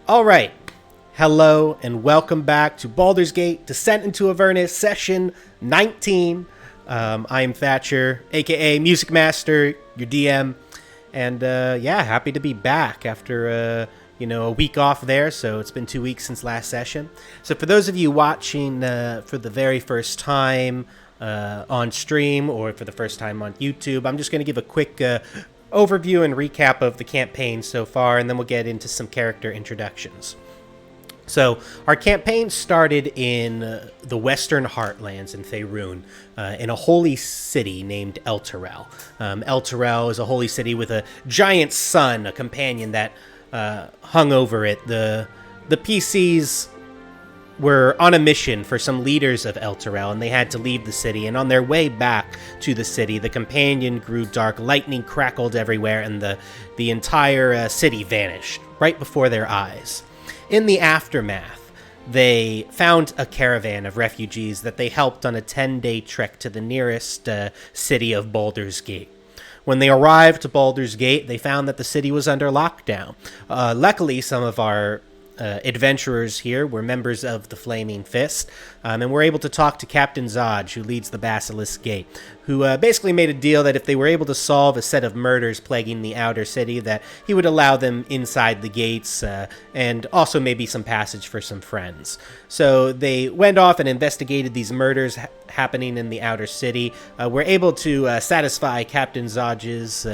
All right. Hello and welcome back to Baldur's Gate Descent into Avernus session 19. I am Thatcher, aka Music Master, your DM, and happy to be back after a week off there. So it's been 2 weeks since last session. So for those of you watching for the very first time on stream or for the first time on YouTube, I'm just going to give a quick overview and recap of the campaign so far, and then we'll get into some character introductions. So our campaign started in the Western Heartlands in Faerun, in a holy city named Elturel. Elturel is a holy city with a giant sun, a companion that hung over it. The PCs were on a mission for some leaders of Elturel, and they had to leave the city. And on their way back to the city, the companion grew dark, lightning crackled everywhere, and the entire city vanished right before their eyes. In the aftermath, they found a caravan of refugees that they helped on a 10-day trek to the nearest city of Baldur's Gate. When they arrived to Baldur's Gate, they found that the city was under lockdown. Luckily, some of our adventurers here were members of the Flaming Fist, and were able to talk to Captain Zodge, who leads the Basilisk Gate, who basically made a deal that if they were able to solve a set of murders plaguing the outer city, that he would allow them inside the gates, and also maybe some passage for some friends. So they went off and investigated these murders happening in the outer city, were able to satisfy Captain Zodge's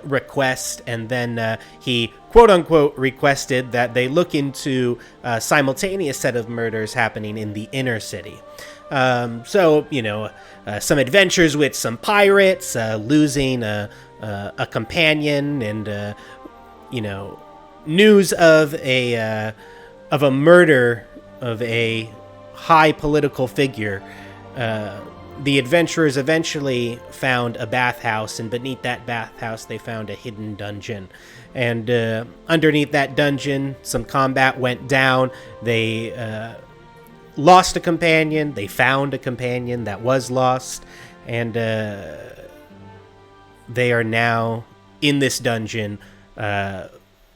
request, and then he quote-unquote requested that they look into a simultaneous set of murders happening in the inner city. Some adventures with some pirates, losing a companion, and news of a murder of a high political figure. The adventurers eventually found a bathhouse, and beneath that bathhouse they found a hidden dungeon. And underneath that dungeon, some combat went down. They lost a companion. They found a companion that was lost. And they are now in this dungeon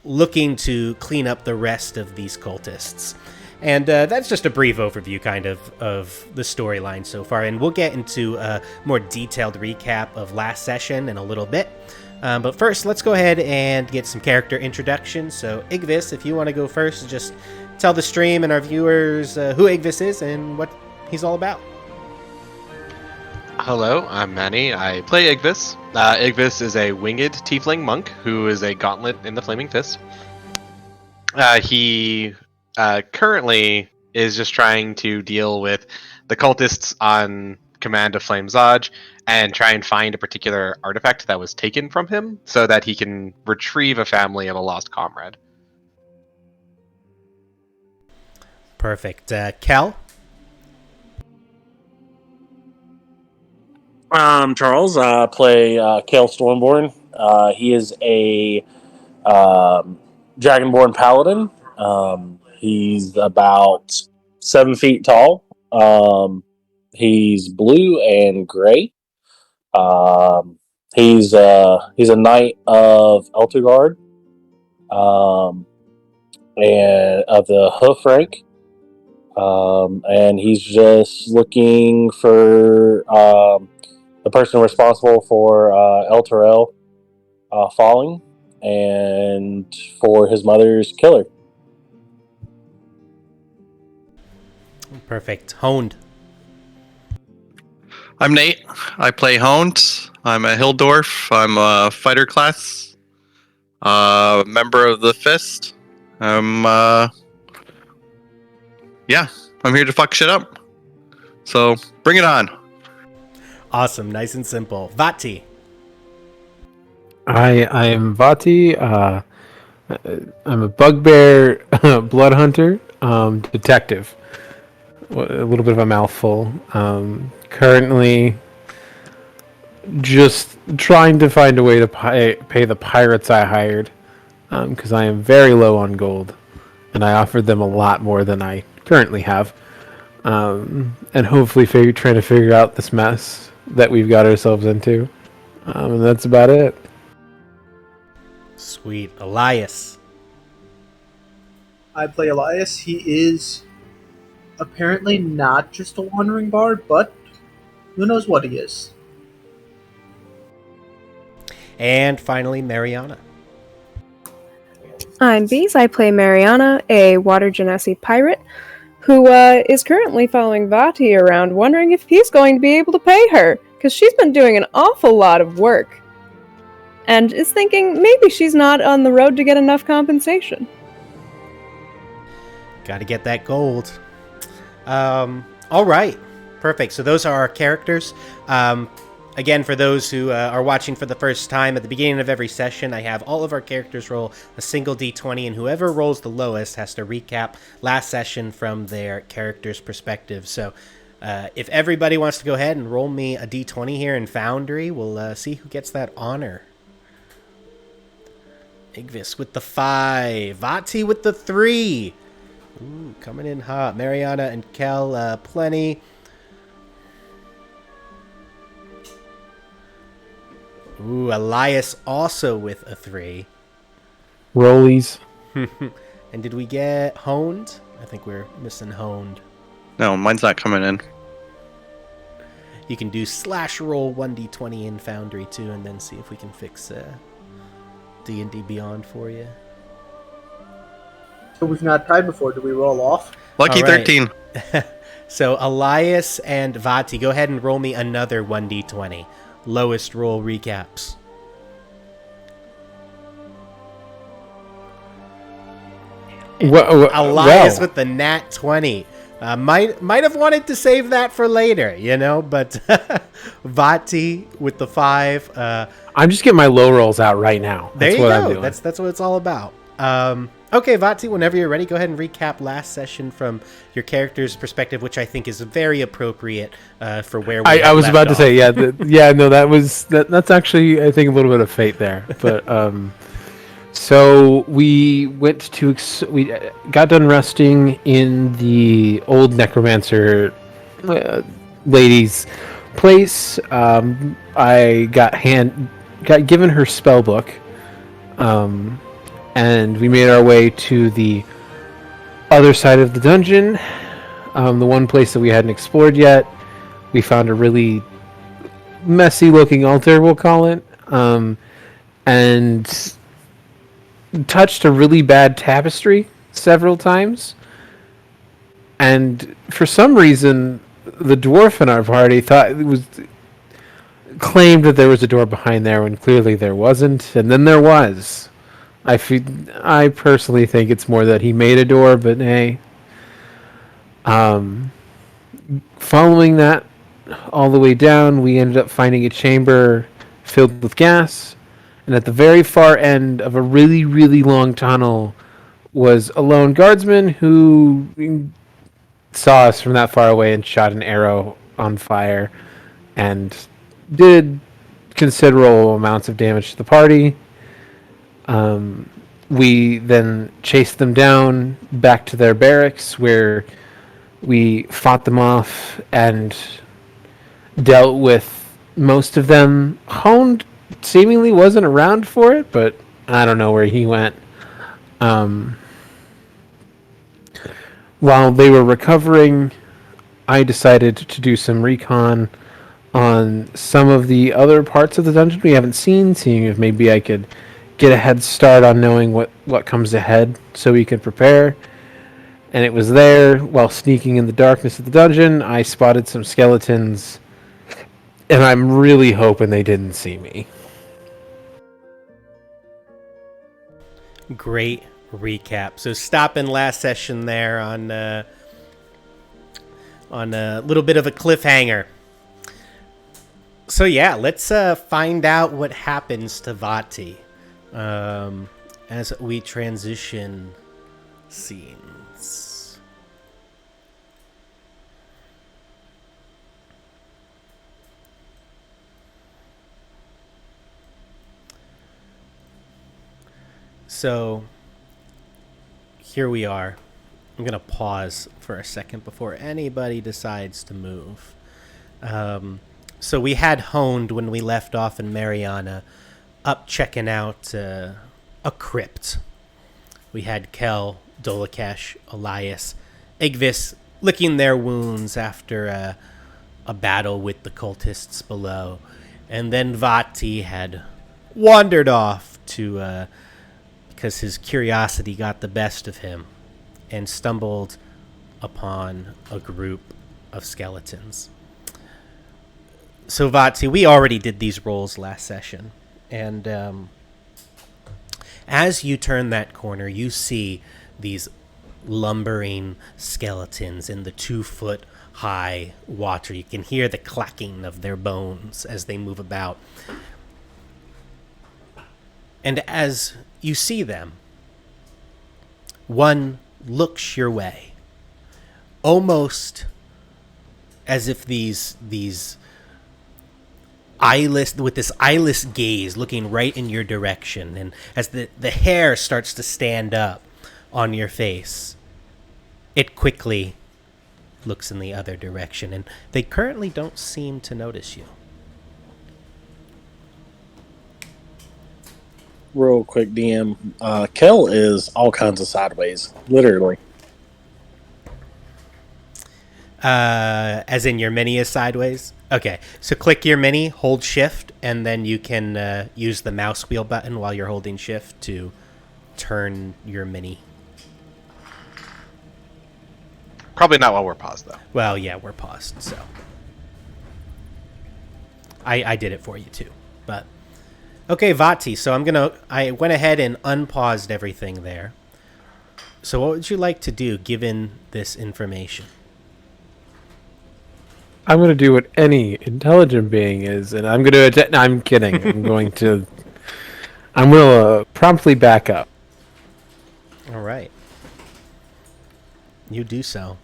looking to clean up the rest of these cultists. And that's just a brief overview, kind of the storyline so far. And we'll get into a more detailed recap of last session in a little bit. But first, let's go ahead and get some character introductions. So, Igvis, if you want to go first, just tell the stream and our viewers who Igvis is and what he's all about. Hello, I'm Manny. I play Igvis. Igvis is a winged tiefling monk who is a gauntlet in the Flaming Fist. He currently is just trying to deal with the cultists on command of Flame Zodge and try and find a particular artifact that was taken from him so that he can retrieve a family of a lost comrade. Perfect. Kel? I'm Charles. I play Kale Stormborn. He is a Dragonborn Paladin. He's about 7 feet tall. He's blue and gray. He's a knight of Elturgard, and of the hoof rank. And he's just looking for the person responsible for Elturel falling, and for his mother's killer. Perfect. Honed. I'm Nate. I play Honed. I'm a Hildorf. I'm a fighter class. Member of the Fist. I'm here to fuck shit up. So, bring it on. Awesome. Nice and simple. Vaati. I am Vaati. I'm a bugbear blood hunter, detective. A little bit of a mouthful. Currently just trying to find a way to pay the pirates I hired, because I am very low on gold, and I offered them a lot more than I currently have, and hopefully trying to figure out this mess that we've got ourselves into, and that's about it. Sweet. Alais. I play Alais. He is apparently not just a wandering bard, but who knows what he is. And finally, Mariana. I'm Bees. I play Mariana, a water genasi pirate, who is currently following Vaati around, wondering if he's going to be able to pay her, because she's been doing an awful lot of work, and is thinking maybe she's not on the road to get enough compensation. Got to get that gold. All right. Perfect. So those are our characters. Again, for those who are watching for the first time, at the beginning of every session, I have all of our characters roll a single d20, and whoever rolls the lowest has to recap last session from their character's perspective. So if everybody wants to go ahead and roll me a d20 here in Foundry, we'll see who gets that honor. Igvis with the 5. Vaati with the 3. Ooh, coming in hot. Mariana and Kel, plenty. Ooh, Alais also with a 3. Rollies. And did we get honed? I think we're missing honed. No, mine's not coming in. You can do /roll 1d20 in Foundry too, and then see if we can fix D&D Beyond for you. So we've not tied before. Do we roll off? Lucky All right. 13. So Alais and Vaati, go ahead and roll me another 1d20. Lowest roll recaps. Alais with the nat 20. Might have wanted to save that for later, but Vaati with the 5. I'm just getting my low rolls out right now. There That's you what go. I'm doing. That's what it's all about. Okay, Vaati, whenever you're ready, go ahead and recap last session from your character's perspective, which I think is very appropriate for where we I was left about to off. say, that's actually, I think, a little bit of fate there. But so we went to we got done resting in the old necromancer lady's place. I got given her spell book. And we made our way to the other side of the dungeon, the one place that we hadn't explored yet. We found a really messy-looking altar, we'll call it, and touched a really bad tapestry several times. And for some reason, the dwarf in our party claimed that there was a door behind there when clearly there wasn't, and then there was. I personally think it's more that he made a door, but hey. Following that all the way down, we ended up finding a chamber filled with gas, and at the very far end of a really, really long tunnel was a lone guardsman who saw us from that far away and shot an arrow on fire and did considerable amounts of damage to the party. We then chased them down back to their barracks, where we fought them off and dealt with most of them. Honed seemingly wasn't around for it, but I don't know where he went. While they were recovering, I decided to do some recon on some of the other parts of the dungeon we haven't seen, seeing if maybe I could get a head start on knowing what comes ahead so we could prepare. And it was there, while sneaking in the darkness of the dungeon, I spotted some skeletons, and I'm really hoping they didn't see me. Great recap. So stopping last session there on a little bit of a cliffhanger. So yeah, let's find out what happens to Vaati as we transition scenes. So here we are. I'm going to pause for a second before anybody decides to move. So we had honed when we left off in Mariana, up checking out a crypt. We had Kel Dolakesh, Alais, Igvis, licking their wounds after a battle with the cultists below. And then Vaati had wandered off to, because his curiosity got the best of him, and stumbled upon a group of skeletons. So Vaati, we already did these rolls last session, and as you turn that corner, you see these lumbering skeletons in the 2-foot high water. You can hear the clacking of their bones as they move about. And as you see them, one looks your way, almost as if these eyeless, with this eyeless gaze looking right in your direction, and as the hair starts to stand up on your face, it quickly looks in the other direction, and they currently don't seem to notice you. Real quick, DM. Kel is all kinds of sideways, literally. As in your mini is sideways? Okay, so click your mini, hold shift, and then you can use the mouse wheel button while you're holding shift to turn your mini. Probably not while we're paused, though. Well, yeah, we're paused, so. I did it for you, too. But, okay, Vaati, so I went ahead and unpaused everything there. So what would you like to do, given this information? I'm going to do what any intelligent being is, and I'm going to... No, I'm kidding. I'm going to promptly back up. All right. You do so.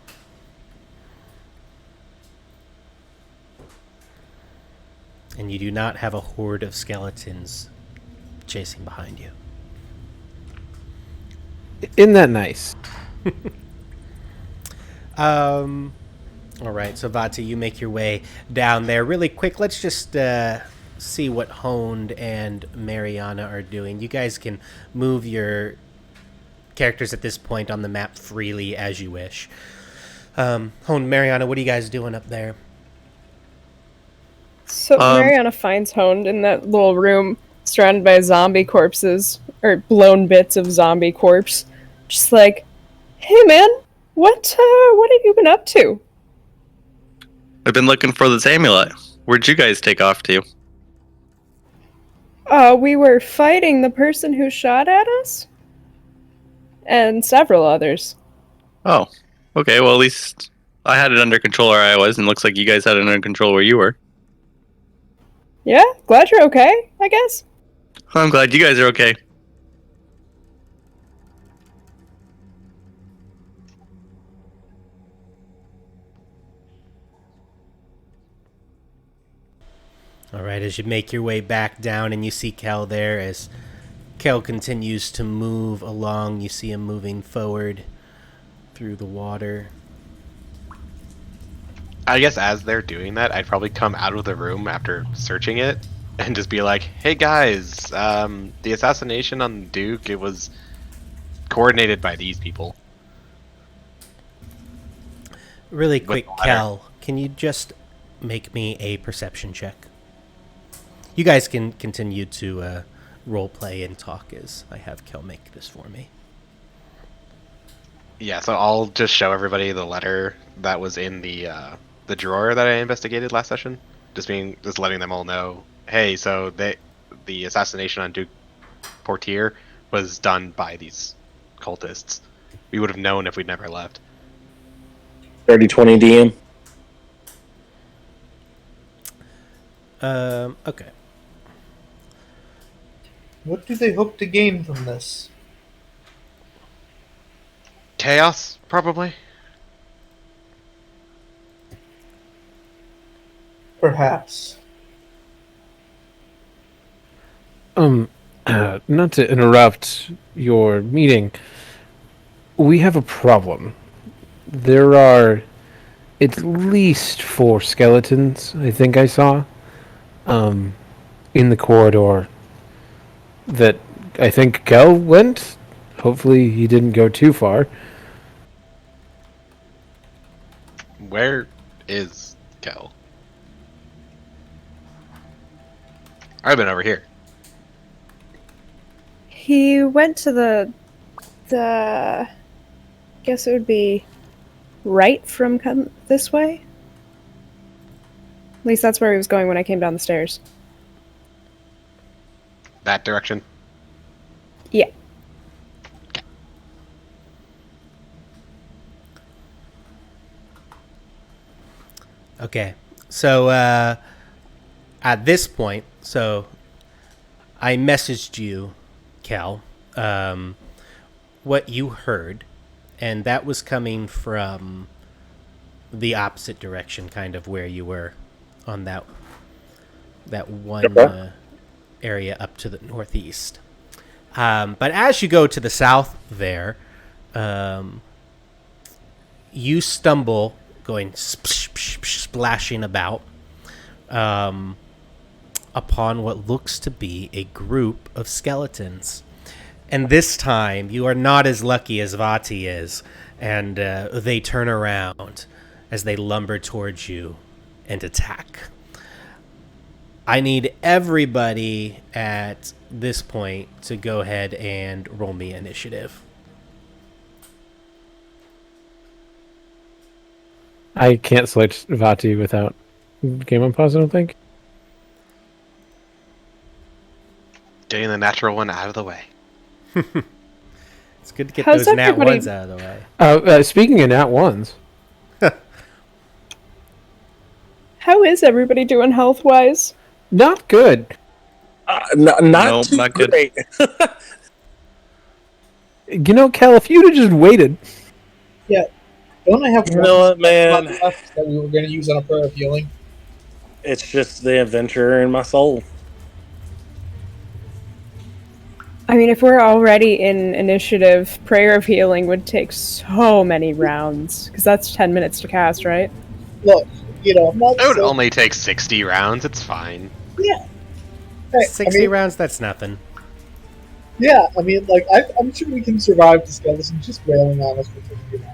And you do not have a horde of skeletons chasing behind you. Isn't that nice? All right, so Vaati, you make your way down there really quick. Let's just see what Honed and Mariana are doing. You guys can move your characters at this point on the map freely as you wish. Honed, Mariana, what are you guys doing up there? So Mariana finds Honed in that little room surrounded by zombie corpses, or blown bits of zombie corpse. Just like, hey man, what have you been up to? I've been looking for this amulet. Where'd you guys take off to? We were fighting the person who shot at us. And several others. Oh, okay. Well, at least I had it under control where I was, and looks like you guys had it under control where you were. Yeah, glad you're okay, I guess. I'm glad you guys are okay. All right, as you make your way back down and you see Kel there, as Kel continues to move along, you see him moving forward through the water. I guess as they're doing that, I'd probably come out of the room after searching it and just be like, hey guys, the assassination on the Duke, it was coordinated by these people. Really quick, Kel, can you just make me a perception check? You guys can continue to role play and talk as I have Kel make this for me. Yeah, so I'll just show everybody the letter that was in the drawer that I investigated last session. Just letting them all know, hey, so the assassination on Duke Portier was done by these cultists. We would have known if we'd never left. 30-20 DM. Okay. What do they hope to gain from this? Chaos, probably. Perhaps. Not to interrupt your meeting, we have a problem. There are at least 4 skeletons, I think I saw, in the corridor that I think Kel went. Hopefully he didn't go too far. Where is Kel? I've been over here. He went to the guess it would be right from this way. At least that's where he was going when I came down the stairs. That direction. Yeah. Okay. So at this point, so I messaged you, Cal, what you heard, and that was coming from the opposite direction, kind of where you were on that one area up to the northeast. But as you go to the south there, you stumble, going splashing about, upon what looks to be a group of skeletons. And this time, you are not as lucky as Vaati is, and they turn around as they lumber towards you and attack. I need everybody at this point to go ahead and roll me initiative. I can't select Vaati without game on pause, I don't think. Getting the natural one out of the way. It's good to get How's those nat everybody- ones out of the way. Speaking of nat ones, How is everybody doing health-wise? not good. Not Nope, too not good. great. You know, Cal, if you'd have just waited. Don't I have You one know what, spell man? left that we were going to use on a prayer of healing? It's just the adventurer in my soul. I mean, if we're already in initiative, Prayer of Healing would take so many rounds. Because that's 10 minutes to cast, right? Look, I'm not It would so- only take 60 rounds. It's fine. Yeah. Hey, 60 rounds, that's nothing. Yeah, I mean, like, I'm sure we can survive the skeletons just wailing on us for 50 rounds.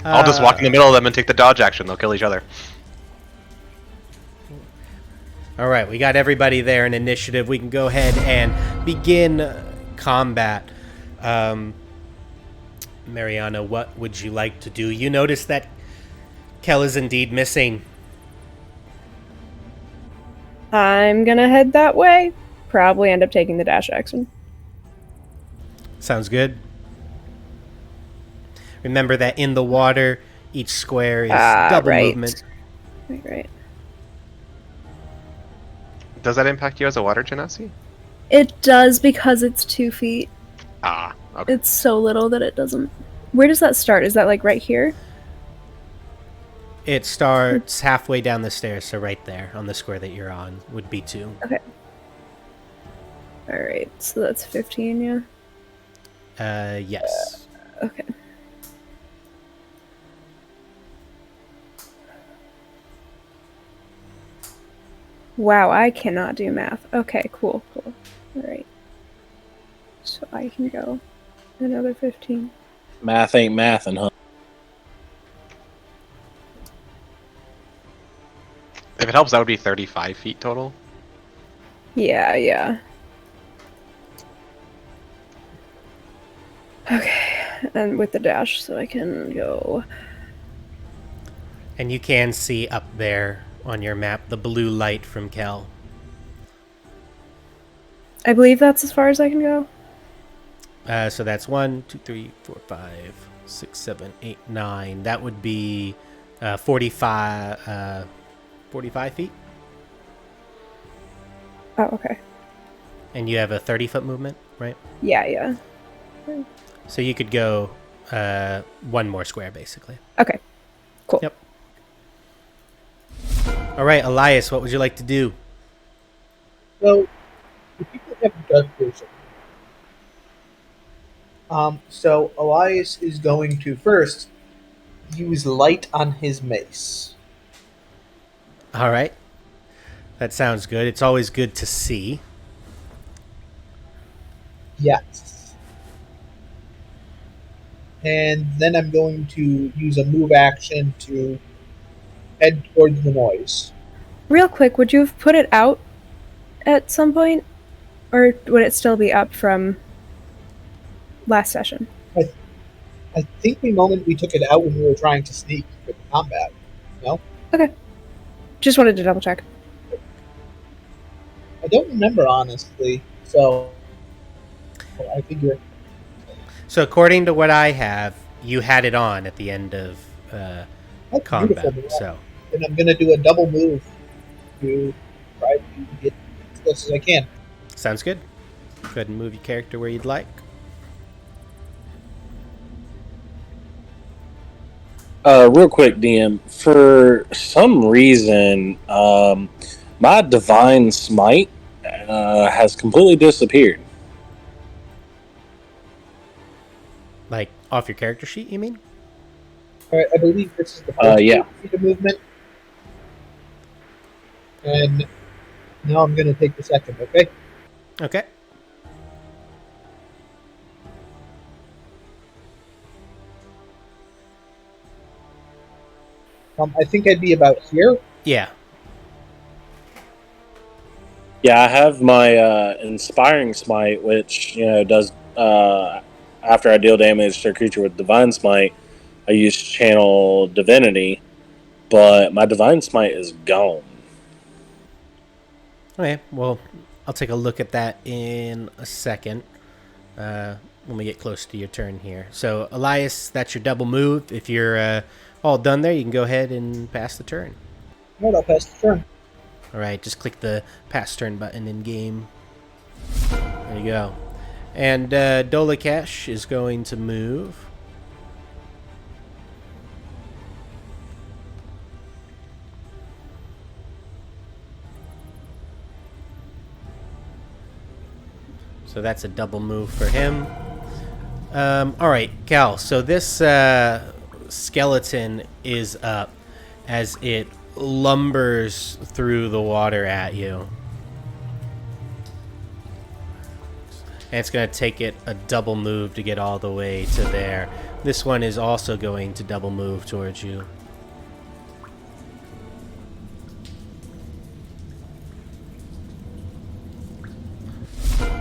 I'll just walk in the middle of them and take the dodge action. They'll kill each other. All right, we got everybody there in initiative. We can go ahead and begin combat. Mariana, what would you like to do? You notice that Kel is indeed missing. I'm gonna head that way. Probably end up taking the dash action. Sounds good. Remember that in the water, each square is double right. movement. Right. Does that impact you as a water genasi? It does because it's 2 feet. Ah, okay. It's so little that it doesn't. Where does that start? Is that like right here? It starts halfway down the stairs, so right there on the square that you're on would be 2. Alright, so that's 15, yeah? Yes. Okay. Wow, I cannot do math. Okay, cool. Alright. So I can go another 15. Math ain't mathin', huh? If it helps, that would be 35 feet total. Yeah. Okay, and with the dash, so I can go. And you can see up there on your map the blue light from Kel. I believe that's as far as I can go. So that's 1, 2, 3, 4, 5, 6, 7, 8, 9. That would be 45 feet. Oh, okay. And you have a 30-foot movement, right? Yeah. So you could go one more square, basically. Okay, cool. Yep. All right, Alais, what would you like to do? So, the people have dark vision. So Elias is going to first use light on his mace. All right. That sounds good. It's always good to see. Yes. and then I'm going to use a move action to head towards the noise. Real quick, would you have put it out at some point? Or would it still be up from last session? I think the moment we took it out when we were trying to sneak with the combat. No? Okay. Just wanted to double check. I don't remember, honestly, so I figure... So according to what I have, you had it on at the end of That's combat. beautiful. So, And I'm going to do a double move to try to get as close as I can. sounds good. Go ahead and move your character where you'd like. Real quick, DM. For some reason, my divine smite has completely disappeared. Like, off your character sheet, you mean? Alright, I believe this is the first Yeah. feet of movement. And now I'm going to take the second, okay? Okay. I think I'd be about here. Yeah. Yeah, I have my inspiring smite, which does after I deal damage to a creature with divine smite, I use channel divinity, but my divine smite is gone. Okay, well, I'll take a look at that in a second when we get close to your turn here. So, Alais, that's your double move. If you're all done there, you can go ahead and pass the turn. Alright, I'll pass the turn. All right, just click the pass turn button in game. There you go. And Dolakash is going to move. So that's a double move for him. All right, Cal. So this skeleton is up as it lumbers through the water at you. And it's going to take it a double move to get all the way to there. This one is also going to double move towards you.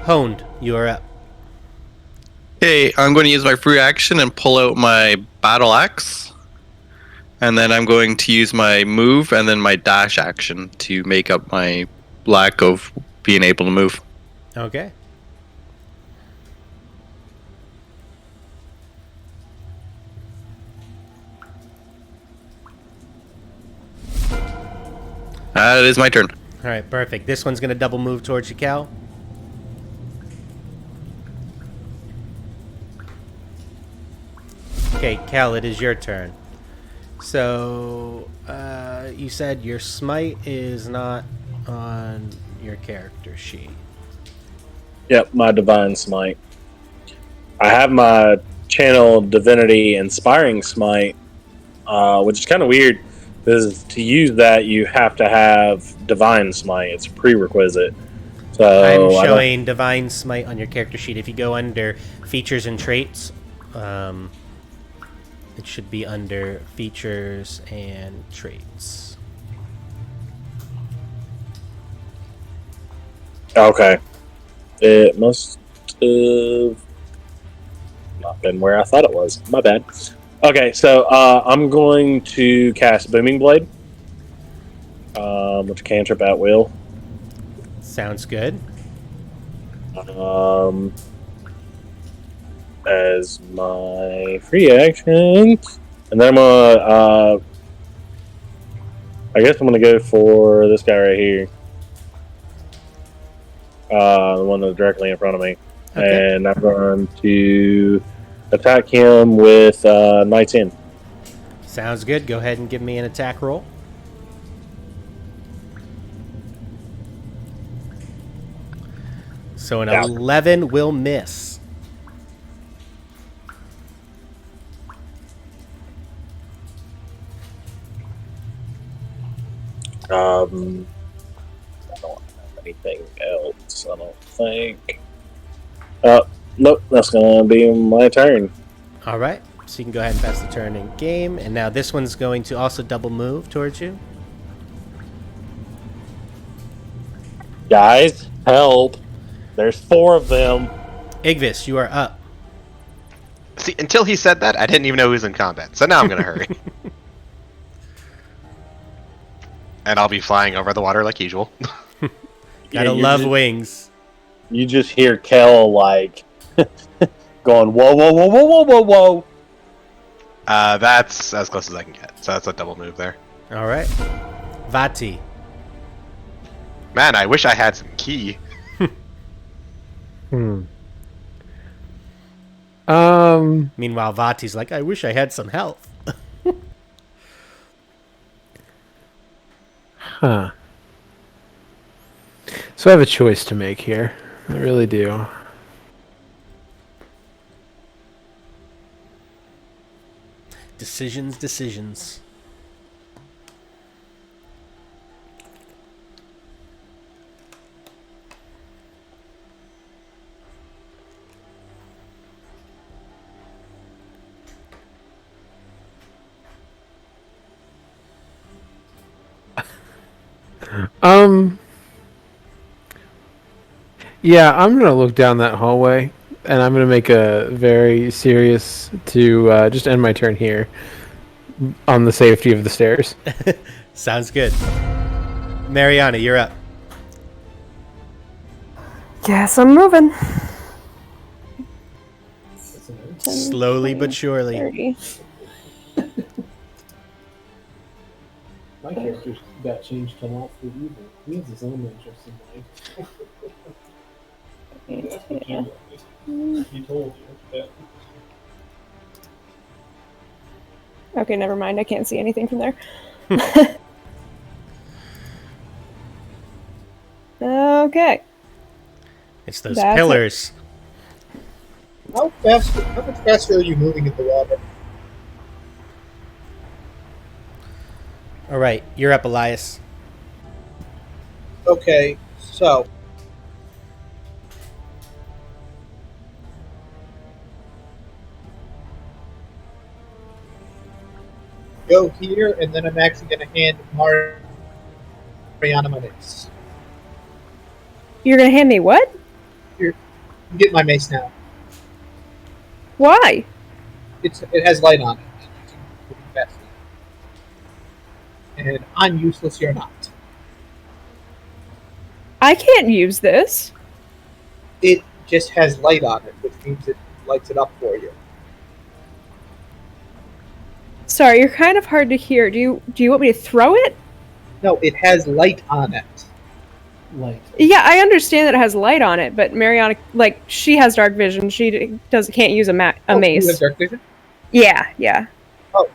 Honed, you are up. Okay, I'm going to use my free action and pull out my battle axe. And then I'm going to use my move and then my dash action to make up my lack of being able to move. Okay. It is my turn. All right, perfect. This one's going to double move towards you, Cal. Okay, Cal, it is your turn. So, you said your smite is not on your character sheet. Yep, my divine smite. I have my channel divinity inspiring smite, which is kind of weird because to use that you have to have divine smite. It's a prerequisite. So I'm showing divine smite on your character sheet. If you go under features and traits, it should be under features and traits. Okay. It must have not been where I thought it was. My bad. Okay, so I'm going to cast Booming Blade, which cantrip at will. Sounds good. As my free action, and then I'm gonna. I guess I'm gonna go for this guy right here. The one that's directly in front of me. Okay. And I'm going to attack him with Knight's End. Sounds good. Go ahead and give me an attack roll. So an 11 will miss. I don't have anything else, I don't think. Nope, that's going to be my turn. All right. So you can go ahead and pass the turn in game. And now this one's going to also double move towards you. Guys, help. There's 4 of them. Igvis, you are up. See, until he said that, I didn't even know he was in combat. So now I'm gonna hurry. And I'll be flying over the water like usual. Gotta love wings. You just hear Kel, like, going, whoa, whoa, whoa, whoa, whoa, whoa, whoa. That's as close as I can get. So that's a double move there. All right. Vaati. Man, I wish I had some key. Meanwhile, Vati's like, I wish I had some health. Huh. So I have a choice to make here. I really do. Decisions. Yeah, I'm gonna look down that hallway, and I'm gonna make a very serious to just end my turn here on the safety of the stairs. Sounds good. Mariana, you're up. Guess I'm moving. Slowly but surely. 30. My character got changed to not for evil. He has his own interest in life. Yeah. He told you. Okay, never mind. I can't see anything from there. Okay. It's those That's pillars. How much faster are you moving in the water? All right, you're up, Alais. Okay, so go here, and then I'm actually going to hand Mariana my mace. You're gonna hand me what? You get my mace now. Why? It has light on it. You can fast it. And I'm useless. You're not. I can't use this. It just has light on it, which means it lights it up for you. Sorry, you're kind of hard to hear. Do you want me to throw it? No, it has light on it. Light. Yeah, I understand that it has light on it, but Mariana, like, she has dark vision. She can't use a You mace. have dark vision? Yeah. Oh,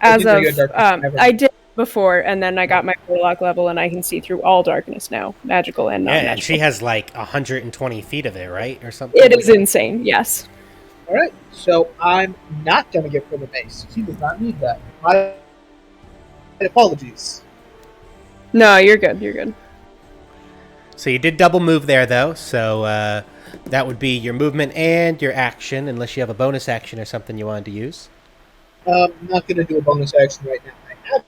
As I of didn't know you had dark vision. I did before, and then I got my warlock level, and I can see through all darkness now, magical and Yeah, non-magical. and she has like 120 feet of it, right? Or something. It is insane. Yes. All right, so I'm not going to give her the mace. She does not need that. My apologies. No, you're good. You're good. So you did double move there, though. So that would be your movement and your action, unless you have a bonus action or something you wanted to use. I'm not going to do a bonus action right now. I have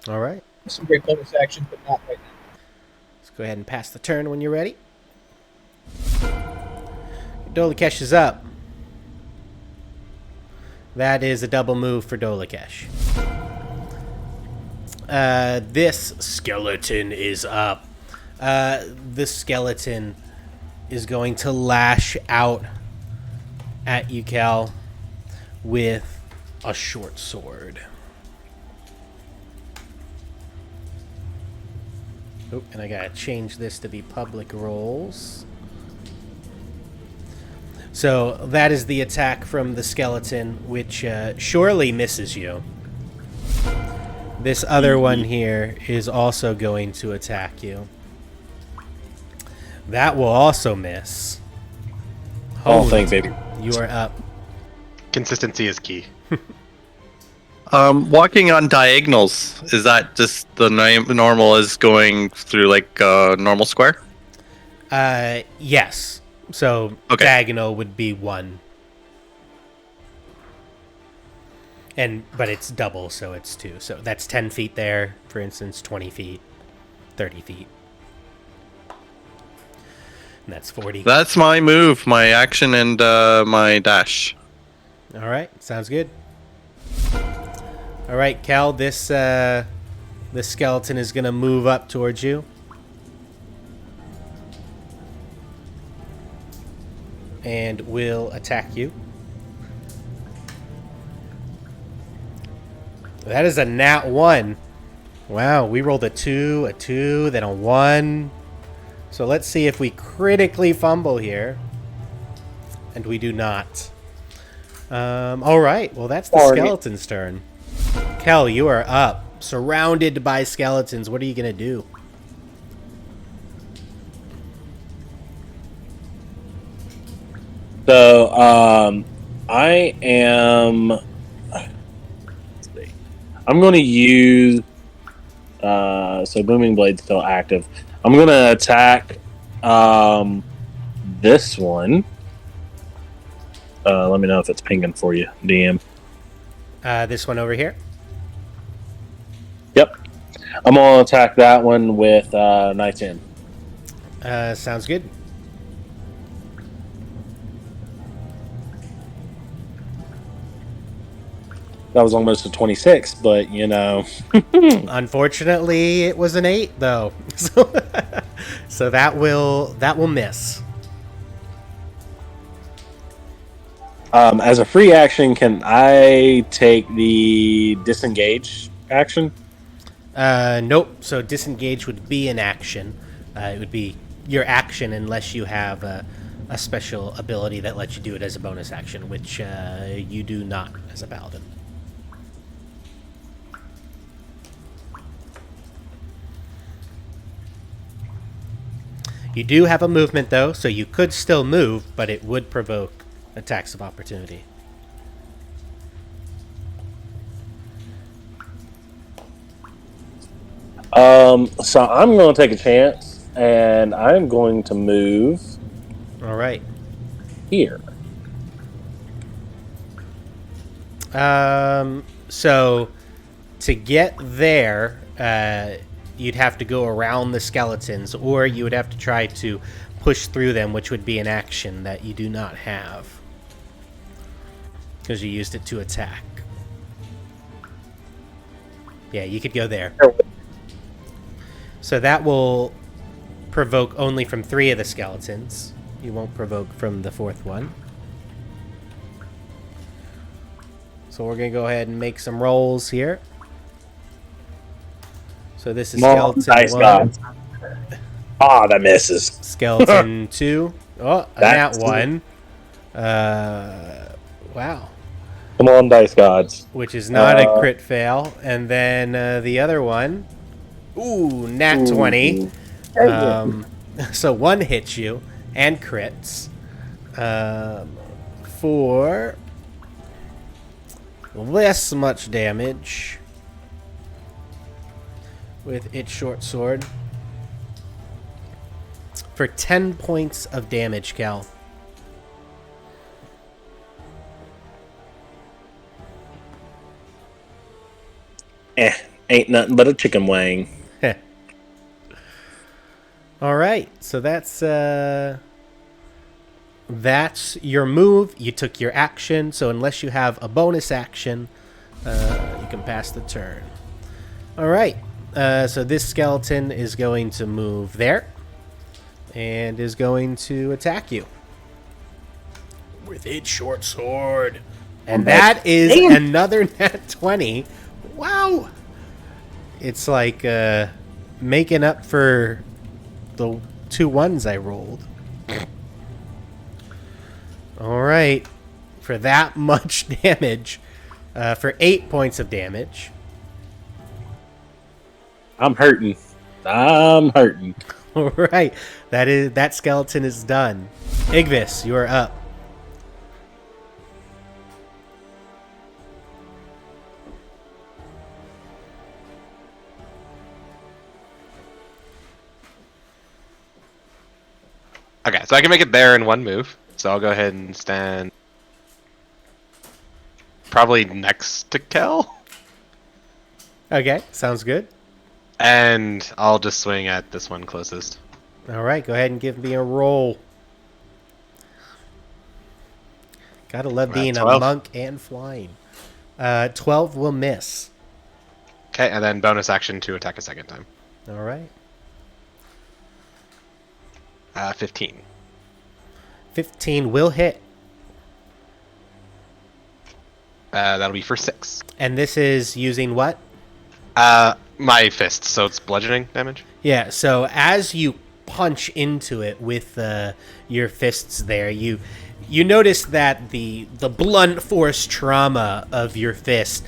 All right. some great bonus actions, but not right now. Let's go ahead and pass the turn when you're ready. Dolikesh is up. That is a double move for Dolikesh. This skeleton is up. This skeleton is going to lash out at you, Cal, with a short sword. Oh, and I gotta change this to be public rolls. So that is the attack from the skeleton, which surely misses you. This other one here is also going to attack you. That will also miss. Oh, thanks, baby. You are up. Consistency is key. Walking on diagonals, is that just the normal is going through like a normal square? Yes. So Okay. diagonal would be 1. But it's double, so it's 2. So that's 10 feet there, for instance, 20 feet, 30 feet. And that's 40. That's my move, my action, and my dash. All right, sounds good. All right, Cal, this skeleton is going to move up towards you. And will attack you. That is a nat 1. Wow, we rolled a 2, then a 1. So let's see if we critically fumble here. And we do not. All right, well, that's the skeleton's turn. Kel, you are up. Surrounded by skeletons. What are you going to do? So, I am. I'm going to use. So Booming Blade's still active. I'm going to attack this one. Let me know if it's pinging for you, DM. This one over here? Yep. I'm going to attack that one with Knight's End. Sounds good. That was almost a 26, but you know. Unfortunately, it was an 8 though. So that will miss. As a free action, can I take the disengage action? Nope. So disengage would be an action. It would be your action unless you have a special ability that lets you do it as a bonus action, which you do not as a paladin. You do have a movement, though, so you could still move, but it would provoke attacks of opportunity. So I'm going to take a chance, and I'm going to move All right. here. So to get there, you'd have to go around the skeletons, or you would have to try to push through them, which would be an action that you do not have because you used it to attack. Yeah, you could go there. So that will provoke only from 3 of the skeletons. You won't provoke from the 4th one. So we're going to go ahead and make some rolls here. So this is skeleton Nice 1. God. Ah, that misses. Skeleton 2. Oh, That's that 1. Wow. Come on, dice gods. Which is not a crit fail. And then the other one. Ooh, nat 20. So 1 hits you and crits. For this much damage with its short sword. For 10 points of damage, Cal. Ain't nothing but a chicken wing. All right, so that's your move. You took your action, so unless you have a bonus action, you can pass the turn. All right, so this skeleton is going to move there and is going to attack you with its short sword. And that is another nat 20. Wow. It's like making up for the 2 1s I rolled. All right. For that much damage, for 8 points of damage. I'm hurting. All right. That skeleton is done. Igvis, you are up. Okay, so I can make it there in 1 move. So I'll go ahead and stand probably next to Kel. Okay, sounds good. And I'll just swing at this one closest. All right, go ahead and give me a roll. Gotta love being a 12. monk and flying. 12 will miss. Okay, and then bonus action to attack a second time. All right. 15. 15 will hit. That'll be for 6. And this is using what? My fists, so it's bludgeoning damage. Yeah, so as you punch into it with your fists there, you notice that the blunt force trauma of your fist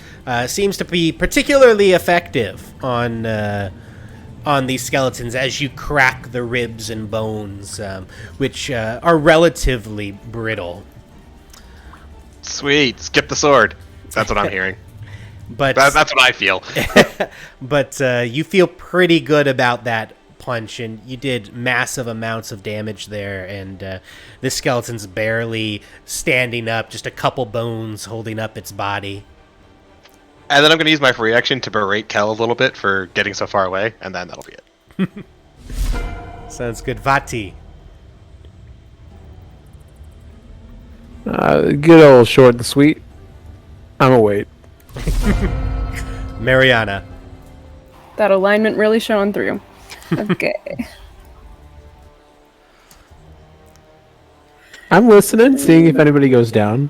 seems to be particularly effective on these skeletons as you crack the ribs and bones, which are relatively brittle. Sweet, skip the sword. That's what I'm hearing. But That's what I feel. but you feel pretty good about that punch, and you did massive amounts of damage there, and this skeleton's barely standing up, just a couple bones holding up its body. And then I'm going to use my free action to berate Kel a little bit for getting so far away, and then that'll be it. Sounds good. Vaati. Good old short and sweet. I'm a wait. Mariana. That alignment really showing through. Okay. I'm listening, seeing if anybody goes down.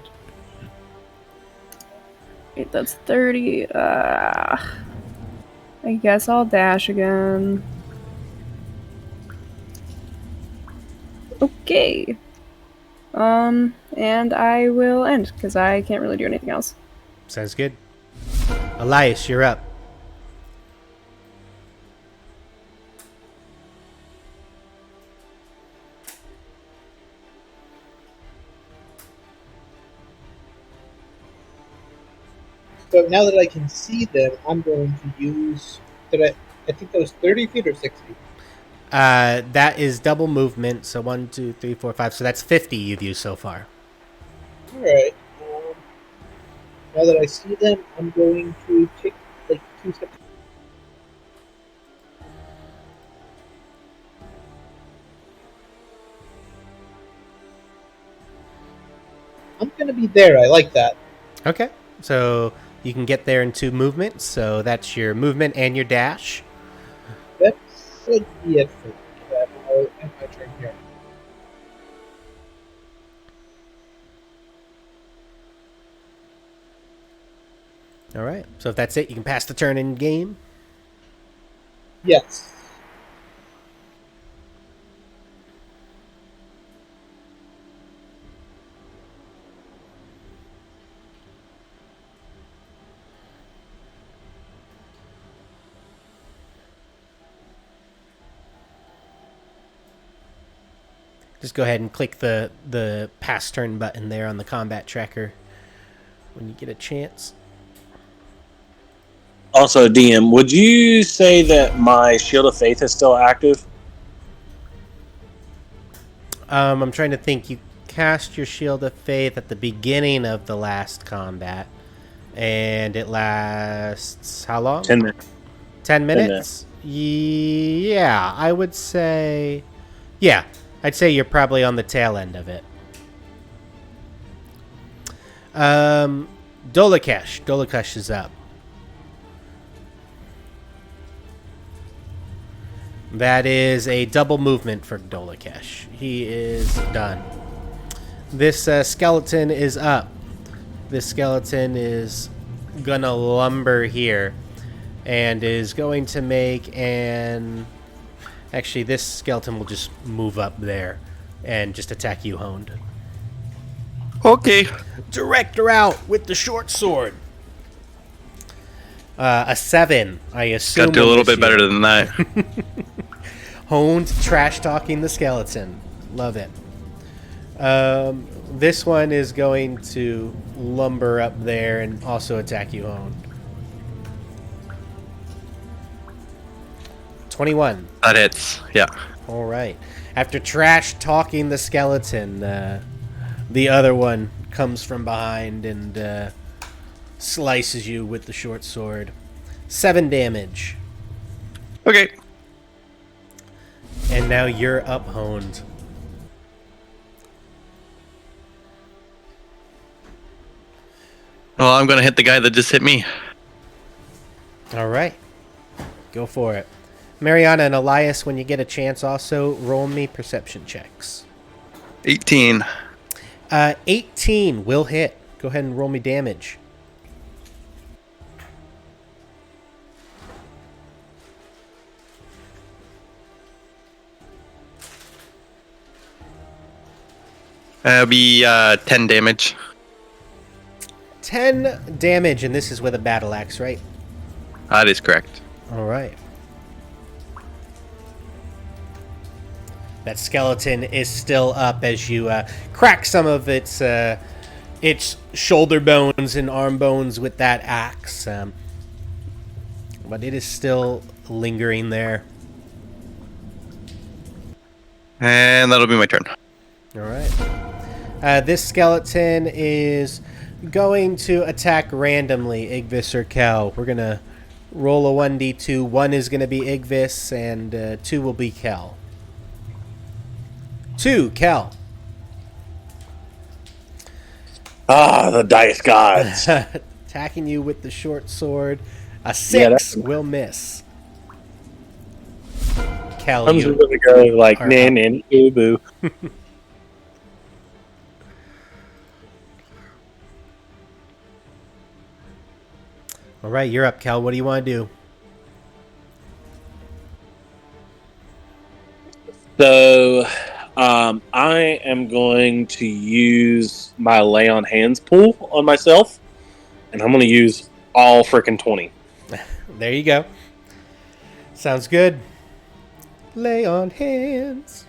Wait, that's 30. I guess I'll dash again. Okay. And I will end, because I can't really do anything else. Sounds good. Alais, you're up. So now that I can see them, I'm going to use. I think that was 30 feet or 60. That is double movement, so 1, 2, 3, 4, 5. So that's 50 you've used so far. All right. Now that I see them, I'm going to take like 2 steps. I'm going to be there. I like that. Okay. So you can get there in 2 movements. So that's your movement and your dash. That should be it for that. I'll end my turn here. All right. So if that's it, you can pass the turn in game. Yes. Just go ahead and click the pass turn button there on the combat tracker when you get a chance. Also, DM, would you say that my Shield of Faith is still active? I'm trying to think. You cast your Shield of Faith at the beginning of the last combat, and it lasts how long? 10 minutes. 10 minutes? Yeah, I would say... Yeah, I'd say you're probably on the tail end of it. Dolakesh. Dolakesh is up. That is a double movement for Dolakesh. He is done. This skeleton is up. This skeleton is gonna lumber here and is going to make an... Actually, this skeleton will just move up there and just attack you, Honed. Okay. Direct her out with the short sword. A 7, I assume. Got to do a little bit better than that. Honed, trash talking the skeleton. Love it. This one is going to lumber up there and also attack you, Honed. 21. That hits. Yeah. All right. After trash talking the skeleton, the other one comes from behind and slices you with the short sword. 7 damage. Okay. And now you're up, Honed. Well, I'm gonna hit the guy that just hit me. All right. Go for it. Mariana and Alais, when you get a chance, also roll me perception checks. 18. 18 will hit. Go ahead and roll me damage. That'll be 10 damage. 10 damage, and this is with a battle axe, right? That is correct. All right. That skeleton is still up as you crack some of its shoulder bones and arm bones with that axe. But it is still lingering there. And that'll be my turn. All right. This skeleton is going to attack randomly, Igvis or Kel. We're going to roll a 1d2. 1 is going to be Igvis, and 2 will be Kel. 2, Kel. Ah, the dice gods. Attacking you with the short sword. A 6 will miss. Kel, I'm just gonna go like nan and boo boo. All right, you're up, Kel. What do you want to do? So, I am going to use my lay on hands pool on myself, and I'm going to use all frickin' 20. There you go. Sounds good. Lay on hands.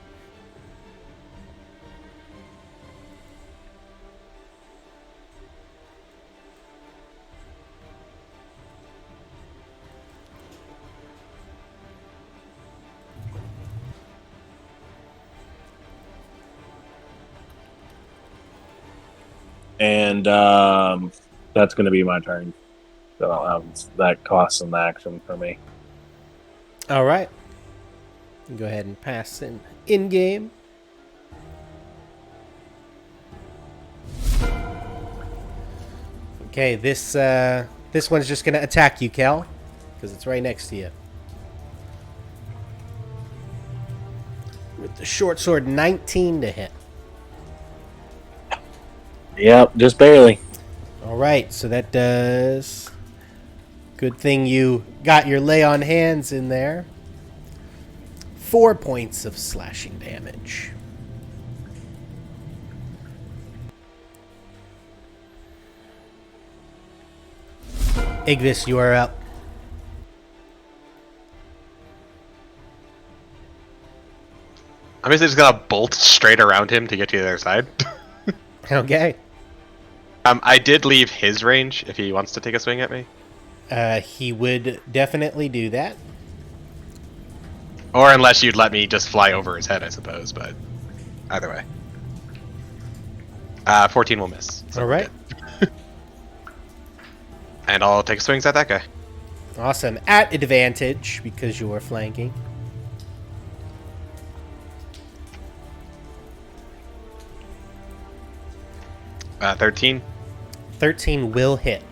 And that's going to be my turn. So that costs an action for me. All right. Go ahead and pass in game. Okay, this one's just gonna attack you, Kel, because it's right next to you. With the short sword, 19 to hit. Yep, just barely. All right, so that does. Good thing you got your lay on hands in there. 4 points of slashing damage. Igvis, you are up. I'm basically just gonna bolt straight around him to get to the other side. Okay. I did leave his range if he wants to take a swing at me. He would definitely do that. Or unless you'd let me just fly over his head, I suppose, but either way. 14 will miss. So all right. And I'll take swings at that guy. Awesome. At advantage, because you are flanking. Uh, 13. 13 will hit.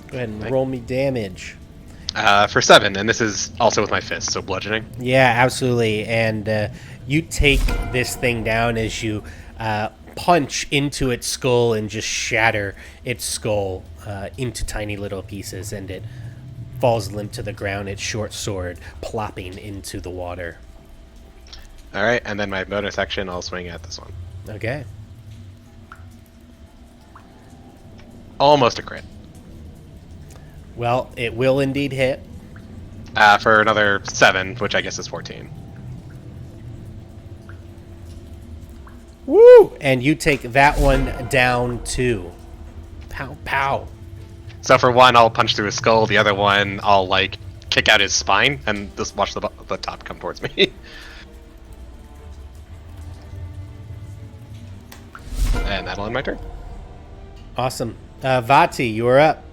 Go ahead and roll me damage. For 7, and this is also with my fist, so bludgeoning. Yeah, absolutely. And you take this thing down as you punch into its skull and just shatter its skull into tiny little pieces, and it falls limp to the ground, its short sword plopping into the water. Alright, and then my bonus action, I'll swing at this one. Okay. Almost a crit. Well, it will indeed hit. For another 7, which I guess is 14. Woo! And you take that one down too. Pow, pow. So for one, I'll punch through his skull. The other one, I'll, like, kick out his spine and just watch the top come towards me. And that'll end my turn. Awesome. Vaati, you're up.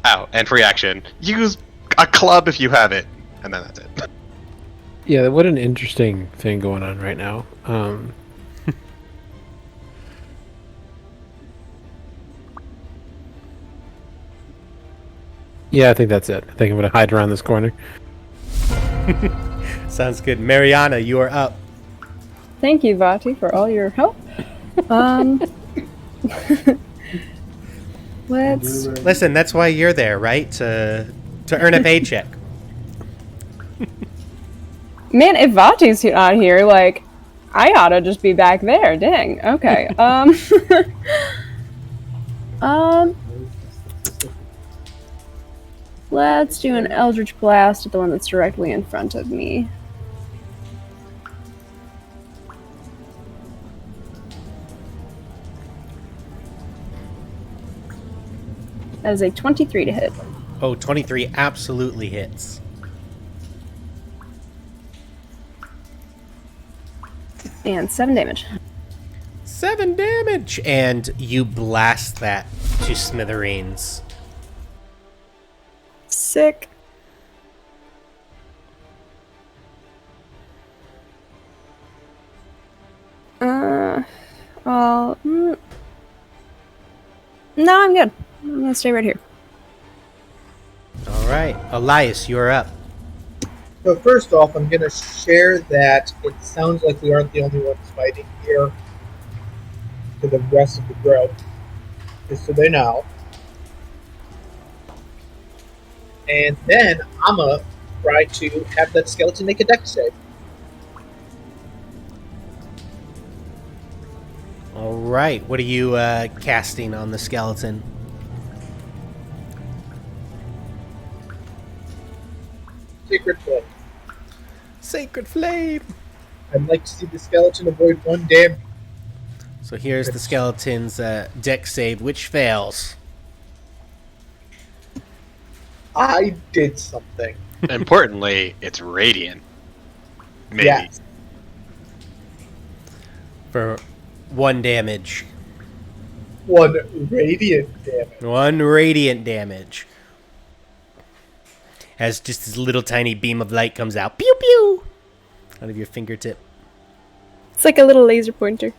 Oh, and free action. Use a club if you have it, and then that's it. Yeah, what an interesting thing going on right now. Yeah, I think that's it. I think I'm going to hide around this corner. Sounds good. Mariana, you are up. Thank you, Vaati, for all your help. Let's. Listen, that's why you're there, right? To earn a paycheck. Man, if Vaati's not here, like, I ought to just be back there. Dang. Okay. Let's do an Eldritch Blast at the one that's directly in front of me. That is a 23 to hit. Oh, 23 absolutely hits. And 7 damage. 7 damage! And you blast that to smithereens. Sick. Well, no, I'm good. I'm gonna stay right here. All right. Alais, you're up. So first off, I'm going to share that it sounds like we aren't the only ones fighting here for the rest of the group, just so they know. And then I'm going to try to have that skeleton make a dex save. All right. What are you casting on the skeleton? Sacred Flame. Sacred Flame! I'd like to see the skeleton avoid 1 damage. So here's the skeleton's dex save, which fails. I did something. Importantly, it's radiant. Maybe. Yes. For 1 damage. 1 radiant damage. 1 radiant damage. As just this little tiny beam of light comes out. Pew pew! Out of your fingertip. It's like a little laser pointer.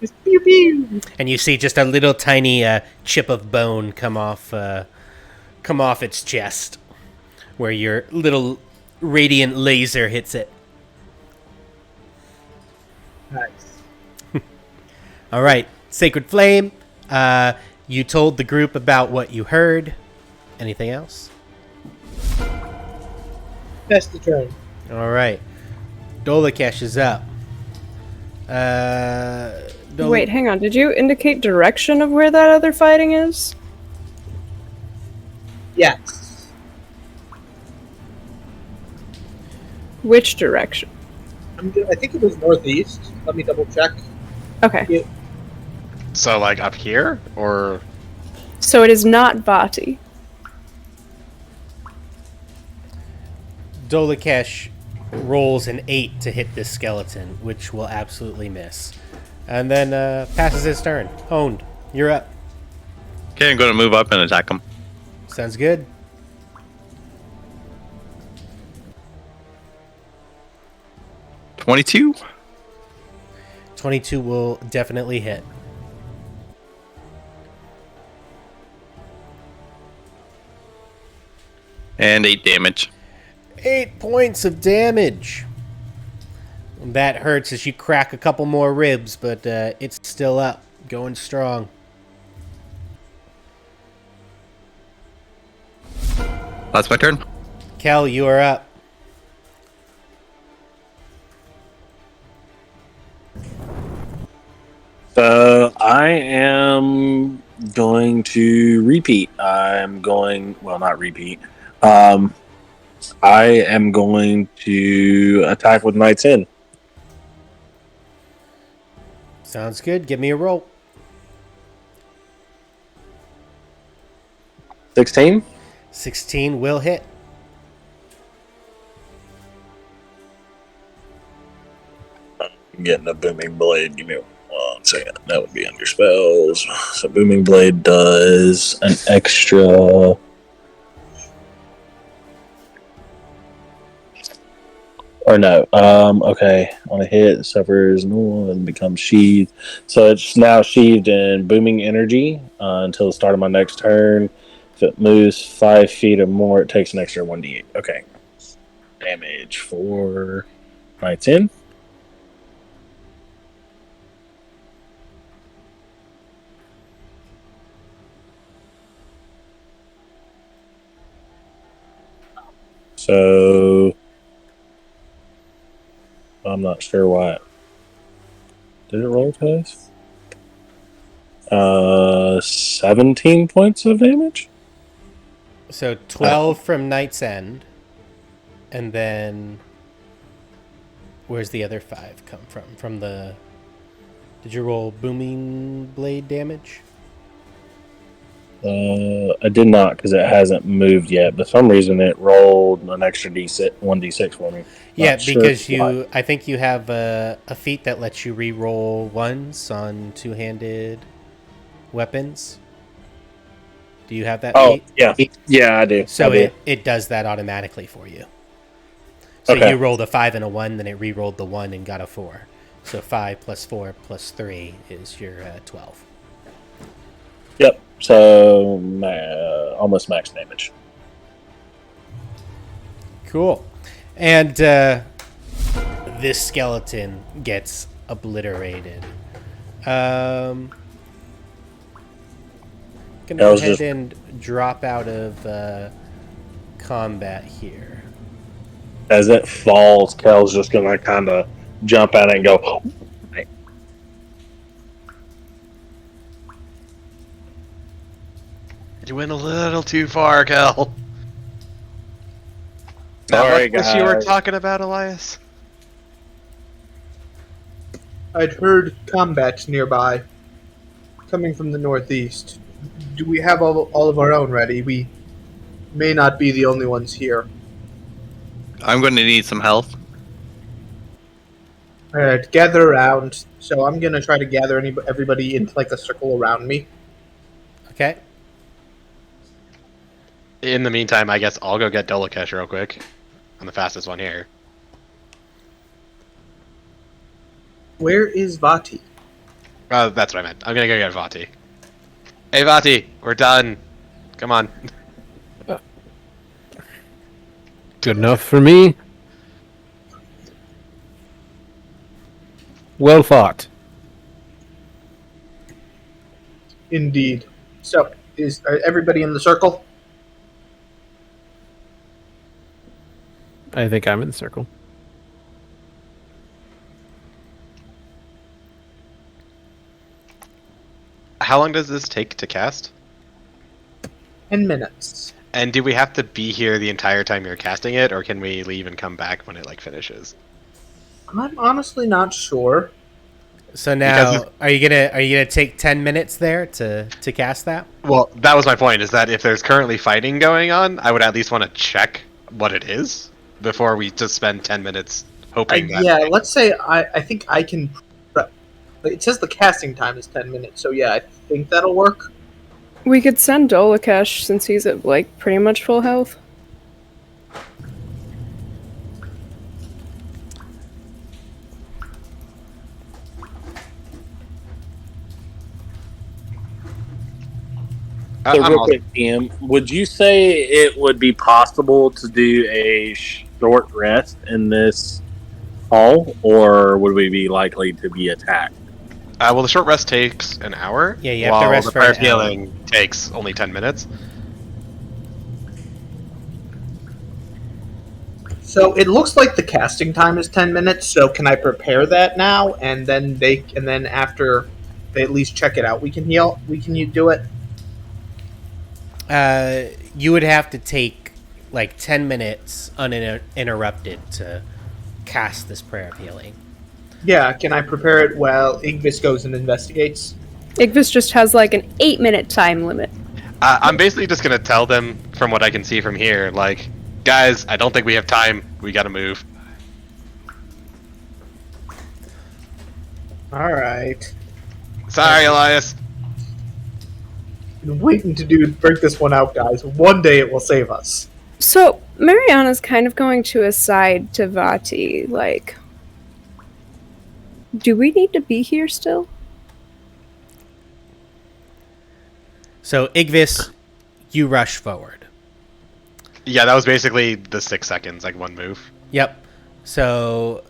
Just pew pew. And you see just a little tiny chip of bone come off its chest. Where your little radiant laser hits it. Nice. All right, Sacred Flame. You told the group about what you heard. Anything else? That's the turn. All right, Dolakesh is up. Wait, hang on. Did you indicate direction of where that other fighting is? Yes. Which direction? I think it was northeast. Let me double check. Okay. Yeah. So, like, up here? Or... So it is not Vaati. Dolakesh rolls an 8 to hit this skeleton, which will absolutely miss. And then passes his turn. Honed, you're up. Okay, I'm going to move up and attack him. Sounds good. 22. 22 will definitely hit. And 8 damage. 8 points of damage. That hurts as you crack a couple more ribs, but it's still up, going strong. That's my turn. Kel, you are up. So I am going to repeat. Well, not repeat. I am going to attack with Knight's In. Sounds good. Give me a roll. 16. 16 will hit. getting a booming blade. Give me 1 second. That would be under spells. So booming blade does an extra. Or no. Okay. On a hit, it suffers normal and becomes sheathed. So it's now sheathed in booming energy until the start of my next turn. If it moves 5 feet or more, it takes an extra 1d8. Okay. Damage for Knights in. So I'm not sure why. Did it roll twice? 17 points of damage? So 12 from Night's End. And then where's the other 5 come from? From the... Did you roll booming blade damage? I did not because it hasn't moved yet. But for some reason it rolled an extra d6, 1d6 for me. Yeah, Not sure because why. I think you have a feat that lets you re-roll ones on two-handed weapons. Do you have that feat? Yeah, I do. So I do. it does that automatically for you. So Okay. you rolled a 5 and a 1, then it re-rolled the 1 and got a 4. So 5 plus 4 plus 3 is your 12. Yep. So almost max damage. Cool. And this skeleton gets obliterated. Gonna go ahead and drop out of combat here. As it falls, Kel's just gonna kind of jump at it and go. You went a little too far, Kel. Sorry, What's you were guys. talking about, Elias? I'd heard combat nearby, coming from the northeast. Do we have all of our own ready? We may not be the only ones here. I'm going to need some health. Alright, gather around. So I'm gonna try to gather everybody into like a circle around me. Okay. In the meantime, I guess I'll go get Dolokesh real quick. I'm the fastest one here. Where is Vaati? That's what I meant. I'm gonna go get Vaati. Hey, Vaati, we're done. Come on. Good enough for me. Well fought. Indeed. So, are everybody in the circle? I think I'm in the circle. How long does this take to cast? 10 minutes. And do we have to be here the entire time you're casting it, or can we leave and come back when it finishes? I'm honestly not sure. So now, Because are you gonna take 10 minutes there to cast that? Well, that was my point. Is that if there's currently fighting going on, I would at least want to check what it is before we just spend 10 minutes hoping that. Yeah, let's say I think I can. It says the casting time is 10 minutes, so yeah, I think that'll work. We could send Dolokesh since he's at pretty much full health. So real quick, DM, would you say it would be possible to do a short rest in this hall, or would we be likely to be attacked? Well, the short rest takes an hour. Yeah, you have to while rest the for prayer an hour. healing takes only 10 minutes. So it looks like the casting time is 10 minutes. So can I prepare that now, and then after they at least check it out, we can heal. You do it. You would have to take 10 minutes uninterrupted to cast this prayer of healing. Yeah, can I prepare it while Igvis goes and investigates? Igvis just has an 8-minute time limit. I'm basically just going to tell them, from what I can see from here, guys, I don't think we have time. We got to move. All right. Sorry, Elias. Been waiting to break this one out, guys. One day it will save us. So, Mariana's kind of going to aside to Vaati, like, do we need to be here still? So, Igvis, you rush forward. Yeah, that was basically the 6 seconds, like one move. Yep. So,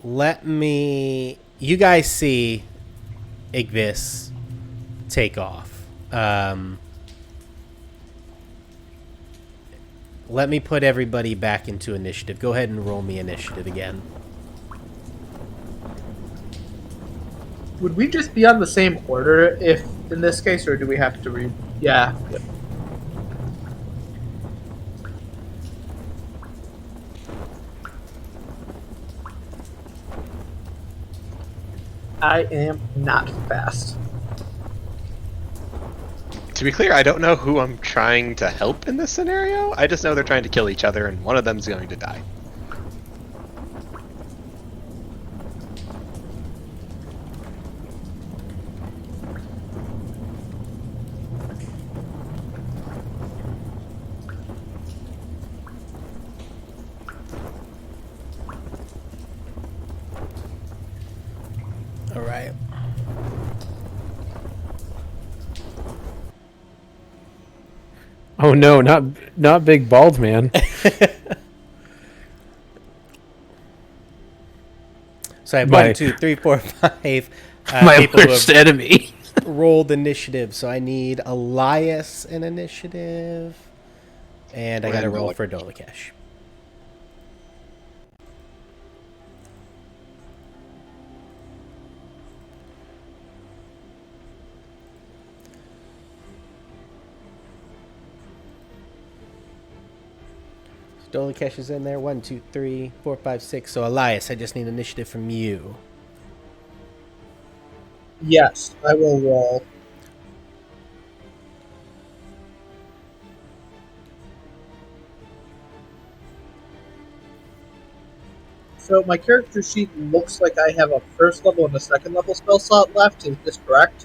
you guys see Igvis take off. Let me put everybody back into initiative. Go ahead and roll me initiative again. Would we just be on the same order if in this case, or do we have to read? Yeah. Yep. I am not fast. To be clear, I don't know who I'm trying to help in this scenario. I just know they're trying to kill each other, and one of them's going to die. All right. Oh no, not big bald man. So I have My- 1, 2, 3, 4, 5 My people who worst have enemy. rolled initiative. So I need Alais in initiative. And I got to roll for Dolikesh. Dolikesh is in there. 1, 2, 3, 4, 5, 6. So Elias, I just need initiative from you. Yes, I will roll. So my character sheet looks like I have a first level and a second level spell slot left. Is this correct?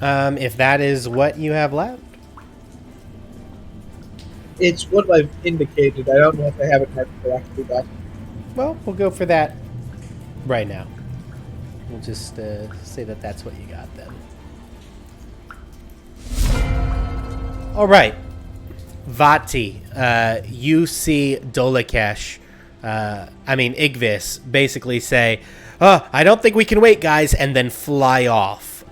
If that is what you have left. It's what I've indicated. I don't know if I have it marked correctly, though. Well, we'll go for that right now. We'll just say that that's what you got then. All right. Vaati, you see Igvis basically say, "Oh, I don't think we can wait, guys," and then fly off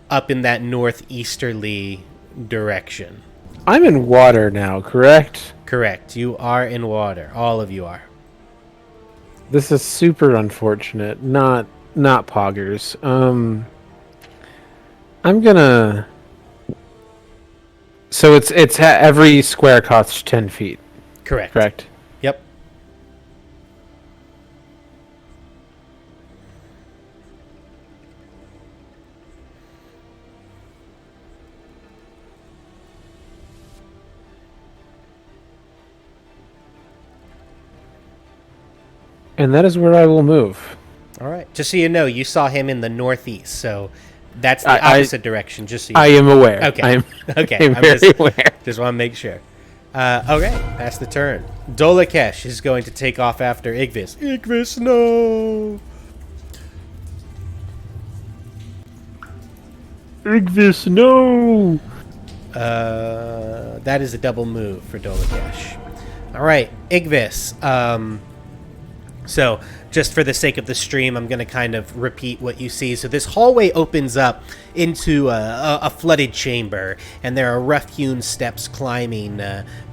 up in that northeasterly direction. I'm in water now, correct? Correct. You are in water. All of you are. This is super unfortunate. Not poggers. I'm gonna. So it's every square costs 10 feet. Correct. Correct. Yep. And that is where I will move. All right. Just so you know, you saw him in the northeast, so that's the I- opposite direction. Just so you I am aware. Okay. I am, Okay. I'm I'm very just aware. want to make sure. Okay. That's the turn. Dolikesh is going to take off after Igvis. Igvis, no. Igvis, no. That is a double move for Dolikesh. All right, Igvis. So, just for the sake of the stream, I'm going to kind of repeat what you see. So, this hallway opens up into a flooded chamber, and there are rough-hewn steps climbing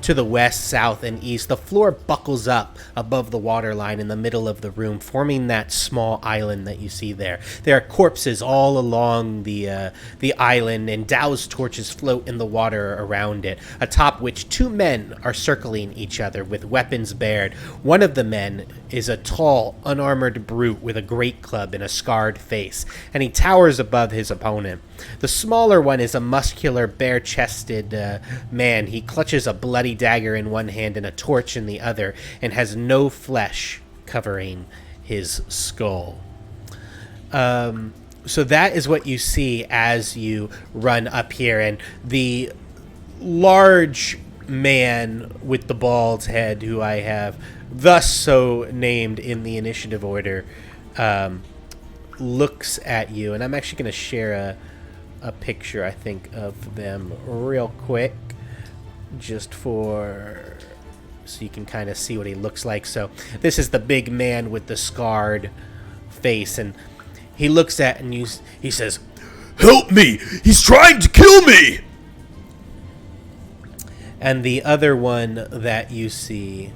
to the west, south, and east. The floor buckles up above the waterline in the middle of the room, forming that small island that you see there. There are corpses all along the island, and doused torches float in the water around it, atop which 2 men are circling each other with weapons bared. One of the men is a tall, unarmored brute with a great club and a scarred face, and he towers above his opponent. The smaller one is a muscular, bare-chested man. He clutches a bloody dagger in one hand and a torch in the other, and has no flesh covering his skull. So that is what you see as you run up here, and the large man with the bald head, who I have thus so named in the initiative order, looks at you, and I'm actually going to share a picture, I think, of them real quick, just so you can kind of see what he looks like. So this is the big man with the scarred face, and he looks at and he says, "Help me! He's trying to kill me!" And the other one that you see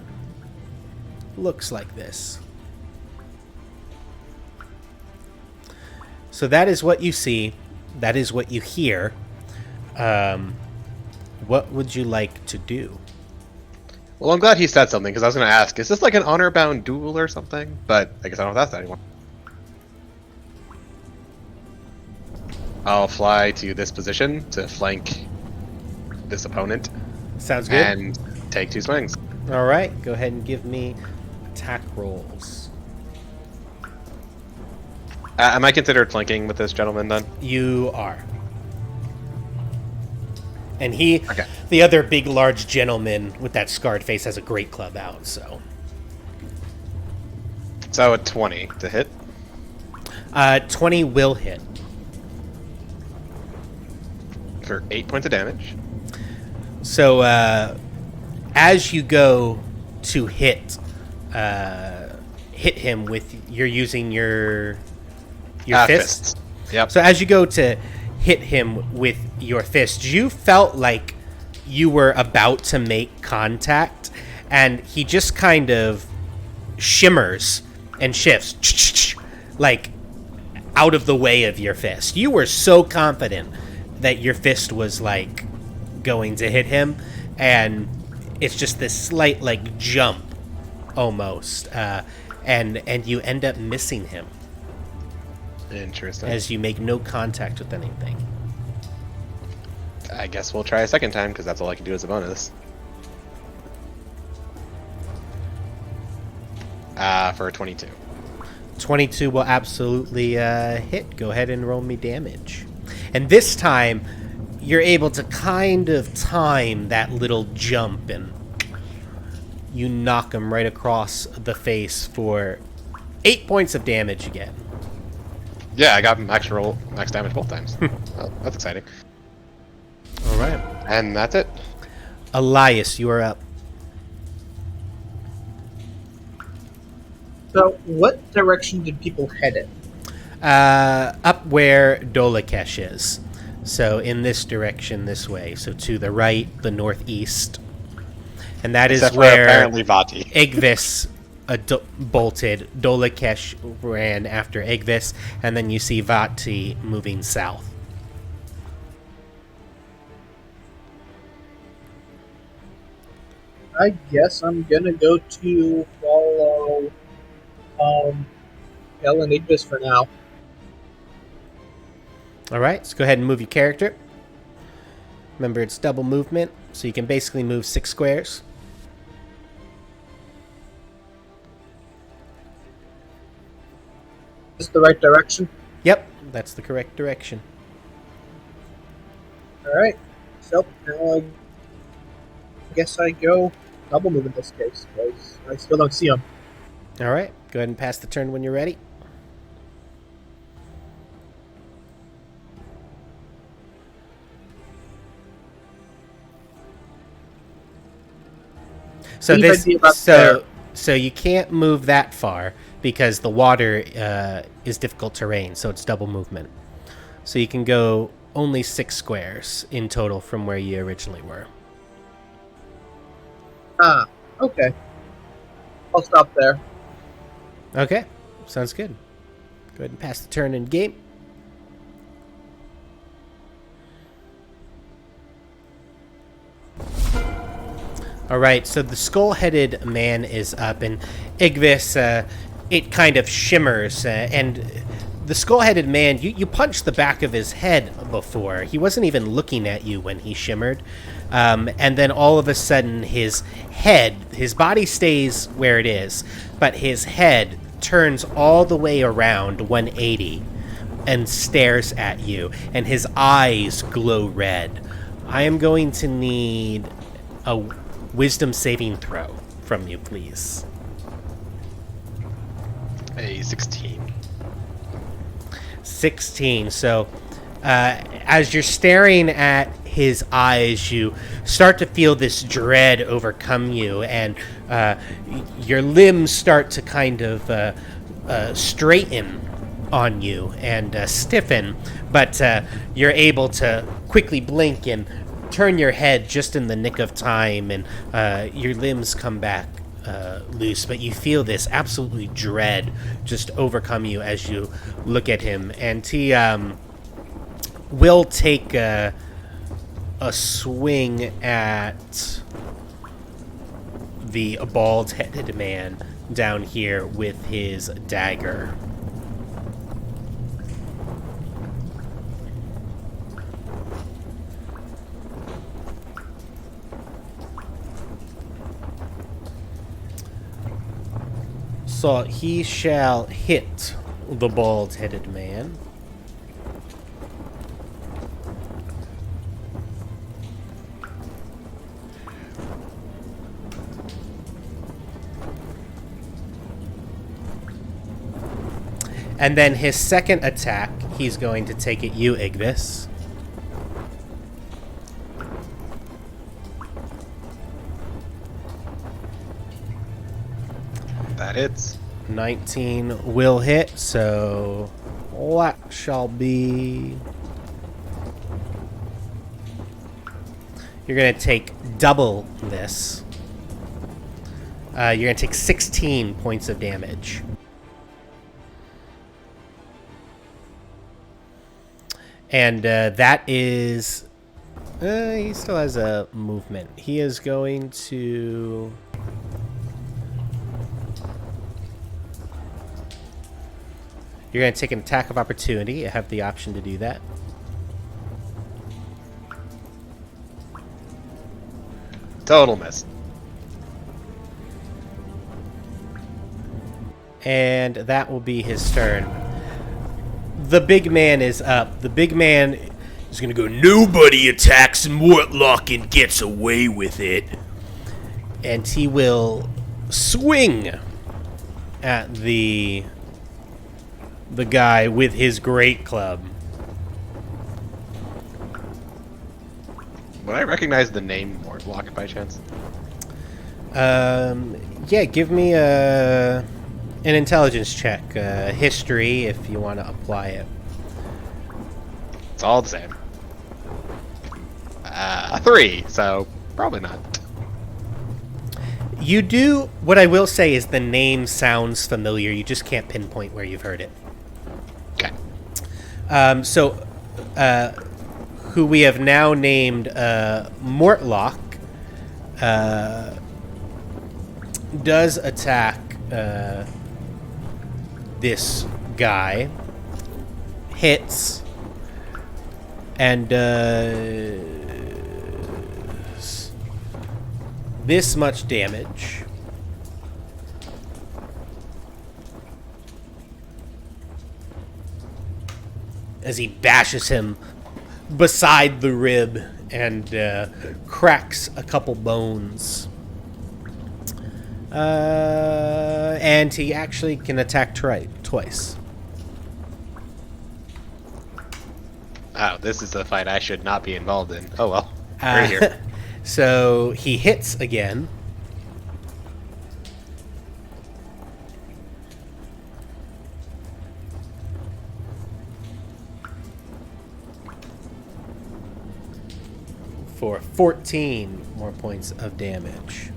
looks like this. So that is what you see. That is what you hear. What would you like to do? Well, I'm glad he said something, because I was going to ask, is this like an honor-bound duel or something? But I guess I don't have that anymore. I'll fly to this position to flank this opponent. Sounds good. And take 2 swings. All right, go ahead and give me attack rolls. Am I considered flanking with this gentleman then? You are. And Okay. the other big, large gentleman with that scarred face, has a great club out, so. So a 20 to hit. 20 will hit. For 8 points of damage. So, as you go to hit him with, you're using your fists? Yep. So as you go to hit him with your fist, you felt like you were about to make contact, and he just kind of shimmers and shifts, like, out of the way of your fist. You were so confident that your fist was, like, going to hit him, and it's just this slight, like, jump, almost, and you end up missing him. Interesting. As you make no contact with anything. I guess we'll try a second time, because that's all I can do as a bonus. For a 22. 22 will absolutely hit. Go ahead and roll me damage. And this time, you're able to kind of time that little jump, and you knock him right across the face for 8 points of damage again. Yeah, I got max damage both times. Well, that's exciting. All right. And that's it. Alais, you are up. So, what direction did people head in? Up where Dolakesh is. So in this direction, this way. So to the right, the northeast. And that Except is for where apparently Vaati. Igvis bolted. Dolakesh ran after Igvis. And then you see Vaati moving south. I guess I'm gonna go to follow Hel and Igvis for now. All right, let's go ahead and move your character. Remember, it's double movement, so you can basically move 6 squares. Is this the right direction? Yep, that's the correct direction. Alright. So, now I guess I go double move in this case, because I still don't see him. All right, go ahead and pass the turn when you're ready. So Leave this, idea about there. so you can't move that far because the water is difficult terrain, so it's double movement. So you can go only 6 squares in total from where you originally were. Ah, okay. I'll stop there. Okay, sounds good. Go ahead and pass the turn in game. All right, so the skull-headed man is up, and Igvis, it kind of shimmers, and the skull-headed man, you punched the back of his head before. He wasn't even looking at you when he shimmered. And then all of a sudden his head, his body stays where it is, but his head turns all the way around 180 and stares at you, and his eyes glow red. I am going to need a wisdom saving throw from you, please. A 16. 16. So as you're staring at his eyes, you start to feel this dread overcome you, and your limbs start to kind of straighten on you and stiffen, but you're able to quickly blink and turn your head just in the nick of time, and your limbs come back loose, but you feel this absolutely dread just overcome you as you look at him, and he will take a swing at the bald-headed man down here with his dagger. So he shall hit the bald-headed man. And then his second attack, he's going to take at you, Igvis. That hits. 19 will hit, so that shall be... You're going to take double this. You're going to take 16 points of damage. And that is... he still has a movement. He is going to... You're going to take an attack of opportunity. You have the option to do that. Total miss. And that will be his turn. The big man is up. The big man is going to go, nobody attacks Mortlock and gets away with it. And he will swing at the guy with his great club. Would I recognize the name Mortlock by chance? Yeah, give me an intelligence check. History, if you want to apply it. It's all the same. 3, so probably not. You do, what I will say is the name sounds familiar. You just can't pinpoint where you've heard it. Okay. Who we have now named Mortlock does attack this guy, hits, and this much damage. As he bashes him beside the rib and cracks a couple bones. And he actually can attack twice. Oh, this is a fight I should not be involved in. Oh well. Right here. So he hits again. For 14 more points of damage.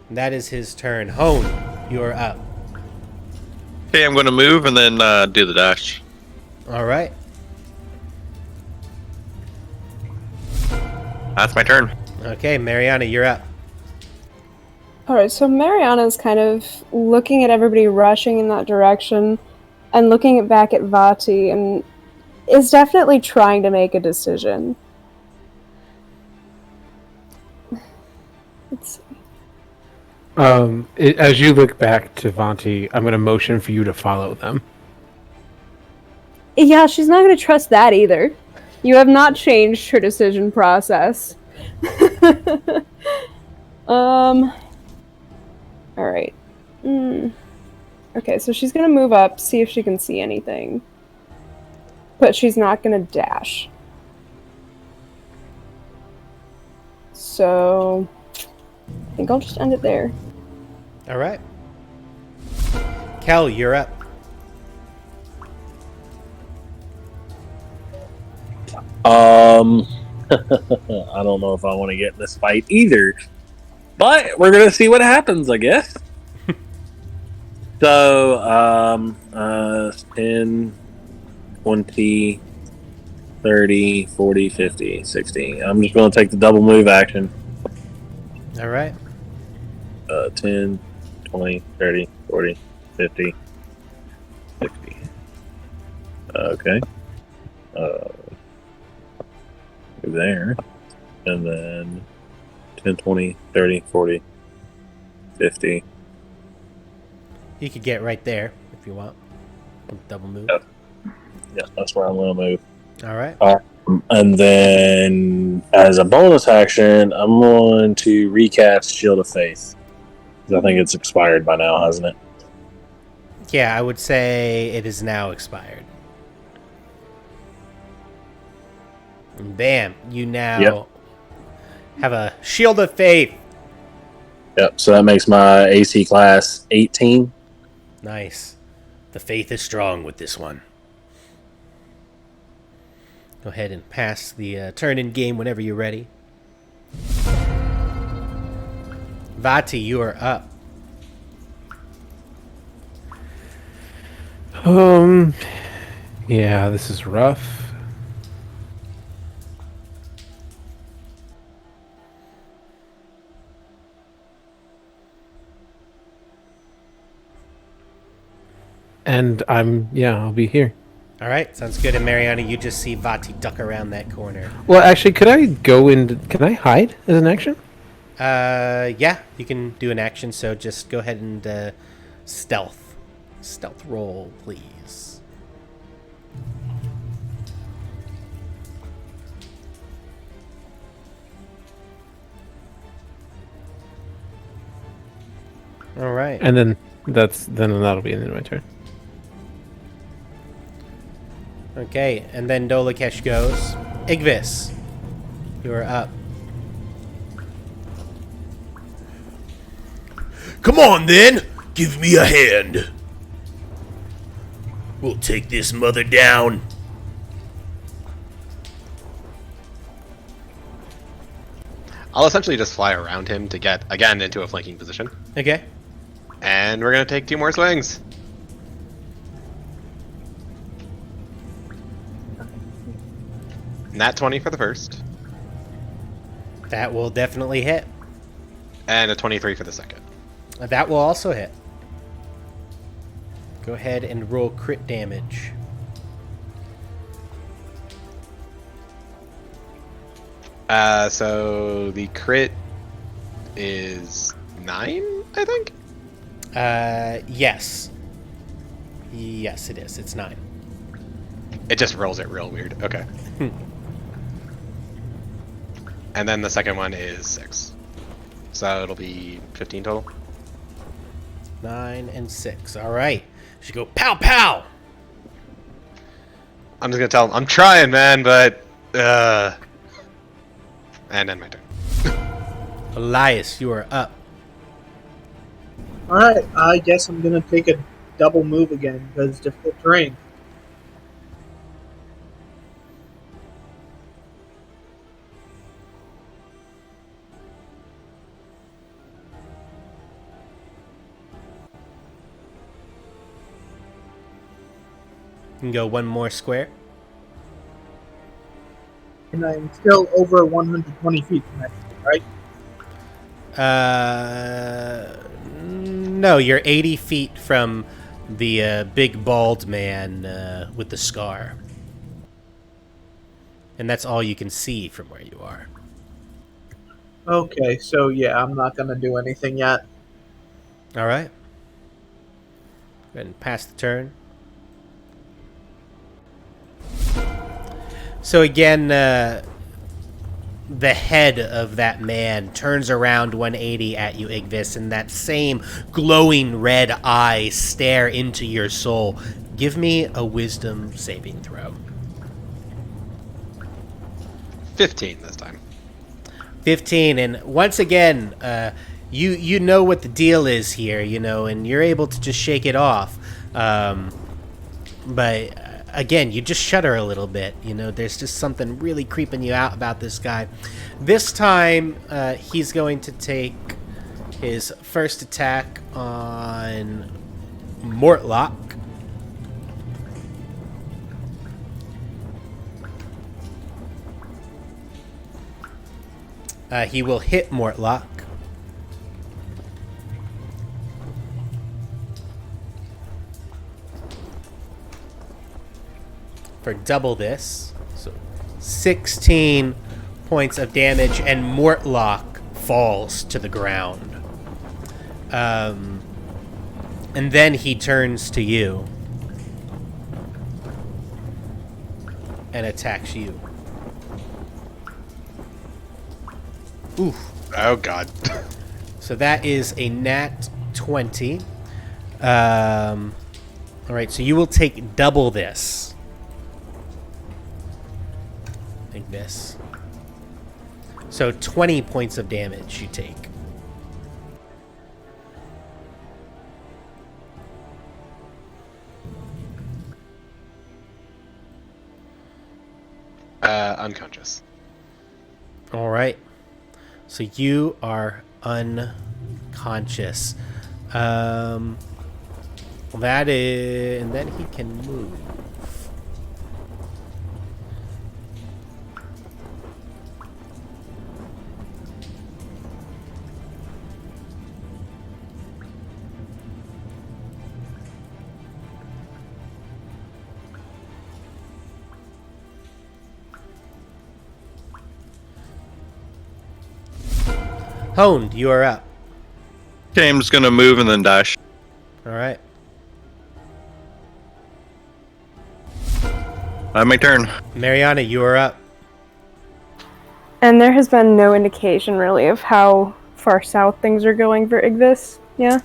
And that is his turn. Hone, you're up. Okay, I'm going to move and then do the dash. All right. That's my turn. Okay, Mariana, you're up. Alright, so Mariana's kind of looking at everybody rushing in that direction and looking back at Vaati and is definitely trying to make a decision. Let's see. As you look back to Vanti, I'm going to motion for you to follow them. Yeah, she's not going to trust that either. You have not changed her decision process. Alright. Okay, so she's gonna move up, see if she can see anything. But she's not gonna dash. So, I think I'll just end it there. All right. Kel, you're up. I don't know if I want to get in this fight either, but we're gonna see what happens, I guess. So, 10, 20, 30, 40, 50, 60. I'm just gonna take the double move action. All right. 10, 20, 30, 40, 50, 60. Okay. There. And then 10, 20, 30, 40, 50. You could get right there if you want. Double move. Yep. Yeah, that's where I'm going to move. All right. And then, as a bonus action, I'm going to recast Shield of Faith. I think it's expired by now, hasn't it? Yeah, I would say it is now expired. And bam, you now have a Shield of Faith. Yep, so that makes my AC class 18. Nice. The faith is strong with this one. Go ahead and pass the turn in game whenever you're ready. Vaati, you are up. Yeah, this is rough. And I'll be here. All right, sounds good. And Mariana, you just see Vaati duck around that corner. Well, actually, can I hide as an action? Yeah, you can do an action, so just go ahead and stealth roll, please. All right. And then that'll be the end of my turn. Okay, and then Dolakesh goes. Igvis, you are up. Come on, then. Give me a hand. We'll take this mother down. I'll essentially just fly around him to get, again, into a flanking position. Okay. And we're going to take 2 more swings. Nat 20 for the first. That will definitely hit. And a 23 for the second. That will also hit. Go ahead and roll crit damage. So the crit is 9, I think? Yes. Yes, it is. It's 9. It just rolls it real weird. Okay. And then the second one is 6. So it'll be 15 total. 9 and 6. All right. Should go pow pow. I'm just gonna tell him I'm trying, man, but and then my turn. Alais, you are up. Alright, I guess I'm gonna take a double move again because it's difficult terrain. You can go one more square. And I'm still over 120 feet from that, right? No, you're 80 feet from the big bald man with the scar. And that's all you can see from where you are. Okay, so yeah, I'm not gonna do anything yet. All right. Go ahead and pass the turn. So again, the head of that man turns around 180 at you, Igvis, and that same glowing red eyes stare into your soul. Give me a wisdom saving throw. 15 this time. 15, and once again, you know what the deal is here, and you're able to just shake it off. But again, you just shudder a little bit. There's just something really creeping you out about this guy. This time, he's going to take his first attack on Mortlock. He will hit Mortlock. For double this. So 16 points of damage, and Mortlock falls to the ground. And then he turns to you and attacks you. Oof. Oh, God. So that is a nat 20. All right, so you will take double this. Like this. So 20 points of damage you take. Unconscious. All right. So you are unconscious. That is, and then he can move. Honed, you are up. Okay, I'm just gonna move and then dash. All right. My turn. Mariana, you are up. And there has been no indication, really, of how far south things are going for Igvis, yeah?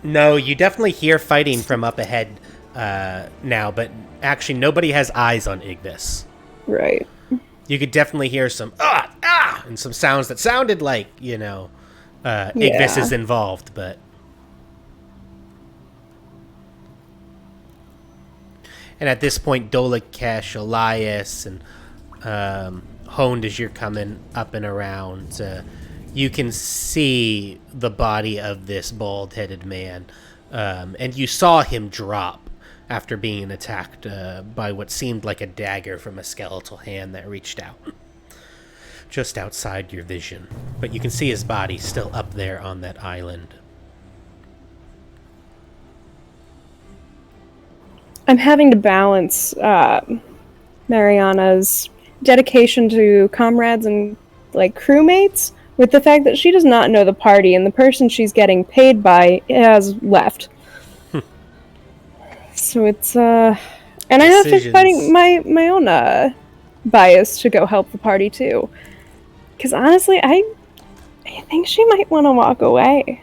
No, you definitely hear fighting from up ahead now, but actually nobody has eyes on Igvis. Right. You could definitely hear some and some sounds that sounded like, Igvis is involved, but... And at this point, Dolikesh, Alais, and Honed, as you're coming up and around, you can see the body of this bald-headed man. And you saw him drop after being attacked by what seemed like a dagger from a skeletal hand that reached out just outside your vision. But you can see his body still up there on that island. I'm having to balance Mariana's dedication to comrades and crewmates with the fact that she does not know the party, and the person she's getting paid by has left. So it's and I have to fighting my own bias to go help the party too, because honestly, I think she might want to walk away.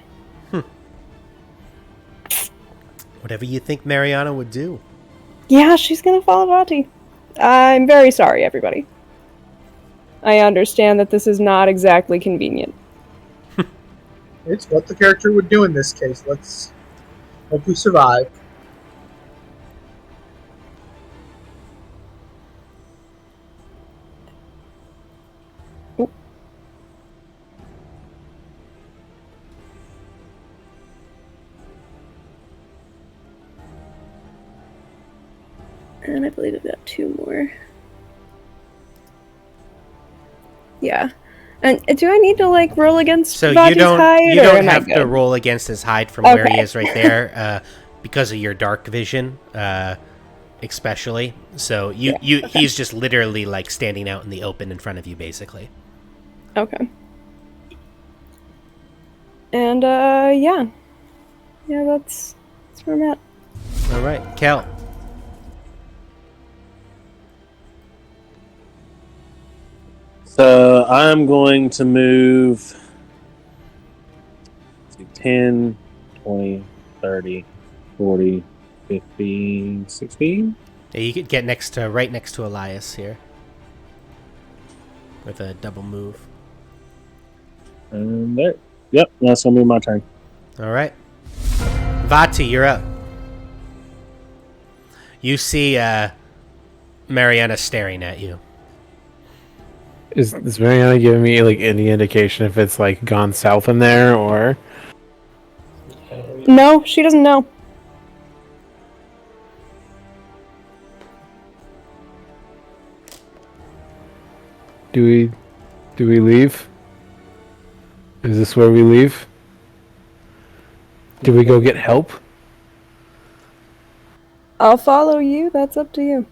Whatever you think Mariana would do. Yeah, she's gonna follow Vaati. I'm very sorry, everybody. I understand that this is not exactly convenient. It's what the character would do in this case. Let's hope we survive. Ooh. And I believe I've got two more. Yeah. And do I need to like roll against So Vaati's hide, you or don't am I have to good? roll against his hide from where he Okay. is right there, because of your dark vision, especially. So he's just literally like standing out in the open in front of you, basically. Okay. And yeah, that's where I'm at. All right, Kel. So I'm going to move 10, 20, 30, 40, 50, 60. Yeah, you could get right next to Alais here with a double move. And there. Yep, that's going to be my turn. All right, Vaati, you're up. You see Mariana staring at you. Is Mariana giving me like any indication if it's like gone south in there or? No, she doesn't know. Do we leave? Is this where we leave? Do we go get help? I'll follow you. That's up to you.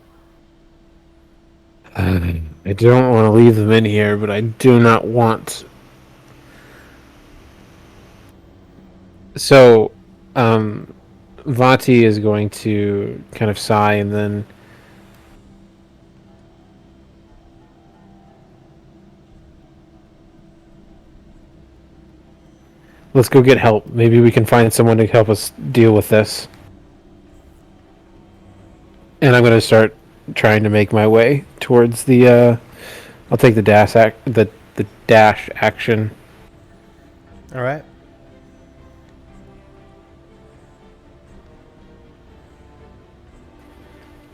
I don't want to leave them in here, but I do not want. So, Vaati is going to kind of sigh and then. Let's go get help. Maybe we can find someone to help us deal with this. And I'm going to start trying to make my way towards the. I'll take the dash action. All right.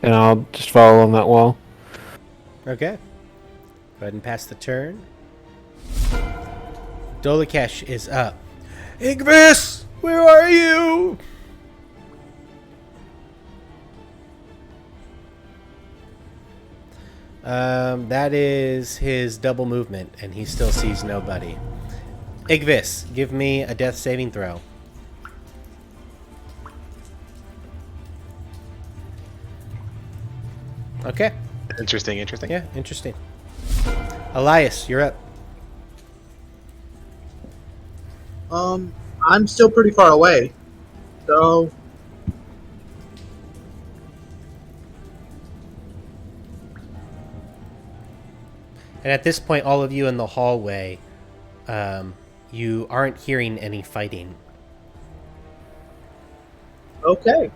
And I'll just follow along that wall. Okay. Go ahead and pass the turn. Dolakesh is up. Igvis, where are you? That is his double movement, and he still sees nobody. Igvis, give me a death saving throw. Okay. Interesting. Yeah, interesting. Alais, you're up. I'm still pretty far away, so And at this point, all of you in the hallway, you aren't hearing any fighting. okay.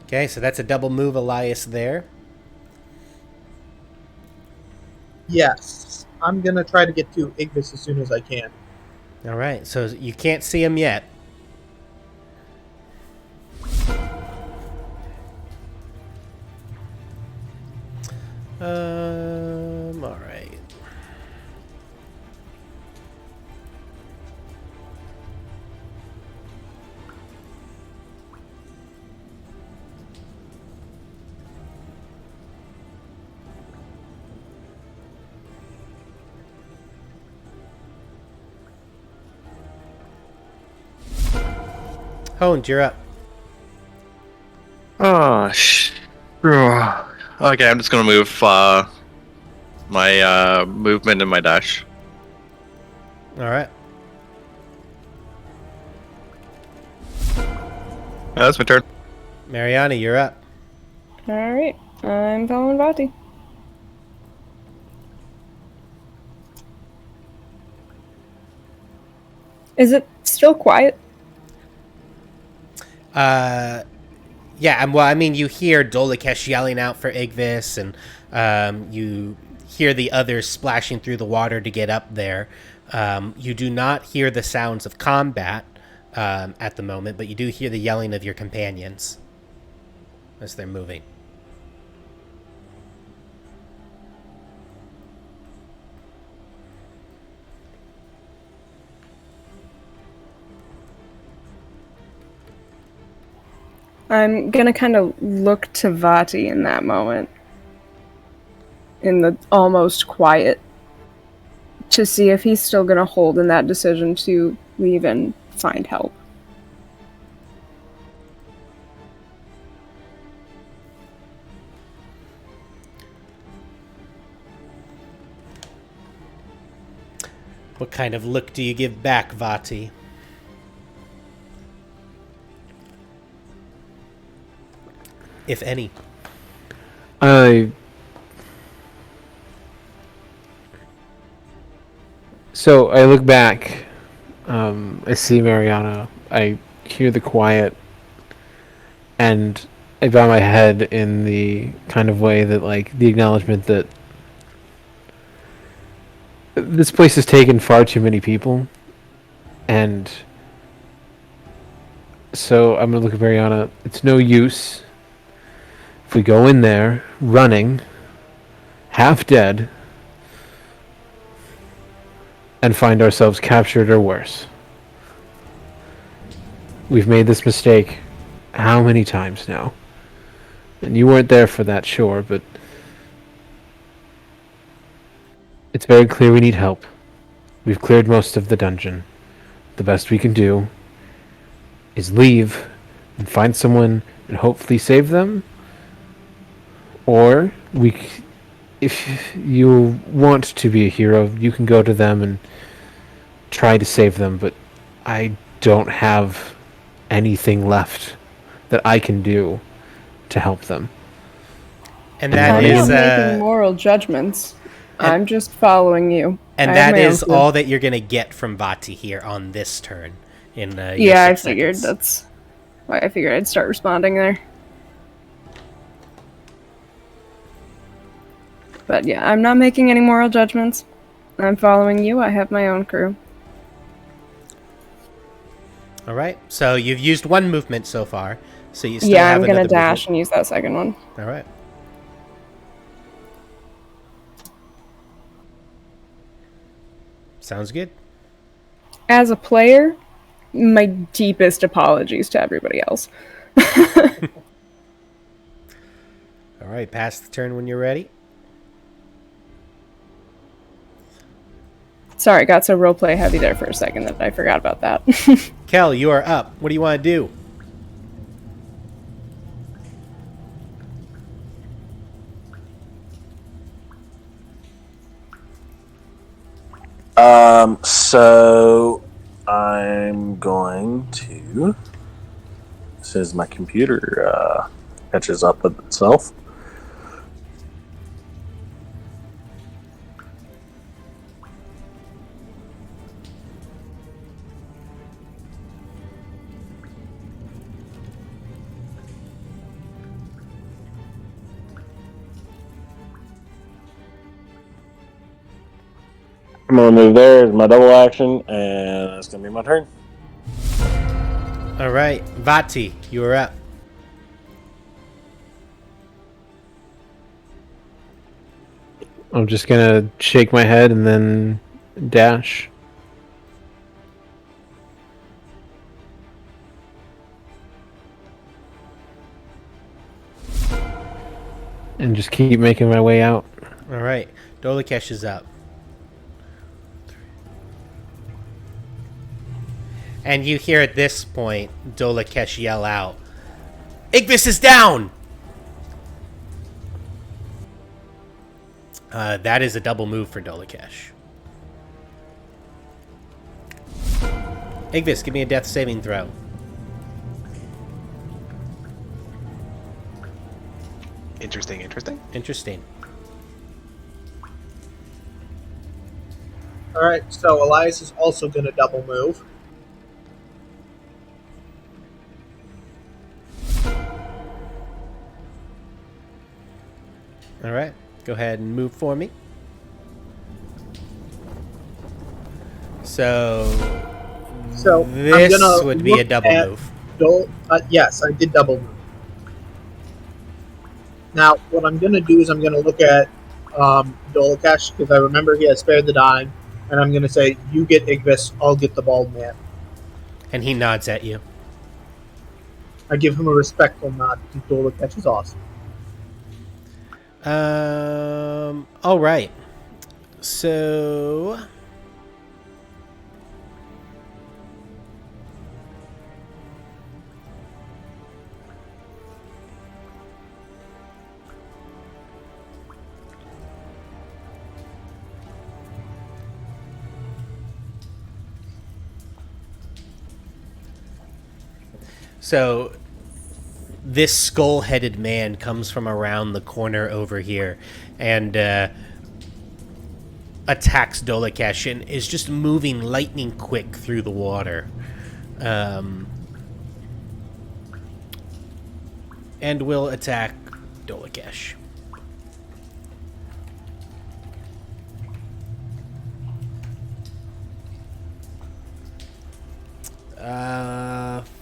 Okay, so that's a double move, Alais, there. Yes, I'm gonna try to get to Igvis as soon as I can. All right, so you can't see him yet. All right. Honed, you're up. Oh, okay, I'm just gonna move my movement and my dash. All right. That's my turn. Mariana, you're up. Alright, I'm following Vaati. Is it still quiet? Yeah, well, I mean, you hear Dolakesh yelling out for Igvis, and you hear the others splashing through the water to get up there. You do not hear the sounds of combat at the moment, but you do hear the yelling of your companions as they're moving. I'm gonna kind of look to Vaati in that moment, in the almost quiet, to see if he's still gonna hold in that decision to leave and find help. What kind of look do you give back, Vaati? If any. So I look back. I see Mariana. I hear the quiet, and I bow my head in the kind of way that, like, the acknowledgement that this place has taken far too many people, and so I'm gonna look at Mariana. It's no use if we go in there running, half dead, and find ourselves captured or worse. We've made this mistake how many times now? And you weren't there for that, sure, but it's very clear we need help. We've cleared most of the dungeon. The best we can do is leave and find someone and hopefully save them. Or if you want to be a hero, you can go to them and try to save them, but I don't have anything left that I can do to help them. And that I'm is not making moral judgments. I'm just following you. And that is all that you're gonna get from Vaati here on this turn. In yeah, I figured that's why I figured I'd start responding there. But yeah, I'm not making any moral judgments. I'm following you. I have my own crew. All right. So you've used one movement so far. So you still yeah, have I'm gonna another dash movement. and use that second one. All right. Sounds good. As a player, my deepest apologies to everybody else. All right. Pass the turn when you're ready. Sorry, got so roleplay heavy there for a second that I forgot about that. Kel, you are up. What do you want to do? So I'm going to, as soon as my computer catches up with itself. I'm going to move there as my double action, and that's going to be my turn. All right. Vaati, you are up. I'm just gonna shake my head and then dash. And just keep making my way out. All right. Dolikesh is up. And you hear at this point Dolikesh yell out, "Igvis is down!" That is a double move for Dolikesh. Igvis, give me a death saving throw. Interesting. Interesting. Alright, so Alais is also going to double move. All right. Go ahead and move for me. So this I'm gonna would be a look double at move. Yes, I did double move. Now, what I'm going to do is I'm going to look at Dolikesh, because I remember he has spared the dime, and I'm going to say, you get Igvis, I'll get the bald man. And he nods at you. I give him a respectful nod because Dolikesh is awesome. All right. So this skull-headed man comes from around the corner over here and attacks Dolikesh and is just moving lightning quick through the water. And will attack Dolikesh.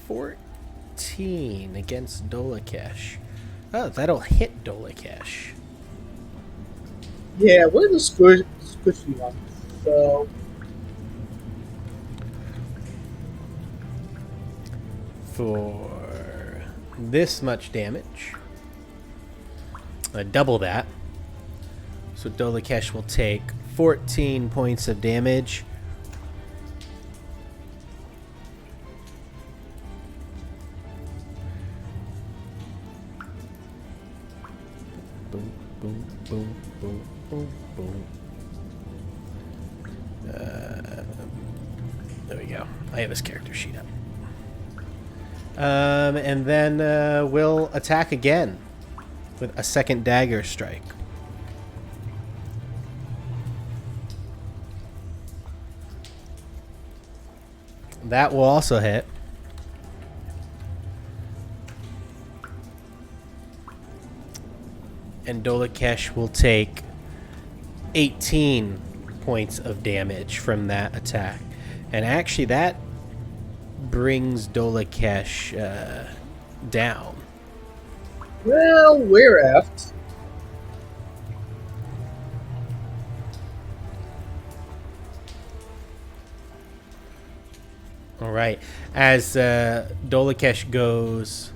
14 against Dolikesh. Oh, that'll hit Dolikesh. Yeah, we're the squishy ones. So For this much damage. Double that. So Dolikesh will take 14 points of damage. Boom, boom, boom, boom, boom, boom. There we go. I have his character sheet up. And then we'll attack again with a second dagger strike. That will also hit. And Dolikesh will take 18 points of damage from that attack. And actually that brings Dolikesh down. well, we're effed. All right. As Dolikesh goes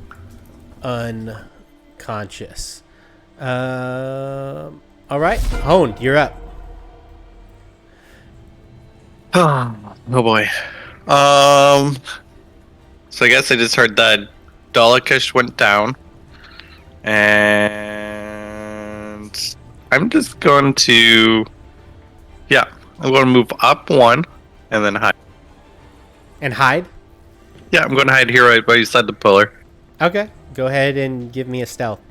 unconscious. All right. Hone, you're up. Oh boy. So I guess I just heard that Dolikesh went down. And I'm just going to... Yeah, I'm going to move up one and then hide. And hide? Yeah, I'm going to hide here right by beside the pillar. Okay. Go ahead and give me a stealth.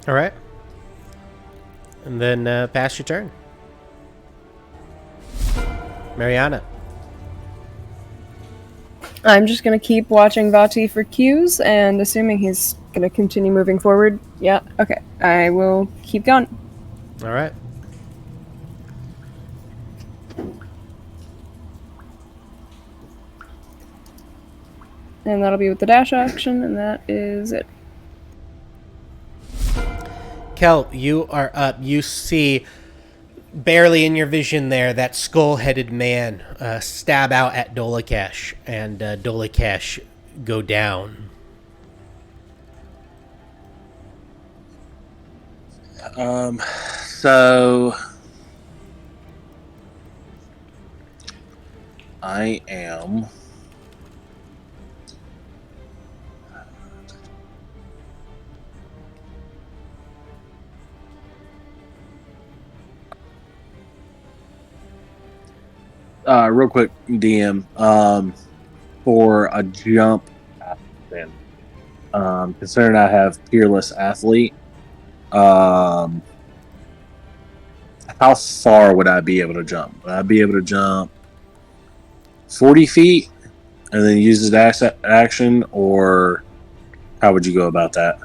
All right. And then pass your turn. Mariana. I'm just gonna keep watching Vaati for cues, and assuming he's gonna continue moving forward. Yeah, okay. I will keep going. All right. And that'll be with the dash action, and that is it. Kel, you are up. You see barely in your vision there that skull-headed man stab out at Dolikesh, and Dolikesh go down. So I am real quick, DM, for a jump, then, considering I have Peerless Athlete, how far would I be able to jump? Would I be able to jump 40 feet and then use the dash action, or how would you go about that?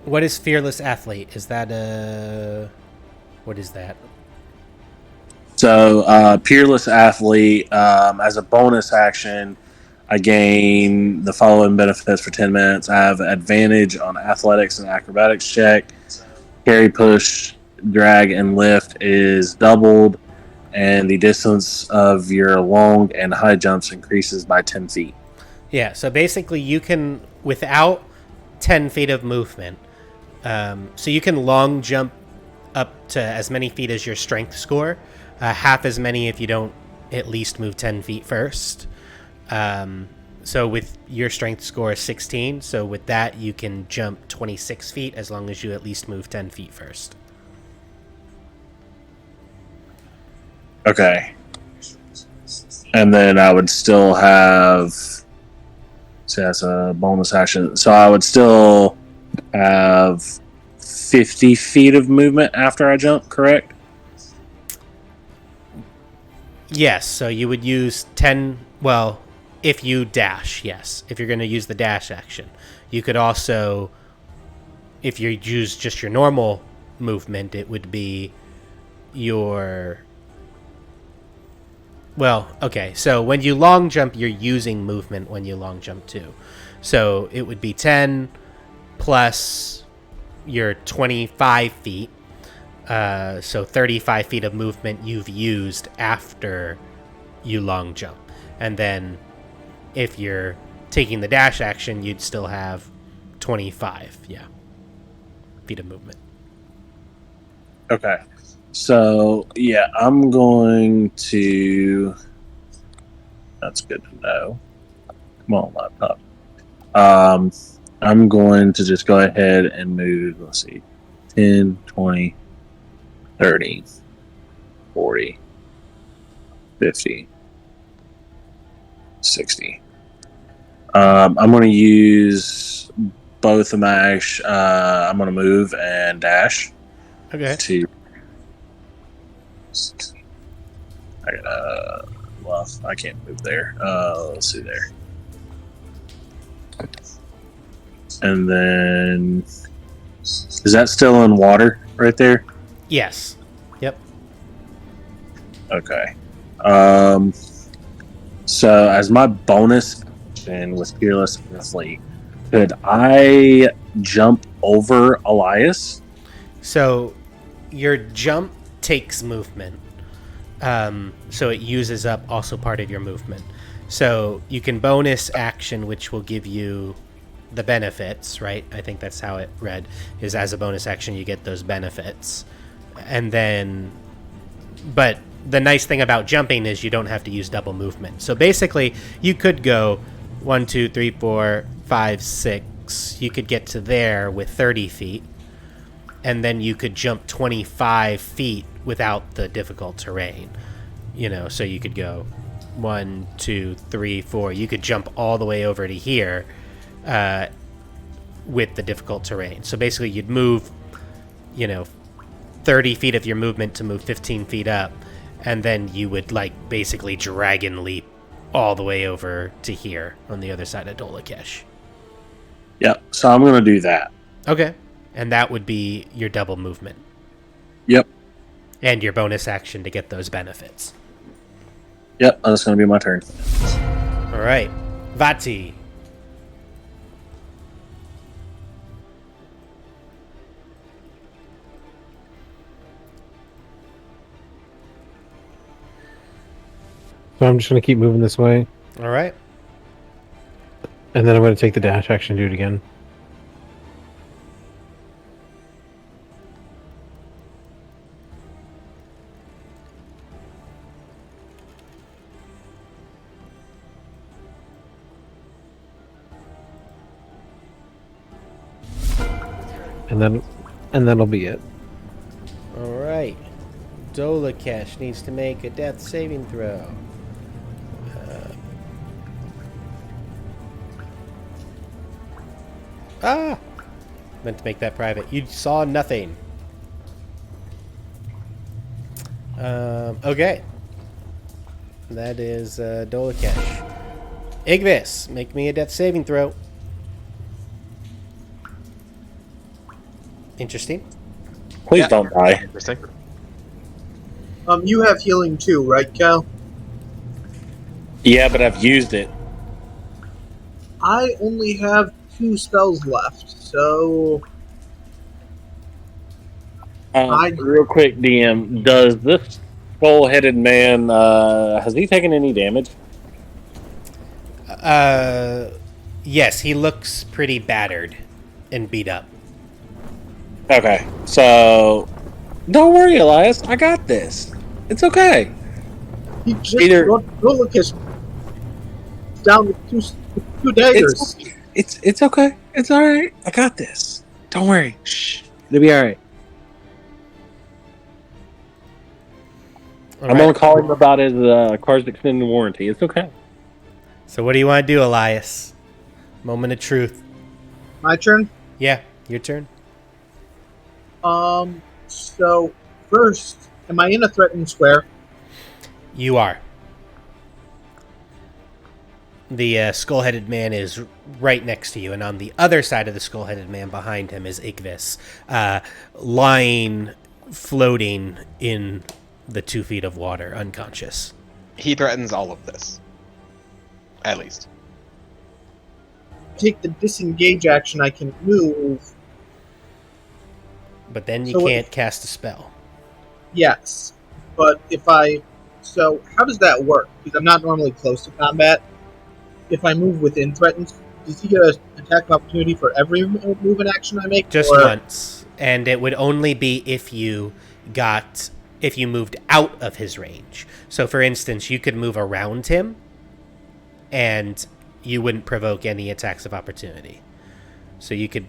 What is Fearless Athlete? Is that what is that? So, Peerless Athlete, as a bonus action, I gain the following benefits for 10 minutes. I have advantage on athletics and acrobatics check. Carry, push, drag, and lift is doubled, and the distance of your long and high jumps increases by 10 feet. Yeah, so basically you can, without 10 feet of movement, so you can long jump up to as many feet as your strength score, half as many if you don't at least move 10 feet first. So with your strength score 16, so with that you can jump 26 feet as long as you at least move 10 feet first. Okay. And then I would still have... So that's a bonus action. So I would still have 50 feet of movement after I jump, correct? Yes, so you would use 10... Well, if you dash, yes. If you're going to use the dash action. You could also... If you use just your normal movement, it would be your... Well, okay, so when you long jump, you're using movement when you long jump too. So it would be 10 plus your 25 feet. So 35 feet of movement you've used after you long jump. And then if you're taking the dash action, you'd still have 25, feet of movement. Okay. So, yeah, I'm going to... That's good to know. Come on, laptop. I'm going to just go ahead and move, let's see, 10, 20, 30, 40, 50, 60. I'm going to use both of my... I'm going to move and dash. Okay. To... Well, I can't move there. Let's see there. And then... Is that still in water right there? Yes. Yep. Okay. So, as my bonus action with Fearless Athlete, could I jump over Alais? So, your jump takes movement. So it uses up also part of your movement. So you can bonus action, which will give you the benefits, right? I think that's how it read, is as a bonus action you get those benefits. And then, but the nice thing about jumping is you don't have to use double movement. So basically you could go 1, 2, 3, 4, 5, 6. You could get to there with 30 feet. And then you could jump 25 feet without the difficult terrain. So you could go 1, 2, 3, 4. You could jump all the way over to here with the difficult terrain. So basically you'd move, 30 feet of your movement to move 15 feet up. And then you would, basically dragon leap all the way over to here on the other side of Dolakesh. Yep, so I'm going to do that. Okay. And that would be your double movement. Yep. And your bonus action to get those benefits. Yep, that's going to be my turn. All right. Vaati. So I'm just going to keep moving this way. All right. And then I'm going to take the dash action and do it again. And that'll be it. All right. Dolakesh needs to make a death saving throw. Meant to make that private. You saw nothing. Okay. That is Dolakesh. Igvis, make me a death saving throw. Interesting. Please don't die. Interesting. You have healing too, right, Cal? Yeah, but I've used it. I only have 2 spells left, so Real quick, DM, does this skull-headed man has he taken any damage? Yes, he looks pretty battered and beat up. Okay, so don't worry, Elias. I got this. It's okay. he just Either- look his down with two daggers. It's okay. It's all right. I got this. Don't worry. Shh. It'll be all right. I'm gonna call him about his car's extended warranty. It's okay. So what do you want to do, Elias? Moment of truth. My turn. Yeah, your turn. So first, am I in a threatened square? You are. The skull-headed man is right next to you, and on the other side of the skull-headed man behind him is Igvis, lying, floating in the 2 feet of water, unconscious. He threatens all of this. At least. Take the disengage action. I can move. But then you can't cast a spell. Yes, but so how does that work? Because I'm not normally close to combat. If I move within threatened, does he get an attack of opportunity for every move and action I make? Just once, and it would only be if you moved out of his range. So, for instance, you could move around him, and you wouldn't provoke any attacks of opportunity. So you could,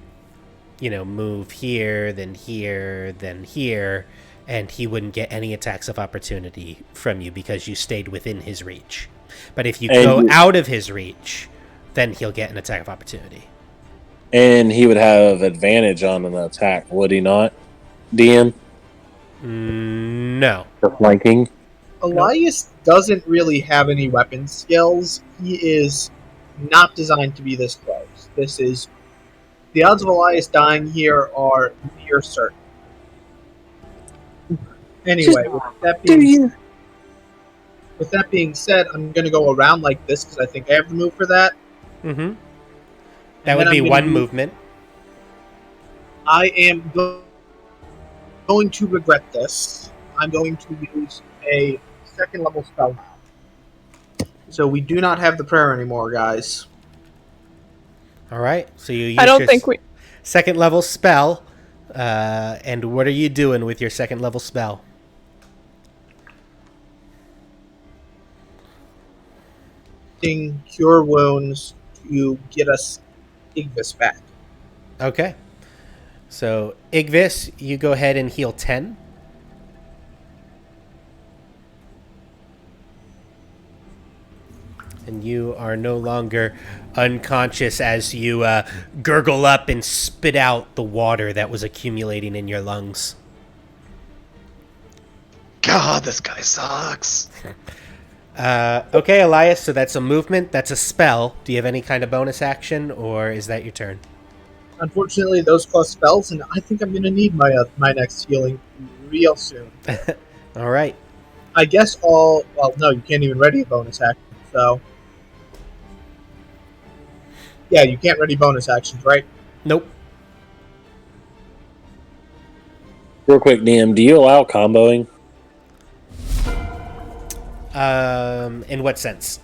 move here, then here, then here, and he wouldn't get any attacks of opportunity from you because you stayed within his reach. But if you go out of his reach, then he'll get an attack of opportunity. And he would have advantage on an attack, would he not, DM? No. For flanking? Elias doesn't really have any weapon skills. He is not designed to be this close. The odds of Elias dying here are near certain. Anyway, with that being said, I'm going to go around like this because I think I have the move for that. Mm-hmm. That would be one movement. I am going to regret this. I'm going to use a 2nd level spell now. So we do not have the prayer anymore, guys. All right. So you use I don't think we... 2nd level spell. And what are you doing with your 2nd level spell? Cure wounds to get us Igvis back. Okay. So, Igvis, you go ahead and heal 10. And you are no longer unconscious as you gurgle up and spit out the water that was accumulating in your lungs. God, this guy sucks. Okay, Elias, so that's a movement. That's a spell. Do you have any kind of bonus action, or is that your turn? Unfortunately, those cost spells, and I think I'm going to need my next healing real soon. All right. I guess well, no, you can't even ready a bonus action, so... Yeah, you can't ready bonus actions, right? Nope. Real quick, DM, do you allow comboing? In what sense?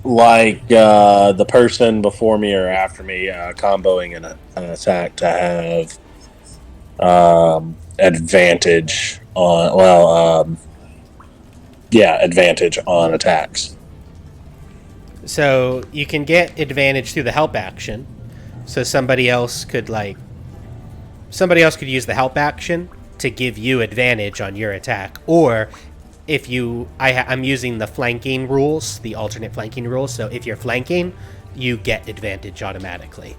Like the person before me or after me comboing an attack to have advantage on advantage on attacks. So you can get advantage through the help action. So somebody else could use the help action to give you advantage on your attack, or if I'm using the flanking rules, the alternate flanking rules. So if you're flanking, you get advantage automatically.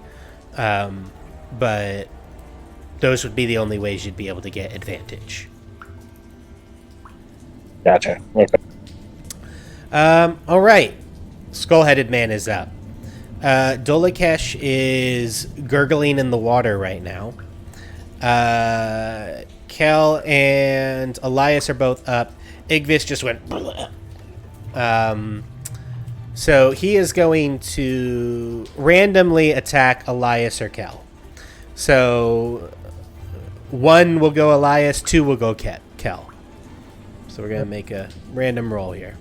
But those would be the only ways you'd be able to get advantage. Gotcha. Okay. All right. Skull-headed man is up. Dolakesh is gurgling in the water right now. Kel and Elias are both up. Igvis just went. So he is going to randomly attack Alais or Kel. So 1 will go Alais, 2 will go Kel. So we're going to make a random roll here.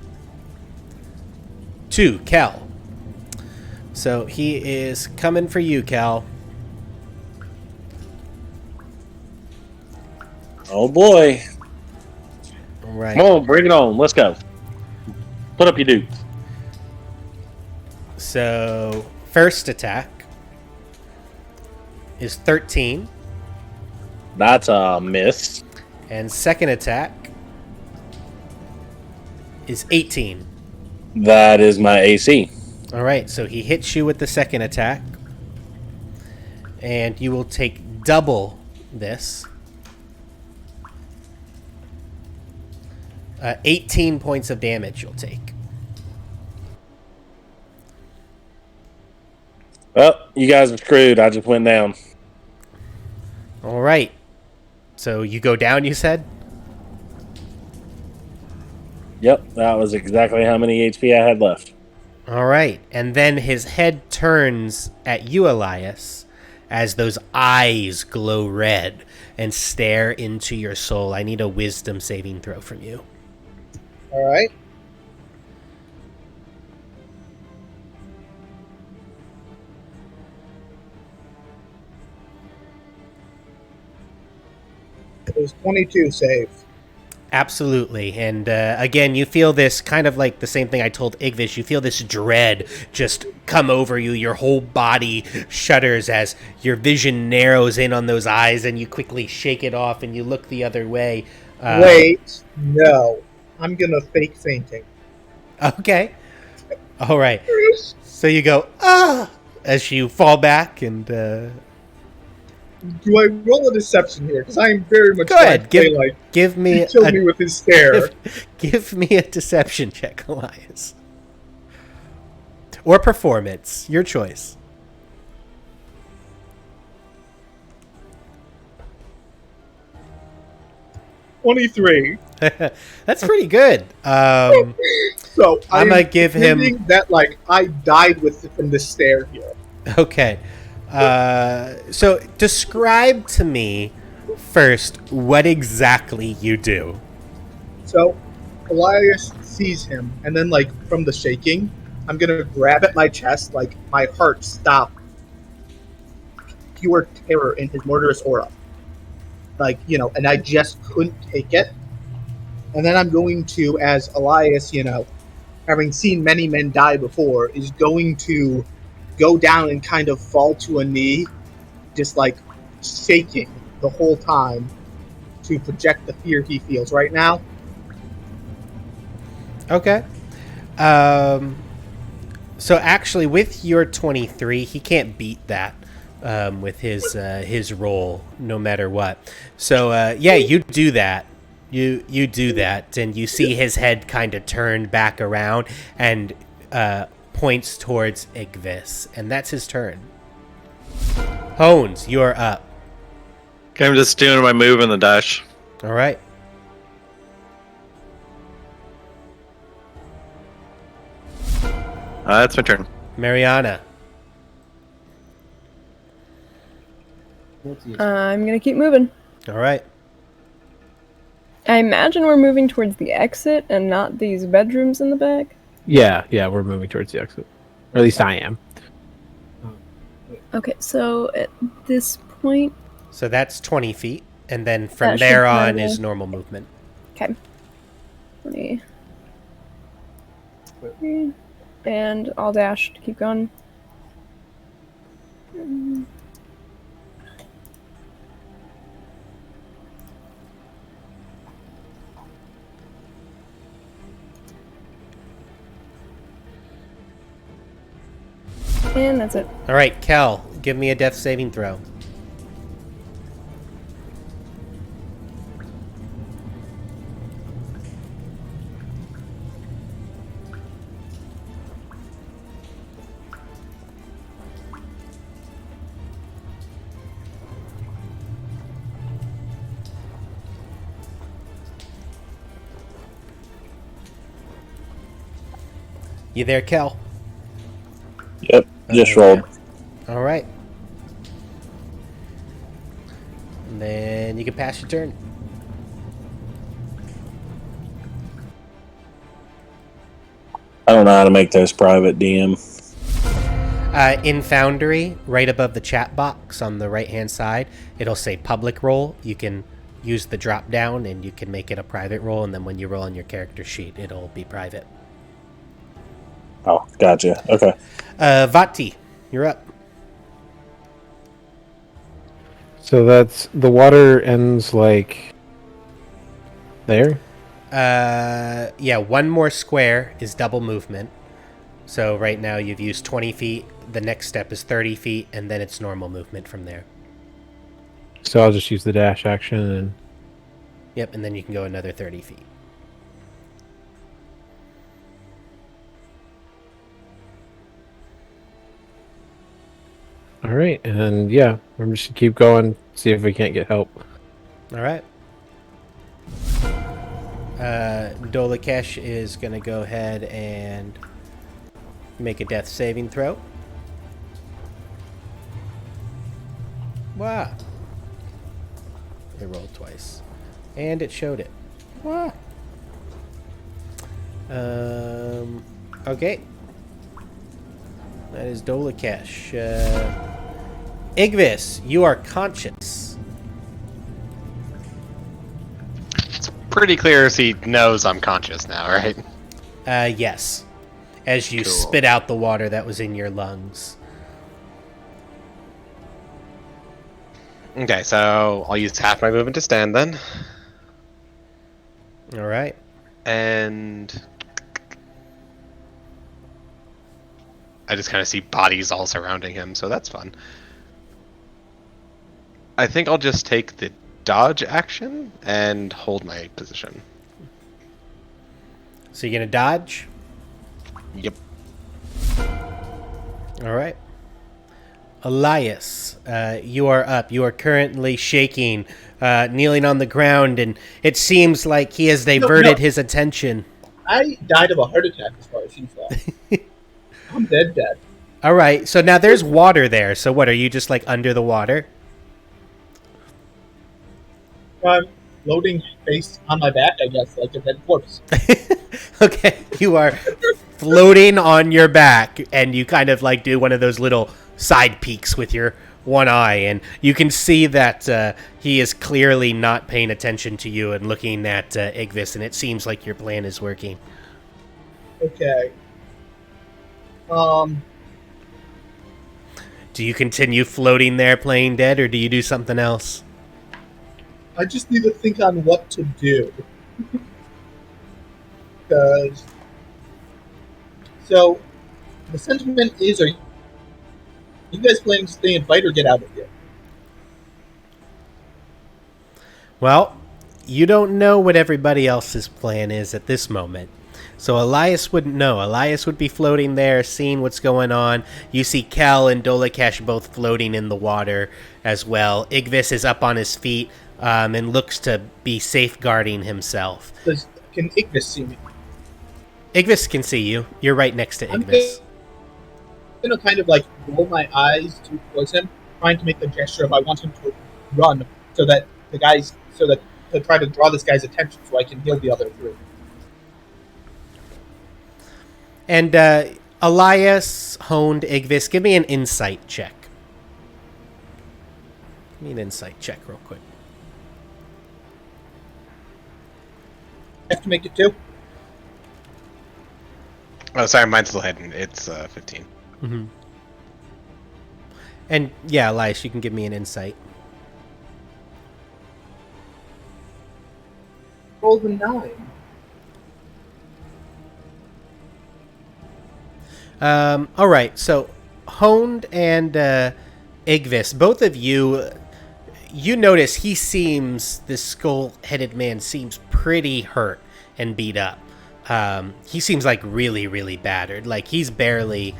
2, Kel. So he is coming for you, Kel. Oh boy. All right. Come on, bring it on. Let's go. Put up your dukes. So first attack is 13. That's a miss. And second attack is 18. That is my AC. All right, so he hits you with the second attack. And you will take double this. 18 points of damage you'll take. Well, you guys are screwed. I just went down. All right. So you go down, you said? Yep, that was exactly how many HP I had left. All right. And then his head turns at you, Elias, as those eyes glow red and stare into your soul. I need a wisdom saving throw from you. All right. It was 22 save. Absolutely. And again, you feel this kind of like the same thing I told Igvis. You feel this dread just come over you. Your whole body shudders as your vision narrows in on those eyes, and you quickly shake it off and you look the other way. Wait, no. I'm going to fake fainting. Okay. All right. So you go, ah, as you fall back and... Do I roll a deception here? Because I am very much Go ahead. Give me he killed me with his stare. Give me a deception check, Elias. Or performance. Your choice. 23. That's pretty good. So I'm gonna give him that like I died from the stare here. Okay. So describe to me first what exactly you do. So Elias sees him, and then like from the shaking, I'm gonna grab at my chest, like my heart stopped. Pure terror in his murderous aura. Like, you know, and I just couldn't take it. And then I'm going to, as Elias, you know, having seen many men die before, is going to go down and kind of fall to a knee, just like shaking the whole time to project the fear he feels right now. Okay. So actually, with your 23, he can't beat that with his roll, no matter what. So yeah, you do that. You do that, and you see his head kind of turn back around and points towards Igvis, and that's his turn. Hones, you're up. Okay, I'm just doing my move in the dash. All right. That's my turn. Mariana. I'm gonna keep moving. All right. I imagine we're moving towards the exit and not these bedrooms in the back. Yeah, we're moving towards the exit. Or at least I am. Okay, so at this point... So that's 20 feet, and then from That there should on kinda- is normal movement. Okay. Let me... And I'll dash to keep going. And that's it. All right, Kel, give me a death saving throw. You there, Kel? Yep, just rolled. All right. And then you can pass your turn. I don't know how to make those private, DM. In Foundry, right above the chat box on the right-hand side, it'll say public role. You can use the drop down and you can make it a private role, and then when you roll on your character sheet, it'll be private. Oh, gotcha. Okay. Vaati, you're up. So that's the water ends like there. Yeah, one more square is double movement. So right now you've used 20 feet. The next step is 30 feet, and then it's normal movement from there. So I'll just use the dash action and. Yep, and then you can go another 30 feet. All right, and yeah, I'm just gonna keep going, see if we can't get help. All right. Dolakesh is going to go ahead and make a death saving throw. Wow. It rolled twice. And it showed it. Wow. Okay. That is Dolakesh. Igvis, you are conscious. Pretty clear as he knows I'm conscious now, right? Yes. As you Cool. spit out the water that was in your lungs. Okay, so I'll use half my movement to stand then. All right. And I just kind of see bodies all surrounding him, so that's fun. I think I'll just take the dodge action and hold my position. So you're going to dodge? Yep. All right. Alais, you are up. You are currently shaking, kneeling on the ground, and it seems like he has diverted his attention. I died of a heart attack as far as he's I'm dead. All right. So now there's water there. So what, are you just like under the water? I'm floating face on my back, I guess, like a dead corpse. Okay. You are floating on your back, and you kind of like do one of those little side peeks with your one eye, and you can see that he is clearly not paying attention to you and looking at Igvis, and it seems like your plan is working. Okay. Do you continue floating there playing dead, or do you do something else? I just need to think on what to do. Because... So, the sentiment is, are you guys planning to stay and fight or get out of here? Well, you don't know what everybody else's plan is at this moment. So Alais wouldn't know. Alais would be floating there, seeing what's going on. You see Kel and Dolakesh both floating in the water as well. Igvis is up on his feet and looks to be safeguarding himself. Can Igvis see me? Igvis can see you. You're right next to Igvis. I'm going to kind of like roll my eyes towards him, trying to make the gesture of I want him to run so that to try to draw this guy's attention so I can heal the other three. And Alais, Honed, Igvis, give me an insight check. Give me an insight check real quick. I have to make it 2. Oh, sorry, mine's still hidden. It's 15. Mm-hmm. And yeah, Alais, you can give me an insight. Roll the 9. All right, so Honed and Igvis, both of you, you notice this skull-headed man seems pretty hurt and beat up. He seems like really, really battered. Like he's barely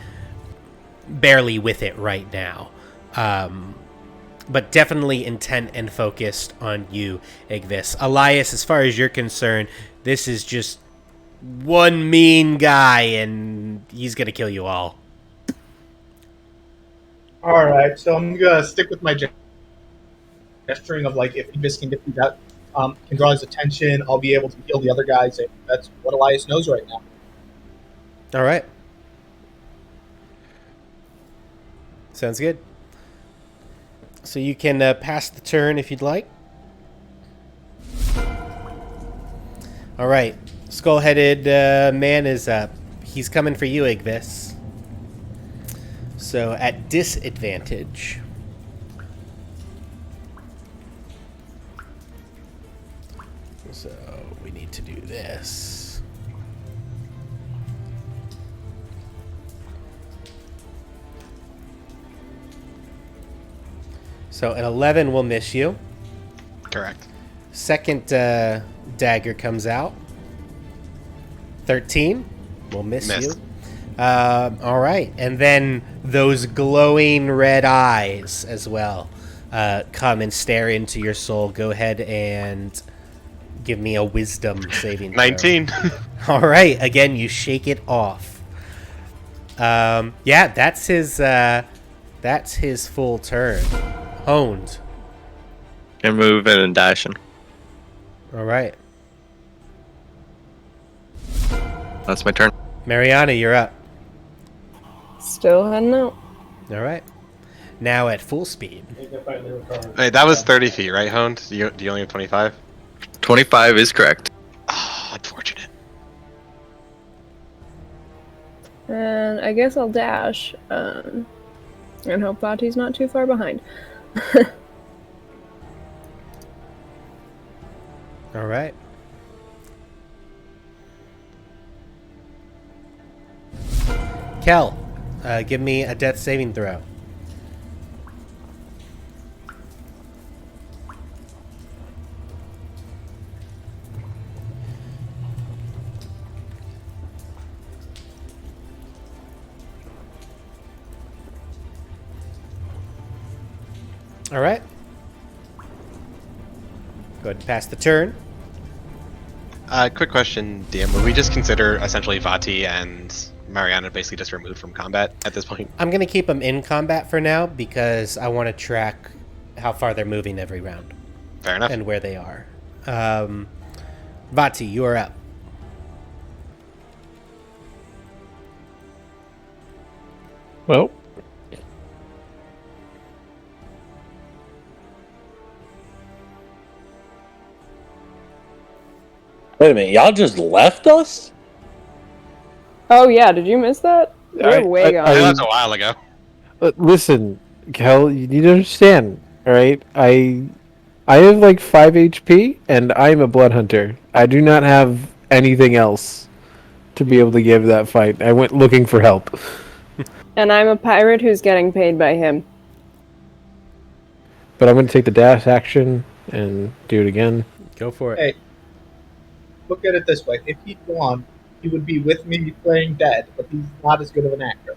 with it right now. But definitely intent and focused on you, Igvis. Alais, as far as you're concerned, this is just one mean guy, and he's gonna kill you all. All right, so I'm gonna stick with my gesturing of like if Igvis can get through that, can draw his attention. I'll be able to heal the other guys. And that's what Alais knows right now. All right. Sounds good. So you can pass the turn if you'd like. All right. Skull-headed man is up. He's coming for you, Igvis. So at disadvantage. So we need to do this. So an 11 will miss you. Correct. Second dagger comes out. 13 will miss Missed. you. All right. And then those glowing red eyes as well come and stare into your soul. Go ahead and give me a wisdom saving throw. 19. All right. Again, you shake it off. Yeah, that's his full turn. Honed. And move and dashing. All right. That's my turn. Mariana, you're up. Still heading out. All right. Now at full speed. Hey, that was 30 feet, right, Honed? Do you only have 25? 25 is correct. Oh, unfortunate. And I guess I'll dash. And hope Vaati's not too far behind. All right. Kel, give me a death saving throw. All right. Go ahead and pass the turn. Quick question, DM. Would we just consider essentially Vaati and Mariana basically just removed from combat at this point? I'm going to keep them in combat for now because I want to track how far they're moving every round Fair enough. and where they are. Vaati, you are up. Well, Wait a minute, y'all just left us? Oh yeah, did you miss that? We're way gone. That was a while ago. listen, Kel, you need to understand, all right? I have like 5 HP, and I'm a blood hunter. I do not have anything else to be able to give that fight. I went looking for help. And I'm a pirate who's getting paid by him. But I'm going to take the dash action and do it again. Go for it. Hey, look at it this way: if he'd gone, he would be with me playing dead, but he's not as good of an actor.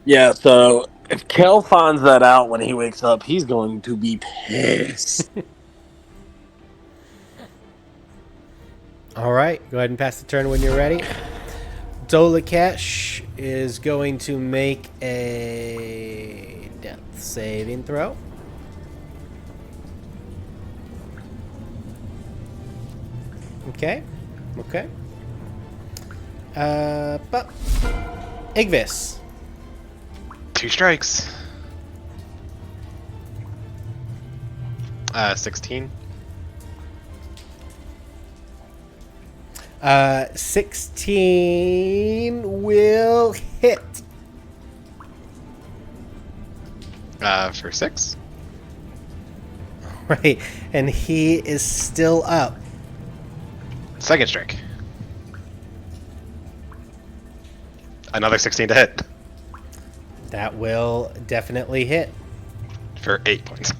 Yeah, so if Kel finds that out when he wakes up, he's going to be pissed. All right. Go ahead and pass the turn when you're ready. Dolakesh is going to make a death saving throw. Okay. Okay. But Igvis. 2 strikes. 16. 16 will hit. For 6. Right. And he is still up. Second strike. Another 16 to hit. That will definitely hit. For 8 points.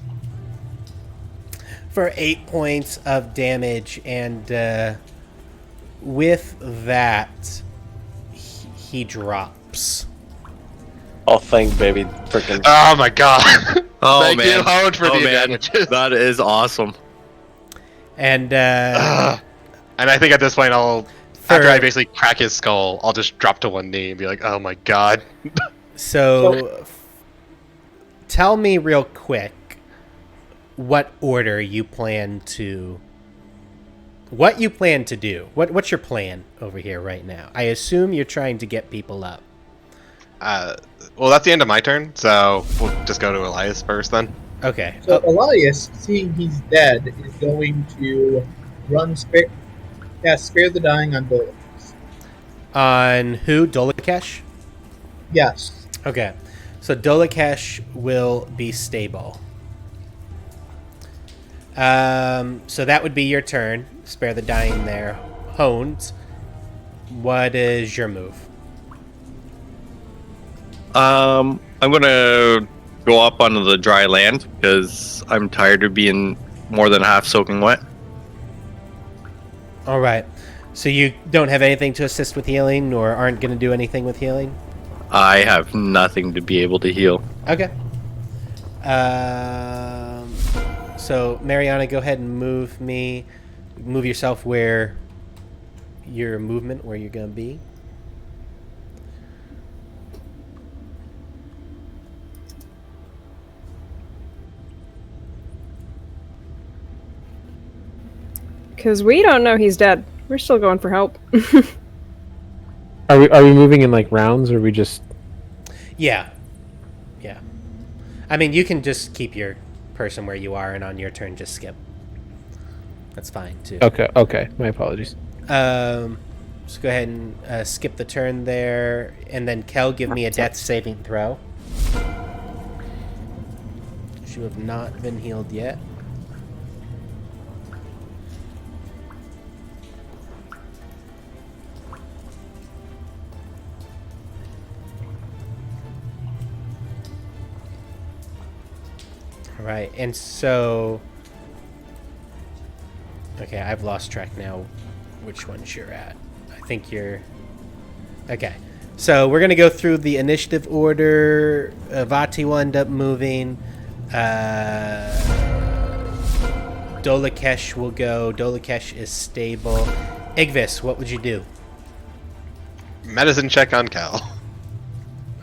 For 8 points of damage, and with that, he drops. Oh, thank baby, freaking. Oh my god. Oh, Thank man. you, Howard, for Oh, the man. advantages. That is awesome. And And I think at this point, after I basically crack his skull, I'll just drop to one knee and be like, oh my god. So, tell me real quick what order you plan to. What you plan to do? What's your plan over here right now? I assume you're trying to get people up. Well, that's the end of my turn, so we'll just go to Alais first then. Okay. So Elias, seeing he's dead, is going to cast Spare the Dying on Dolakesh. On who? Dolakesh? Yes. Okay. So Dolakesh will be stable. So that would be your turn. Spare the Dying there. Honed. What is your move? I'm gonna go up onto the dry land because I'm tired of being more than half soaking wet. All right. So you don't have anything to assist with healing, or aren't going to do anything with healing? I have nothing to be able to heal. Okay. So Mariana, go ahead and move yourself where your movement, where you're going to be. Because we don't know he's dead. We're still going for help. Are we moving in like rounds, or are we just? Yeah. I mean, you can just keep your person where you are, and on your turn, just skip. That's fine too. Okay. My apologies. So go ahead and skip the turn there, and then Kel, give me a death saving throw. You have not been healed yet. All right, and so... Okay, I've lost track now which ones you're at. I think you're... Okay, so we're going to go through the initiative order. Vaati will end up moving. Dolakesh will go. Dolakesh is stable. Igvis, what would you do? Medicine check on Cal.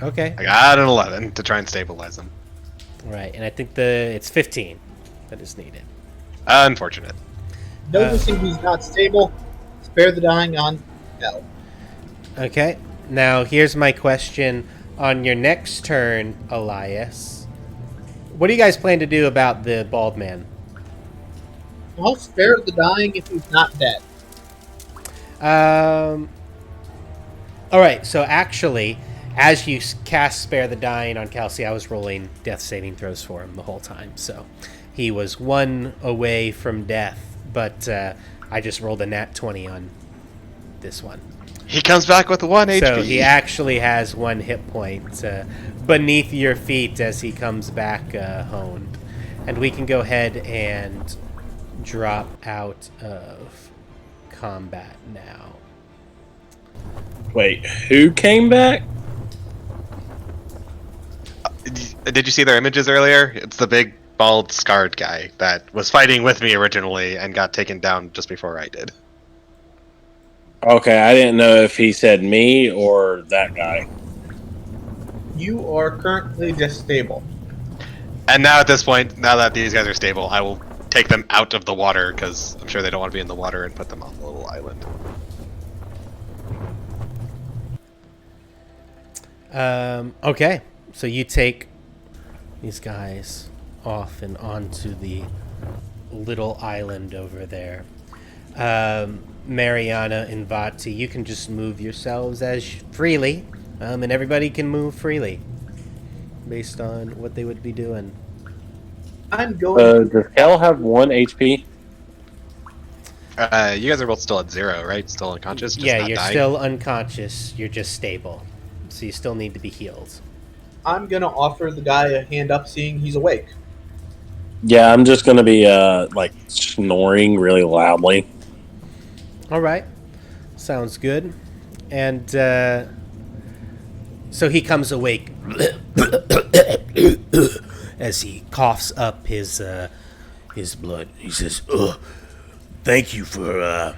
Okay. I got an 11 to try and stabilize him. Right, and I think it's 15 that is needed. Unfortunate. Noticing he's not stable, Spare the Dying on Cal. Okay, now here's my question. On your next turn, Alais, what do you guys plan to do about the bald man? I'll spare the dying if he's not dead. All right, so actually, as you cast Spare the Dying on Kelsey, I was rolling death saving throws for him the whole time. So he was 1 away from death, but I just rolled a nat 20 on this one. He comes back with 1 HP. So he actually has 1 hit point beneath your feet as he comes back honed. And we can go ahead and drop out of combat now. Wait, who came back? Did you see their images earlier? It's the big, bald, scarred guy that was fighting with me originally and got taken down just before I did. Okay, I didn't know if he said me or that guy. You are currently just stable. And now at this point, now that these guys are stable, I will take them out of the water because I'm sure they don't want to be in the water and put them on the little island. Okay, so you take these guys off and onto the little island over there. Mariana and Vaati, you can just move yourselves as freely, and everybody can move freely based on what they would be doing. I'm going. Does Cal have 1 HP? You guys are both still at 0, right? Still unconscious? Just Yeah, not you're dying? still unconscious. You're just stable, so you still need to be healed. I'm gonna offer the guy a hand up, seeing he's awake. Yeah, I'm just gonna be like snoring really loudly. All right, sounds good. And so he comes awake as he coughs up his blood. He says, thank you for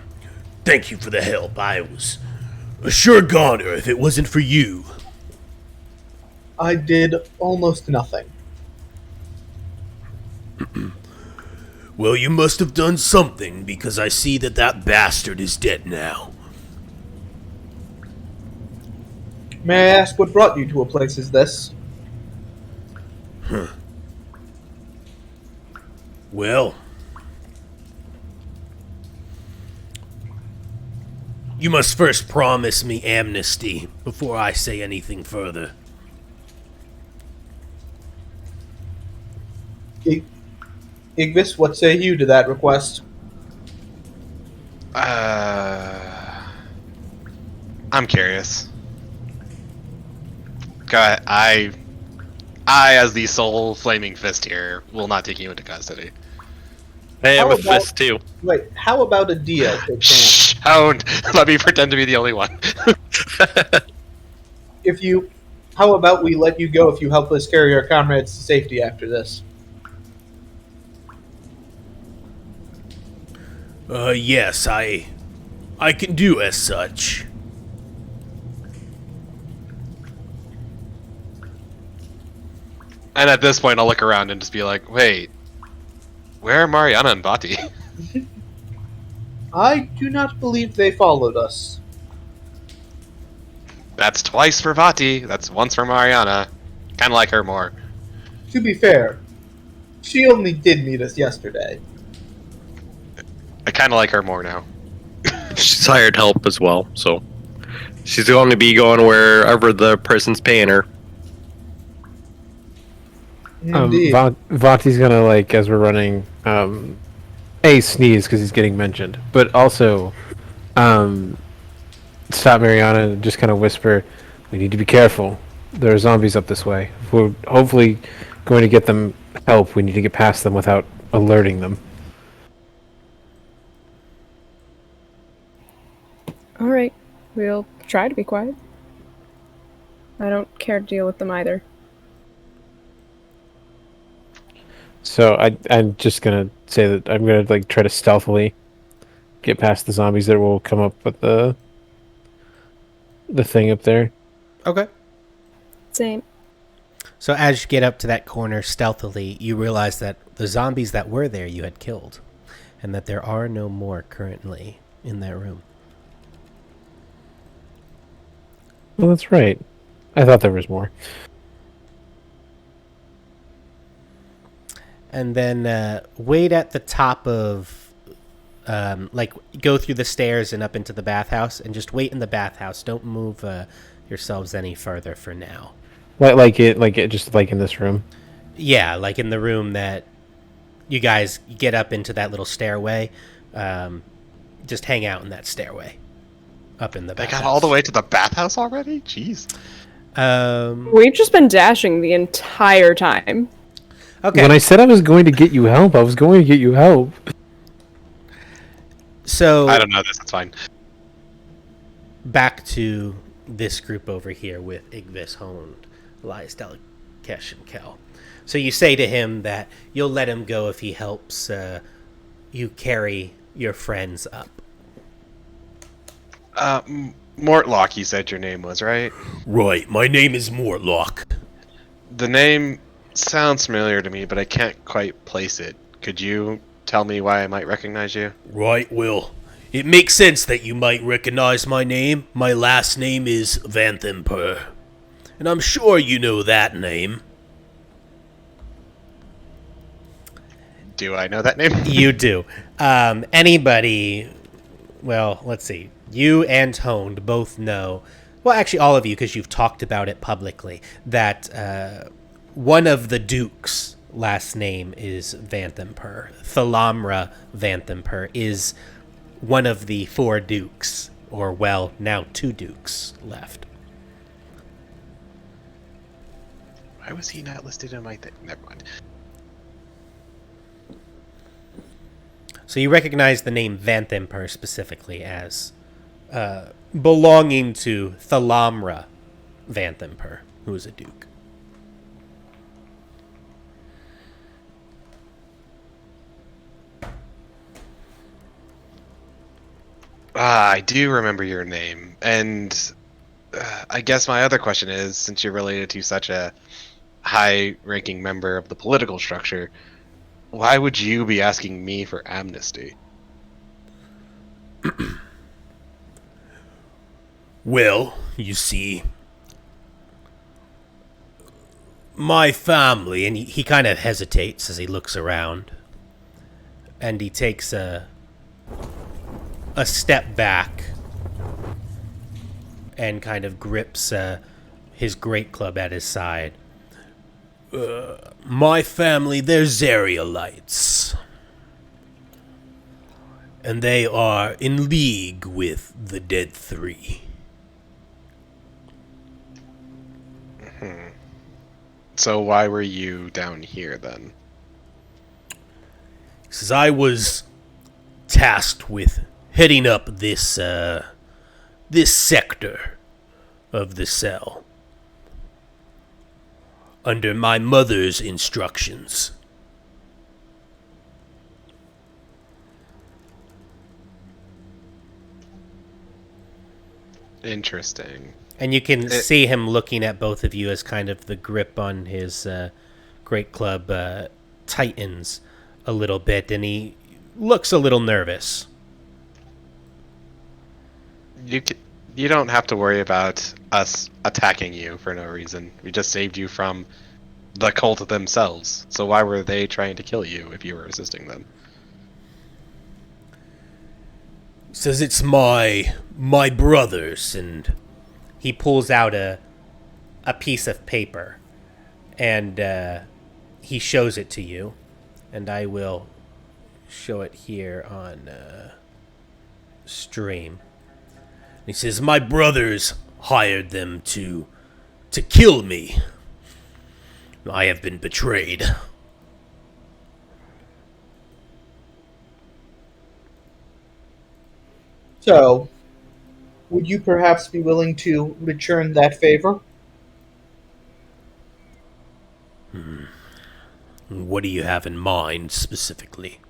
the help. I was a sure goner if it wasn't for you. I did almost nothing. Well, you must have done something, because I see that that bastard is dead now. May I ask what brought you to a place as this? Well, you must first promise me amnesty before I say anything further. Igvis, what say you to that request? I'm curious. God, I, as the sole flaming fist here, will not take you into custody. Hey, I have How a about- fist too. Wait, how about a deal? Shh, hound. Let me pretend to be the only one. How about we let you go if you help us carry our comrades to safety after this? Yes, I can do as such. And at this point, I'll look around and just be like, wait, where are Mariana and Vaati? I do not believe they followed us. That's twice for Vaati. That's once for Mariana. Kind of like her more. To be fair, she only did meet us yesterday. I kind of like her more now. She's hired help as well, so she's going to be going wherever the person's paying her. Indeed. Vati's gonna, like, as we're running, sneeze because he's getting mentioned, but also stop Mariana and just kind of whisper, "We need to be careful. There are zombies up this way. If we're hopefully going to get them help, we need to get past them without alerting them." All right, we'll try to be quiet. I don't care to deal with them either. So I'm just gonna say that I'm gonna, like, try to stealthily get past the zombies that will come up with the thing up there. Okay. Same. So as you get up to that corner stealthily, you realize that the zombies that were there you had killed, and that there are no more currently in that room. Well, that's right. I thought there was more. And then wait at the top of, go through the stairs and up into the bathhouse, and just wait in the bathhouse. Don't move yourselves any further for now. Like it, just like in this room. Yeah, like in the room that you guys get up into that little stairway. Just hang out in that stairway. Up in the They bathhouse. got all the way to the bathhouse already? Jeez. We've just been dashing the entire time. Okay. When I said I was going to get you help, I was going to get you help. So I don't know this, it's fine. back to this group over here with Igvis, Hond, Alais, Delakesh, and Kel. So you say to him that you'll let him go if he helps you carry your friends up. Mortlock, you said your name was, right? Right, my name is Mortlock. The name sounds familiar to me, but I can't quite place it. Could you tell me why I might recognize you? Right, Will. It makes sense that you might recognize my name. My last name is Vanthampur. And I'm sure you know that name. Do I know that name? You do. Anybody... Well, let's see. You and Hond both know... Well, actually, all of you, because you've talked about it publicly, that one of the dukes' last name is Vanthampur. Thalamra Vanthampur is one of the 4 dukes, or, well, now 2 dukes left. Why was he not listed in my thing? Never mind. So you recognize the name Vanthampur specifically as belonging to Thalamra Vanthampur, who is a duke. Ah, I do remember your name. And I guess my other question is, since you're related to such a high-ranking member of the political structure, why would you be asking me for amnesty? Well, you see, my family, and he kind of hesitates as he looks around, and he takes a step back and kind of grips his great club at his side. My family, they're Zerialites. And they are in league with the Dead Three. So why were you down here then? Says I was tasked with heading up this sector of the cell under my mother's instructions. Interesting. And you can see him looking at both of you as kind of the grip on his great club tightens a little bit, and he looks a little nervous. You don't have to worry about us attacking you for no reason. We just saved you from the cult themselves. So why were they trying to kill you if you were assisting them? Says it's my brothers, and He pulls out a piece of paper, and he shows it to you, and I will show it here on stream. he says my brothers hired them to kill me. I have been betrayed. So, would you perhaps be willing to return that favor? What do you have in mind specifically?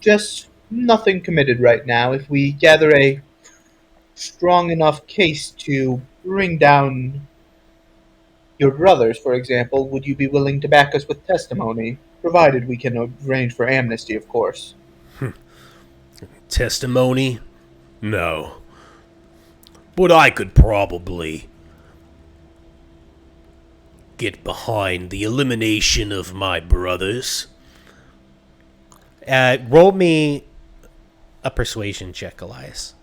Just nothing committed right now. If we gather a strong enough case to bring down your brothers, for example, would you be willing to back us with testimony? Provided we can arrange for amnesty, of course. Testimony? No. But I could probably get behind the elimination of my brothers. Roll me a persuasion check, Alais.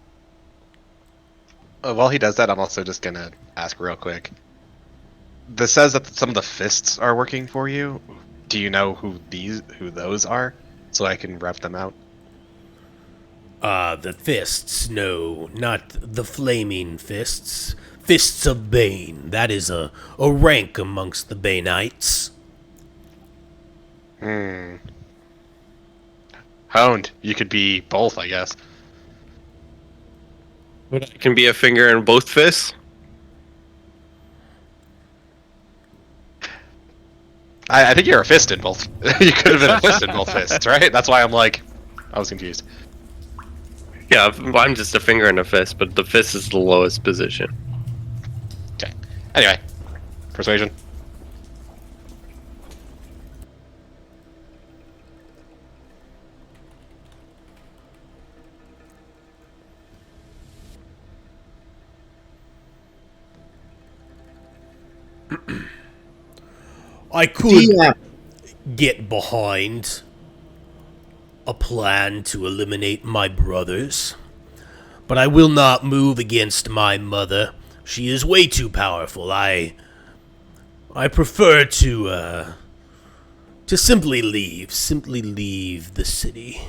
While he does that, I'm also just gonna ask real quick. This says that some of the fists are working for you. Do you know who those are, so I can rev them out? The fists, no, not the flaming fists. Fists of Bane, that is a rank amongst the Baneites. Hound, you could be both, I guess. But I can be a finger in both fists. I think you're a fist in both. You could have been a fist in both fists, right? That's why I was confused. Yeah, I'm just a finger and a fist, but the fist is the lowest position. Okay. Anyway, persuasion. I could get behind a plan to eliminate my brothers, but I will not move against my mother. She is way too powerful. I prefer to simply leave the city.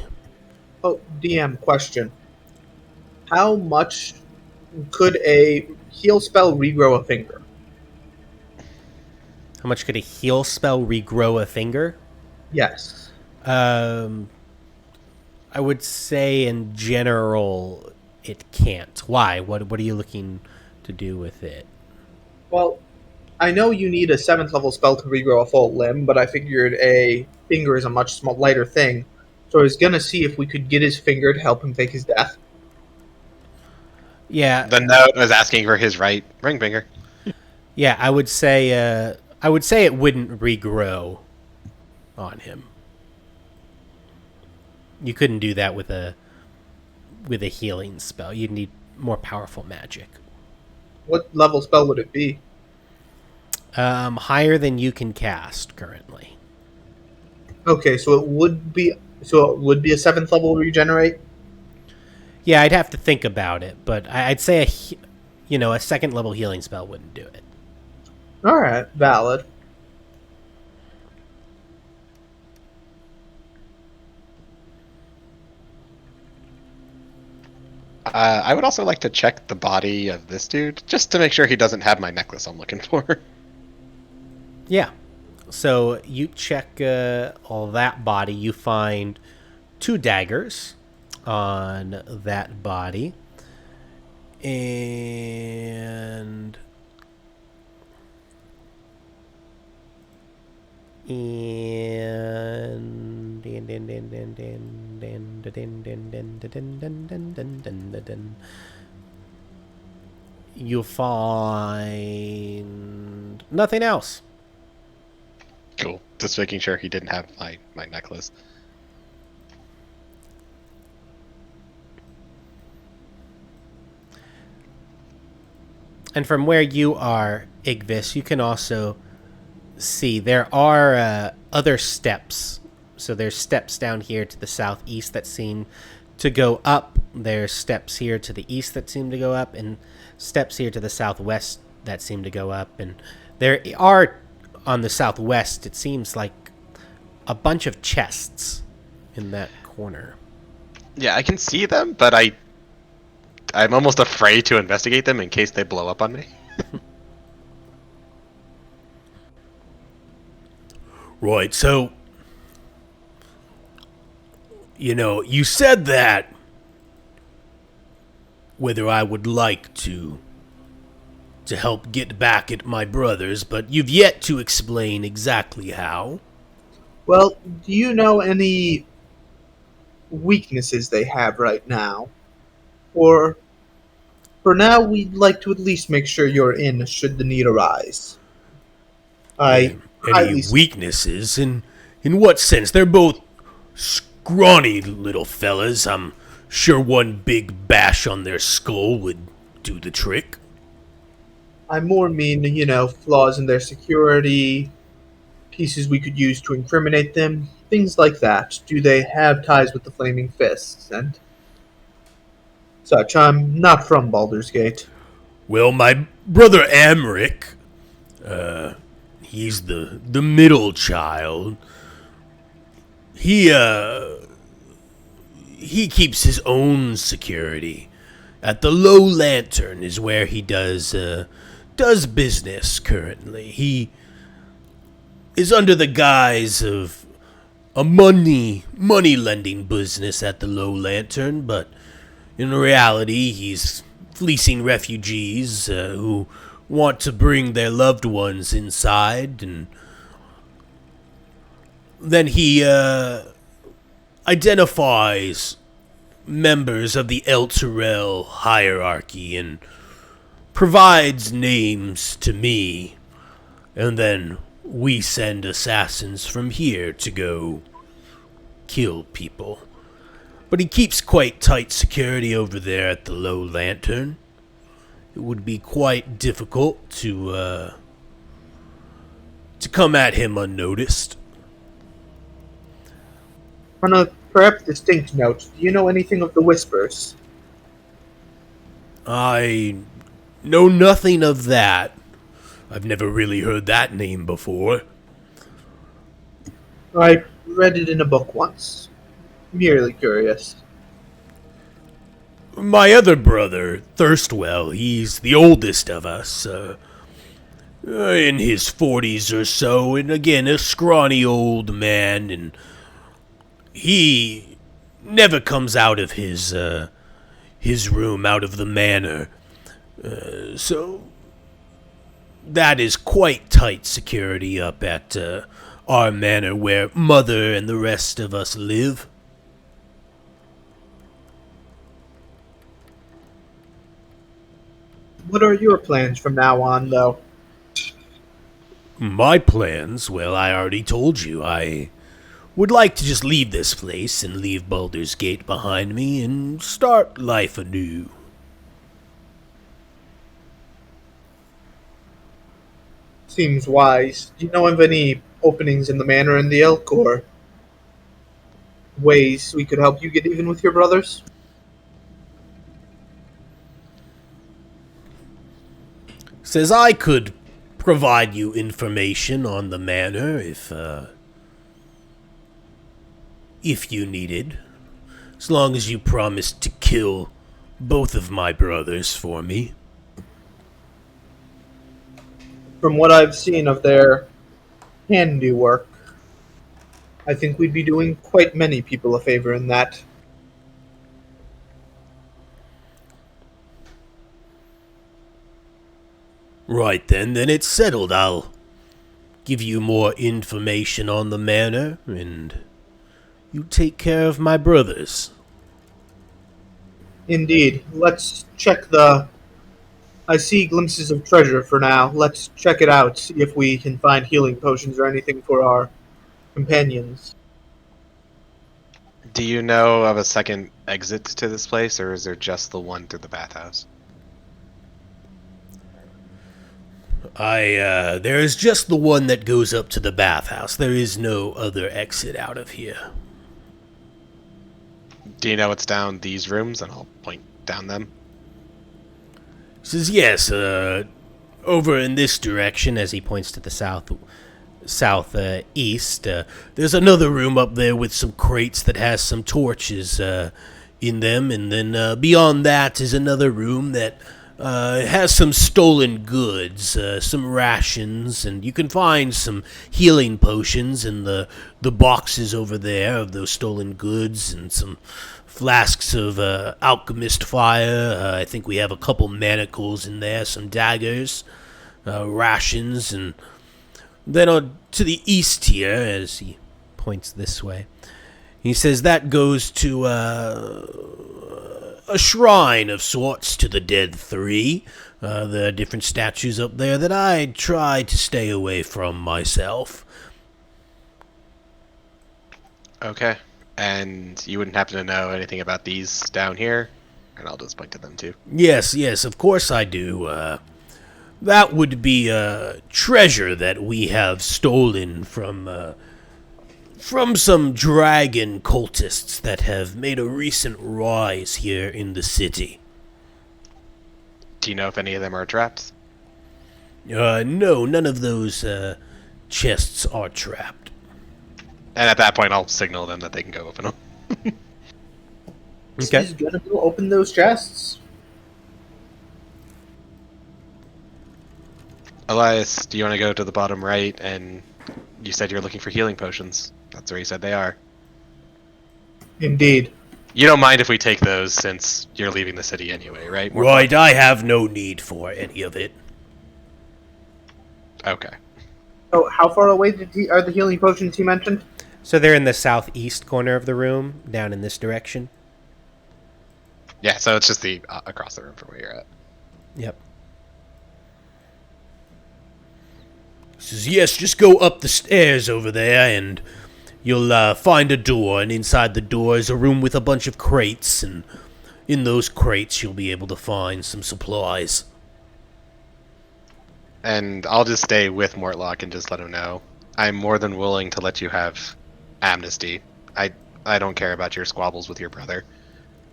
Oh, DM question. How much could a heal spell regrow a finger? How much could a heal spell regrow a finger? Yes. I would say in general it can't. Why? What are you looking to do with it? Well, I know you need a 7th level spell to regrow a full limb, but I figured a finger is a much lighter thing. So I was going to see if we could get his finger to help him fake his death. Yeah, The note was asking for his right ring finger. yeah. I would say it wouldn't regrow on him. You couldn't do that with a healing spell. You'd need more powerful magic. What level spell would it be? Higher than you can cast currently. Okay, so it would be a 7th level regenerate. Yeah, I'd have to think about it, but I'd say a second level healing spell wouldn't do it. All right, valid. I would also like to check the body of this dude, just to make sure he doesn't have my necklace I'm looking for. Yeah. So you check all that body. You find 2 daggers on that body. And you'll find nothing else. Cool. Just making sure he didn't have my necklace. And from where you are, Igvis, you can also see there are other steps. So there's steps down here to the southeast that seem to go up. There's steps here to the east that seem to go up, and steps here to the southwest that seem to go up. And there are, on the southwest, it seems like a bunch of chests in that corner. Yeah, I can see them, but I'm almost afraid to investigate them in case they blow up on me. Right, so, you said that whether I would like to help get back at my brothers, but you've yet to explain exactly how. Well, do you know any weaknesses they have right now? Or, for now, we'd like to at least make sure you're in should the need arise. At Any least- weaknesses? In what sense? They're both scrawny little fellas. I'm sure one big bash on their skull would do the trick. I more mean, flaws in their security, pieces we could use to incriminate them, things like that. Do they have ties with the Flaming Fists and such? I'm not from Baldur's Gate. Well, my brother Amric, he's the middle child. He keeps his own security. At the Low Lantern is where he does business currently. He is under the guise of a money lending business at the Low Lantern, but in reality he's fleecing refugees who want to bring their loved ones inside, and then he identifies members of the El Terrell hierarchy and provides names to me, and then we send assassins from here to go kill people. But he keeps quite tight security over there at the Low Lantern. It would be quite difficult to come at him unnoticed. On a perhaps distinct note, do you know anything of the Whispers? I know nothing of that. I've never really heard that name before. I read it in a book once. Merely curious. My other brother, Thirstwell, he's the oldest of us, in his 40s or so, and again, a scrawny old man, and he never comes out of his room, out of the manor. So that is quite tight security up at our manor where Mother and the rest of us live. What are your plans from now on, though? My plans, well, I already told you. I would like to just leave this place and leave Baldur's Gate behind me and start life anew. Seems wise. Do you know of any openings in the manor in the Elk, or ways we could help you get even with your brothers? Says I could provide you information on the manor if you needed, as long as you promised to kill both of my brothers for me. From what I've seen of their handiwork, I think we'd be doing quite many people a favor in that. Right then it's settled. I'll give you more information on the manor, and you take care of my brothers. Indeed. Let's check the... I see glimpses of treasure for now. Let's check it out, see if we can find healing potions or anything for our companions. Do you know of a second exit to this place, or is there just the one through the bathhouse? There is just the one that goes up to the bathhouse. There is no other exit out of here. Do you know what's down these rooms? And I'll point down them. He says, yes, over in this direction, as he points to the southeast, there's another room up there with some crates that has some torches in them, and then beyond that is another room that has some stolen goods, some rations, and you can find some healing potions in the boxes over there of those stolen goods, and some flasks of alchemist fire. I think we have a couple manacles in there, some daggers, rations, and then to the east here, as he points this way, he says that goes to a shrine of sorts to the dead three. There are different statues up there that I try to stay away from myself. Okay. And you wouldn't happen to know anything about these down here? And I'll just point to them too. Yes, of course I do. That would be treasure that we have stolen from some dragon cultists that have made a recent rise here in the city. Do you know if any of them are trapped? No, none of those chests are trapped. And at that point, I'll signal them that they can go open them. Okay. He's gonna go open those chests. Alais, do you want to go to the bottom right? And you said you're looking for healing potions. That's where you said they are. Indeed. You don't mind if we take those since you're leaving the city anyway, right? Right, I have no need for any of it. Okay. So how far away are the healing potions he mentioned? So they're in the southeast corner of the room, down in this direction. Yeah, so it's just the across the room from where you're at. Yep. He says, yes, just go up the stairs over there and you'll find a door, and inside the door is a room with a bunch of crates, and in those crates you'll be able to find some supplies. And I'll just stay with Mortlock and just let him know. I'm more than willing to let you have amnesty. I don't care about your squabbles with your brother.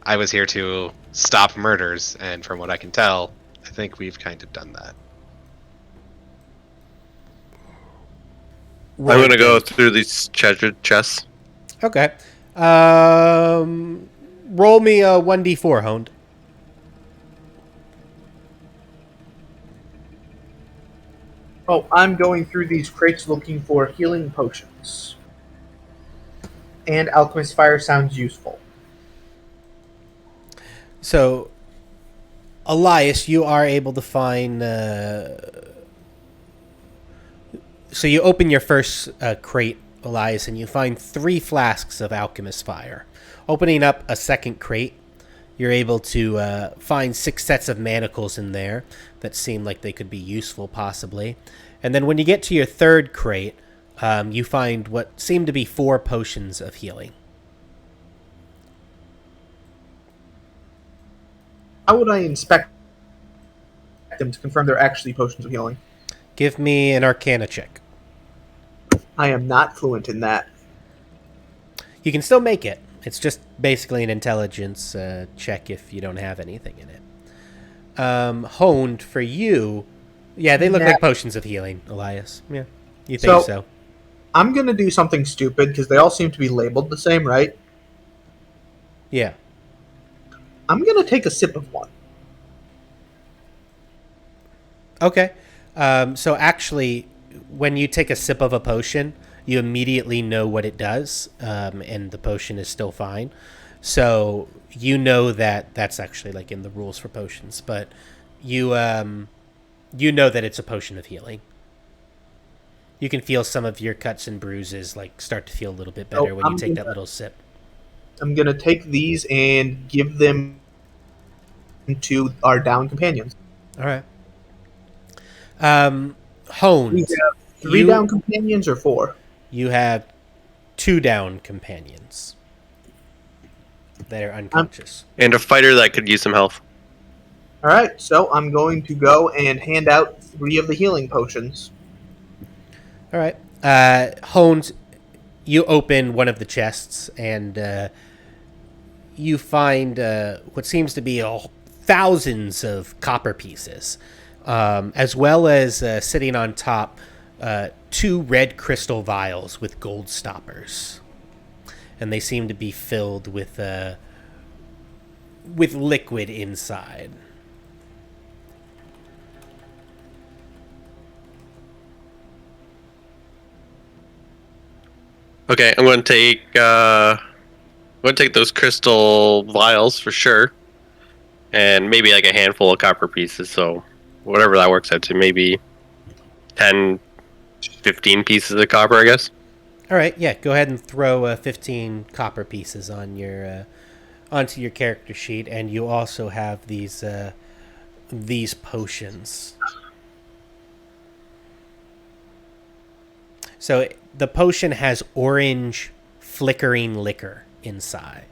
I was here to stop murders, and from what I can tell, I think we've kind of done that. I'm going to go through these treasure chests. Okay. Roll me a 1d4, Honed. Oh, I'm going through these crates looking for healing potions. And alchemist fire sounds useful. So, Alais, you are able to find... So you open your first crate, Alais, and you find 3 flasks of alchemist fire. Opening up a second crate, You're able to find 6 sets of manacles in there that seem like they could be useful, possibly. And then when you get to your 3rd crate, you find what seem to be 4 potions of healing. How would I inspect them to confirm they're actually potions of healing? Give me an Arcana check. I am not fluent in that. You can still make it. It's just basically an intelligence check if you don't have anything in it. Honed, for you, yeah, they look like potions of healing, Elias. Yeah, you think so. I'm going to do something stupid because they all seem to be labeled the same, right? Yeah. I'm going to take a sip of one. Okay. So actually, when you take a sip of a potion, you immediately know what it does, and the potion is still fine. So you know that that's actually like in the rules for potions, but you know that it's a potion of healing. You can feel some of your cuts and bruises like start to feel a little bit better when you take that little sip. I'm going to take these and give them to our down companions. All right. Honed. We have 3 down companions or 4? You have 2 down companions that are unconscious. And a fighter that could use some health. All right, so I'm going to go and hand out 3 of the healing potions. All right. Honed, you open one of the chests and you find what seems to be thousands of copper pieces, as well as sitting on top 2 red crystal vials with gold stoppers, and they seem to be filled with liquid inside. Okay, I'm going to take those crystal vials for sure, and maybe like a handful of copper pieces. So whatever that works out to, maybe 10, 15 pieces of copper, I guess. All right, yeah. Go ahead and throw 15 copper pieces on your onto your character sheet, and you also have these potions. So the potion has orange flickering liquor inside.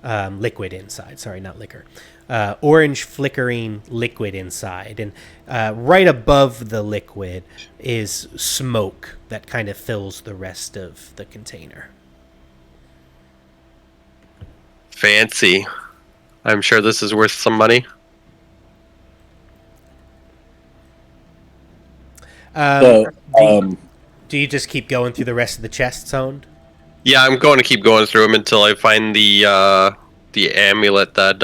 Liquid inside. Sorry, not liquor. Orange flickering liquid inside. And right above the liquid is smoke that kind of fills the rest of the container. Fancy. I'm sure this is worth some money. Do you just keep going through the rest of the chests owned? Yeah, I'm going to keep going through them until I find the amulet that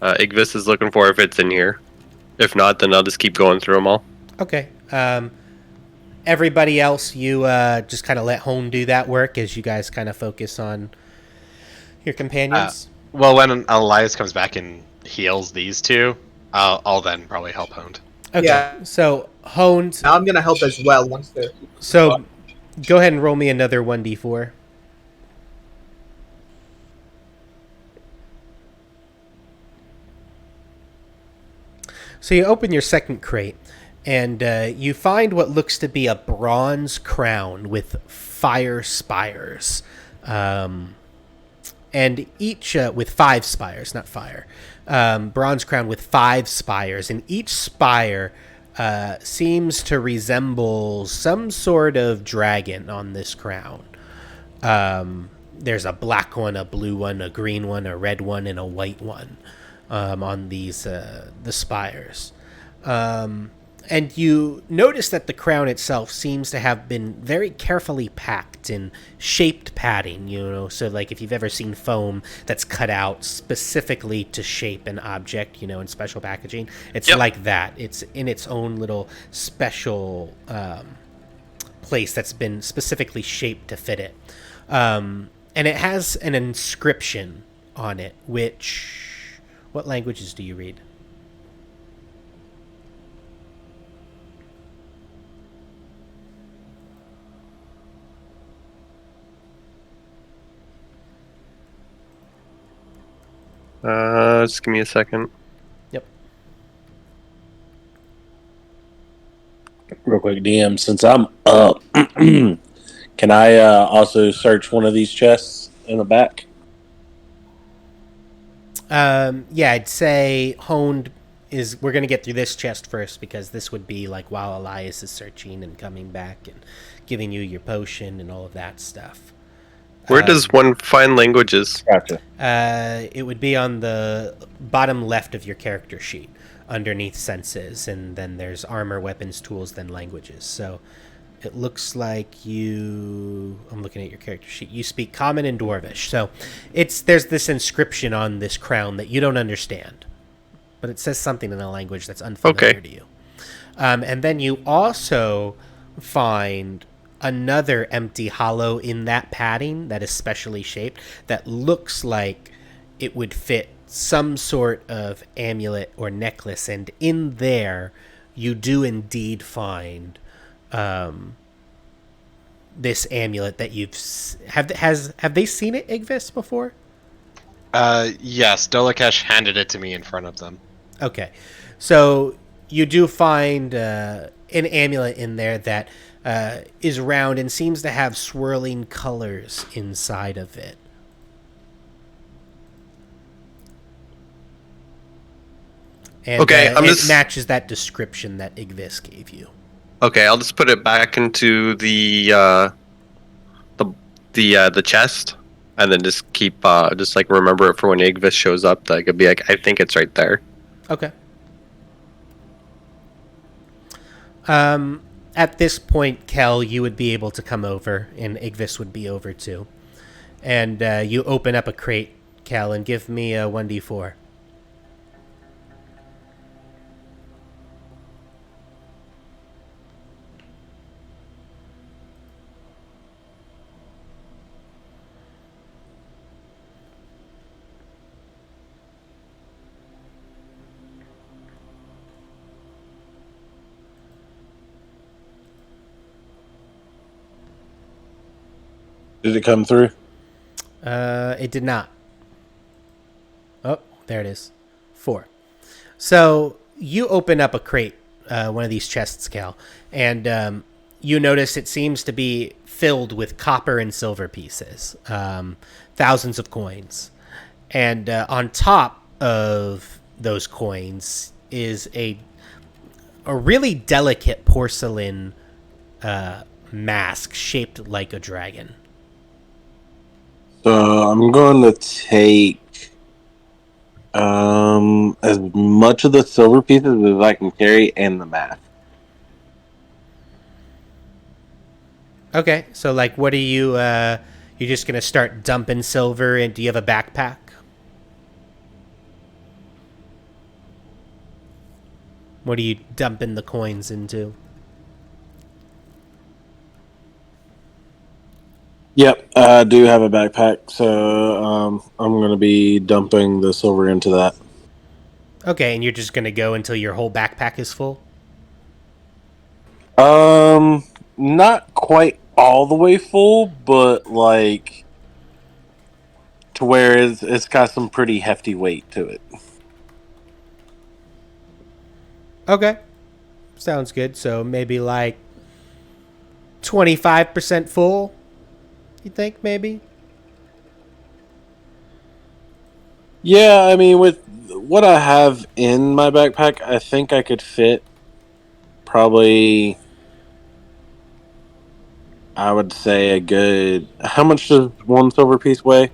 Igvis is looking for, if it's in here. If not, then I'll just keep going through them all. Okay. Everybody else, you just kind of let Hone do that work as you guys kind of focus on your companions? Well, when Alais comes back and heals these 2, I'll then probably help Honed. Okay. Yeah. So, Honed... Now I'm going to help as well once they're... So, go ahead and roll me another 1d4. So you open your second crate, and you find what looks to be a bronze crown with fire spires. And each, with 5 spires, not fire. Bronze crown with 5 spires, and each spire seems to resemble some sort of dragon on this crown. There's a black one, a blue one, a green one, a red one, and a white one on these the spires. And you notice that the crown itself seems to have been very carefully packed in shaped padding, so like if you've ever seen foam that's cut out specifically to shape an object, in special packaging, it's like that. It's in its own little special place that's been specifically shaped to fit it. And it has an inscription on it, what languages do you read? Just give me a second. Yep. Real quick, DM, since I'm up, can I also search one of these chests in the back? Yeah, I'd say honed is. We're gonna get through this chest first because this would be like while Alais is searching and coming back and giving you your potion and all of that stuff. Where does one find languages? Gotcha. It would be on the bottom left of your character sheet, underneath senses, and then there's armor, weapons, tools, then languages. So it looks like you. I'm looking at your character sheet. You speak Common and Dwarvish. So there's this inscription on this crown that you don't understand, but it says something in a language that's unfamiliar to you. And then you also find another empty hollow in that padding that is specially shaped that looks like it would fit some sort of amulet or necklace, and in there you do indeed find this amulet that have they seen it, Igvis, before? Yes, Dolakesh handed it to me in front of them. Okay, so you do find an amulet in there that is round and seems to have swirling colors inside of it. And, Okay, it matches that description that Igvis gave you. Okay, I'll just put it back into the chest, and then just keep just like remember it for when Igvis shows up. That I could be like, I think it's right there. Okay. At this point, Kel, you would be able to come over, and Igvis would be over too. And you open up a crate, Kel, and give me a 1d4. Did it come through? It did not. Oh, there it is. 4. So you open up a crate, one of these chests, Cal, and you notice it seems to be filled with copper and silver pieces, thousands of coins. And on top of those coins is a really delicate porcelain mask shaped like a dragon. So I'm going to take as much of the silver pieces as I can carry and the mask. Okay, so like, what are you? You're just gonna start dumping silver, and do you have a backpack? What are you dumping the coins into? Yep, I do have a backpack, so I'm going to be dumping the silver into that. Okay, and you're just gonna go until your whole backpack is full? Not quite all the way full, but like to where it's got some pretty hefty weight to it. Okay, sounds good. So maybe like 25% full. You think maybe? Yeah, I mean, with what I have in my backpack, I think I could fit probably, I would say a good. How much does one silver piece weigh?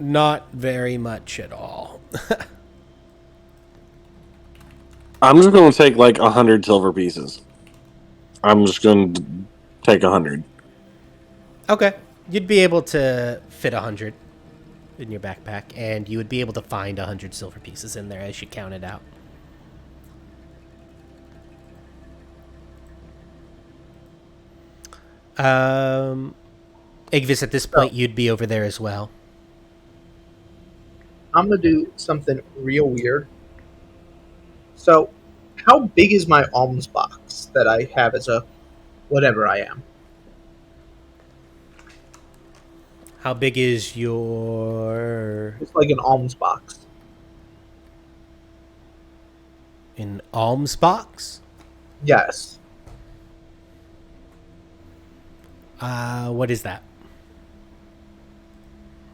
Not very much at all. I'm just going to take like 100 silver pieces. I'm just going to take 100. Okay, you'd be able to fit 100 in your backpack, and you would be able to find 100 silver pieces in there as you count it out. Igvis, at this point, you'd be over there as well. I'm gonna do something real weird. So, how big is my alms box that I have as a whatever I am? How big is your It's like an alms box. an alms box? Yes. What is that?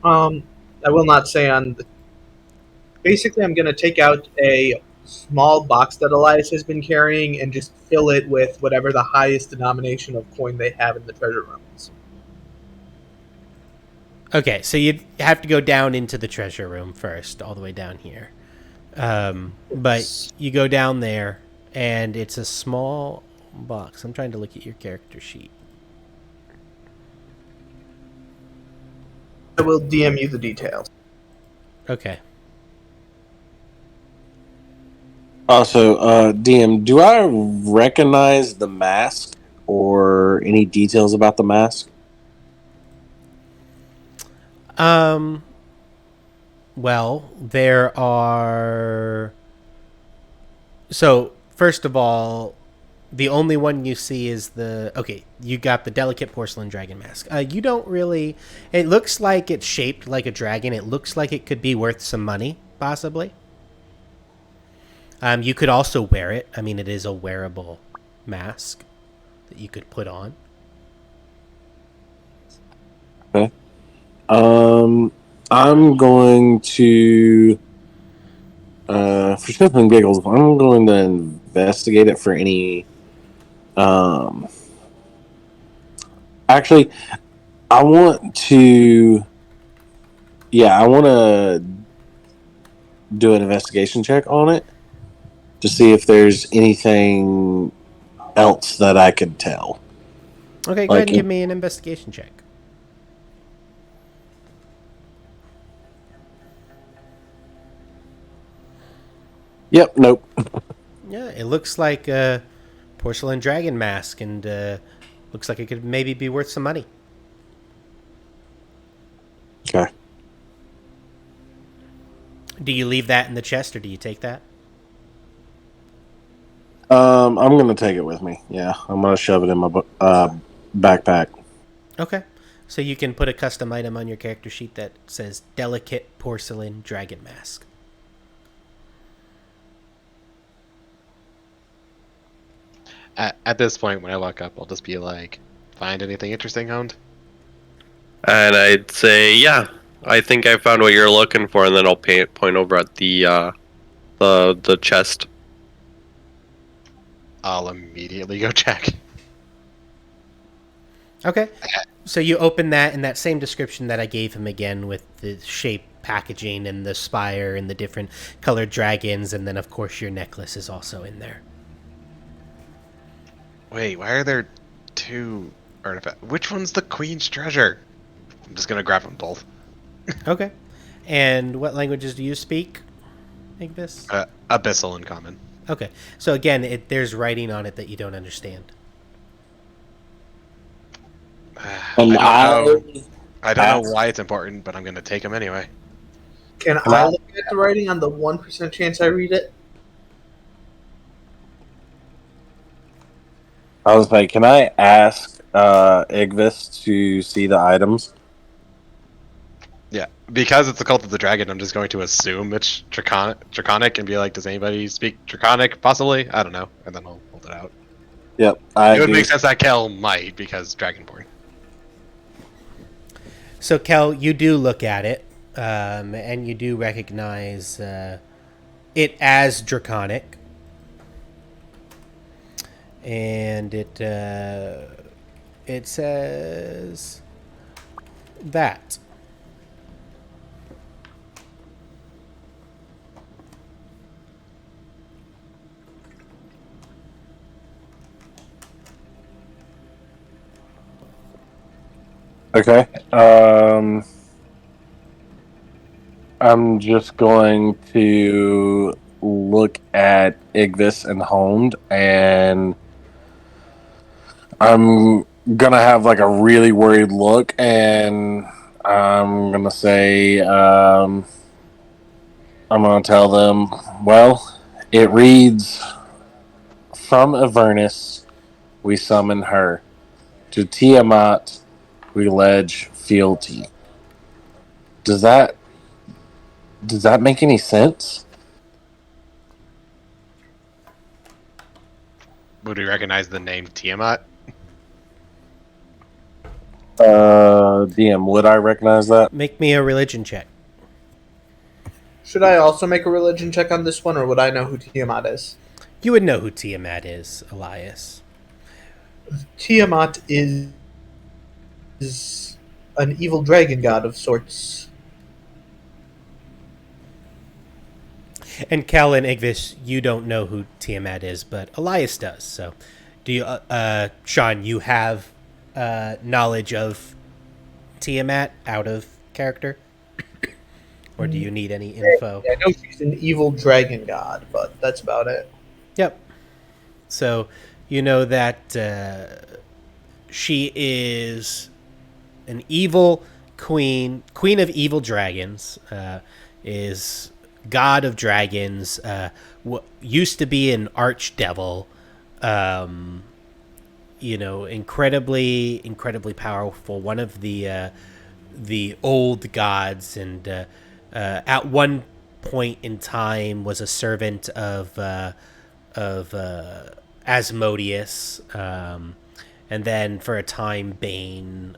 I will not say on the. Basically, I'm going to take out a small box that Alais has been carrying and just fill it with whatever the highest denomination of coin they have in the treasure rooms. Okay, so you'd have to go down into the treasure room first, all the way down here. But you go down there, and it's a small box. I'm trying to look at your character sheet. I will DM you the details. Okay. Also, DM, do I recognize the mask or any details about the mask? Well, there are. So, first of all, the only one you see is the. Okay, you got the delicate porcelain dragon mask. You don't really. It looks like it's shaped like a dragon. It looks like it could be worth some money, possibly. You could also wear it. I mean, it is a wearable mask that you could put on. Okay. I'm going to, for shits and giggles, I'm going to investigate it for any. Actually, I want to. Yeah, I want to do an investigation check on it to see if there's anything else that I could tell. Okay, go ahead and give me an investigation check. Yep, nope. Yeah, it looks like a porcelain dragon mask, and looks like it could maybe be worth some money. Okay. Do you leave that in the chest, or do you take that? I'm going to take it with me. Yeah, I'm going to shove it in my backpack. Okay. So you can put a custom item on your character sheet that says delicate porcelain dragon mask. At this point, when I walk up, I'll just be like, "Find anything interesting, Hound?" And I'd say, yeah, I think I found what you're looking for, and then I'll point over at the chest. I'll immediately go check. Okay. So you open that in that same description that I gave him again, with the shape, packaging, and the spire, and the different colored dragons, and then of course your necklace is also in there. Wait, why are there two artifacts? Which one's the queen's treasure? I'm just gonna grab them both. Okay. And what languages do you speak, Igvis? Abyssal and common. Okay. So again, there's writing on it that you don't understand. I don't know why it's important, but I'm gonna take them anyway. Can I look at the writing on the 1% chance I read it? I was like, can I ask Igvis to see the items? Yeah, because it's the Cult of the Dragon, I'm just going to assume it's Draconic and be like, does anybody speak Draconic, possibly? I don't know, and then I'll hold it out. Yep, it would make sense that Kel might, because Dragonborn. So, Kel, you do look at it, and you do recognize it as Draconic. And it says that. Okay. I'm just going to look at Igvis and Honed, and I'm gonna have like a really worried look, and I'm gonna say, I'm gonna tell them, well, it reads, from Avernus, we summon her. To Tiamat, we ledge fealty. Does that make any sense? Would we recognize the name Tiamat? DM, would I recognize that? Make me a religion check. Should I also make a religion check on this one, or would I know who Tiamat is? You would know who Tiamat is, Alais. Tiamat is an evil dragon god of sorts. And Kel and Igvis, you don't know who Tiamat is, but Alais does. So, do you, Sean? You have knowledge of Tiamat out of character, or do you need any info? I know she's an evil dragon god, but that's about it. Yep. So, you know that she is an evil queen of evil dragons. Is god of dragons. Used to be an archdevil. Incredibly powerful. One of the old gods, and at one point in time was a servant of Asmodeus, and then for a time Bane,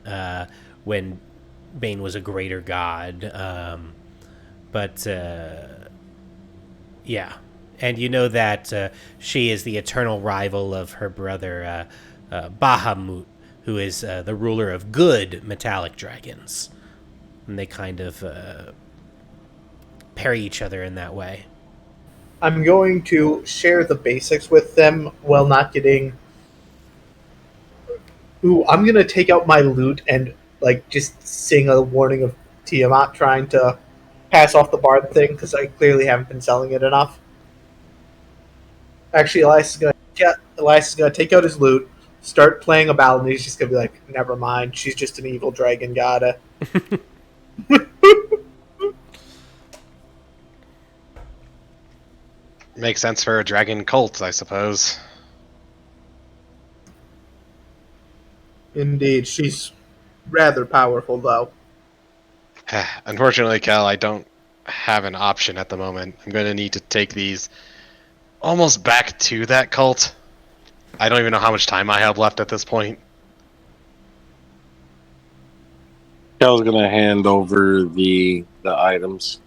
when Bane was a greater god. Yeah. And you know that she is the eternal rival of her brother Bahamut, who is the ruler of good metallic dragons. And they kind of parry each other in that way. I'm going to share the basics with them while not getting... Ooh, I'm going to take out my lute and just sing a warning of Tiamat trying to pass off the bard thing, because I clearly haven't been selling it enough. Actually, Alais is going to take out his lute, start playing a ballad, and he's just going to be like, never mind, she's just an evil dragon god. Makes sense for a dragon cult, I suppose. Indeed, she's rather powerful, though. Unfortunately, Cal, I don't have an option at the moment. I'm going to need to take these almost back to that cult. I don't even know how much time I have left at this point. Cal's gonna hand over the items.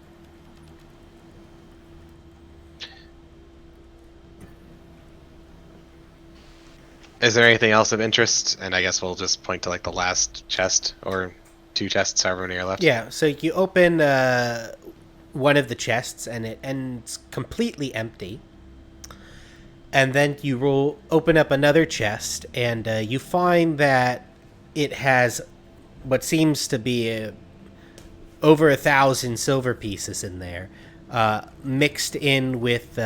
Is there anything else of interest? And I guess we'll just point to the last chest, or two chests, however many are left. Yeah, so you open one of the chests, and it ends completely empty. And then you open up another chest, and you find that it has what seems to be over 1,000 silver pieces in there, mixed in with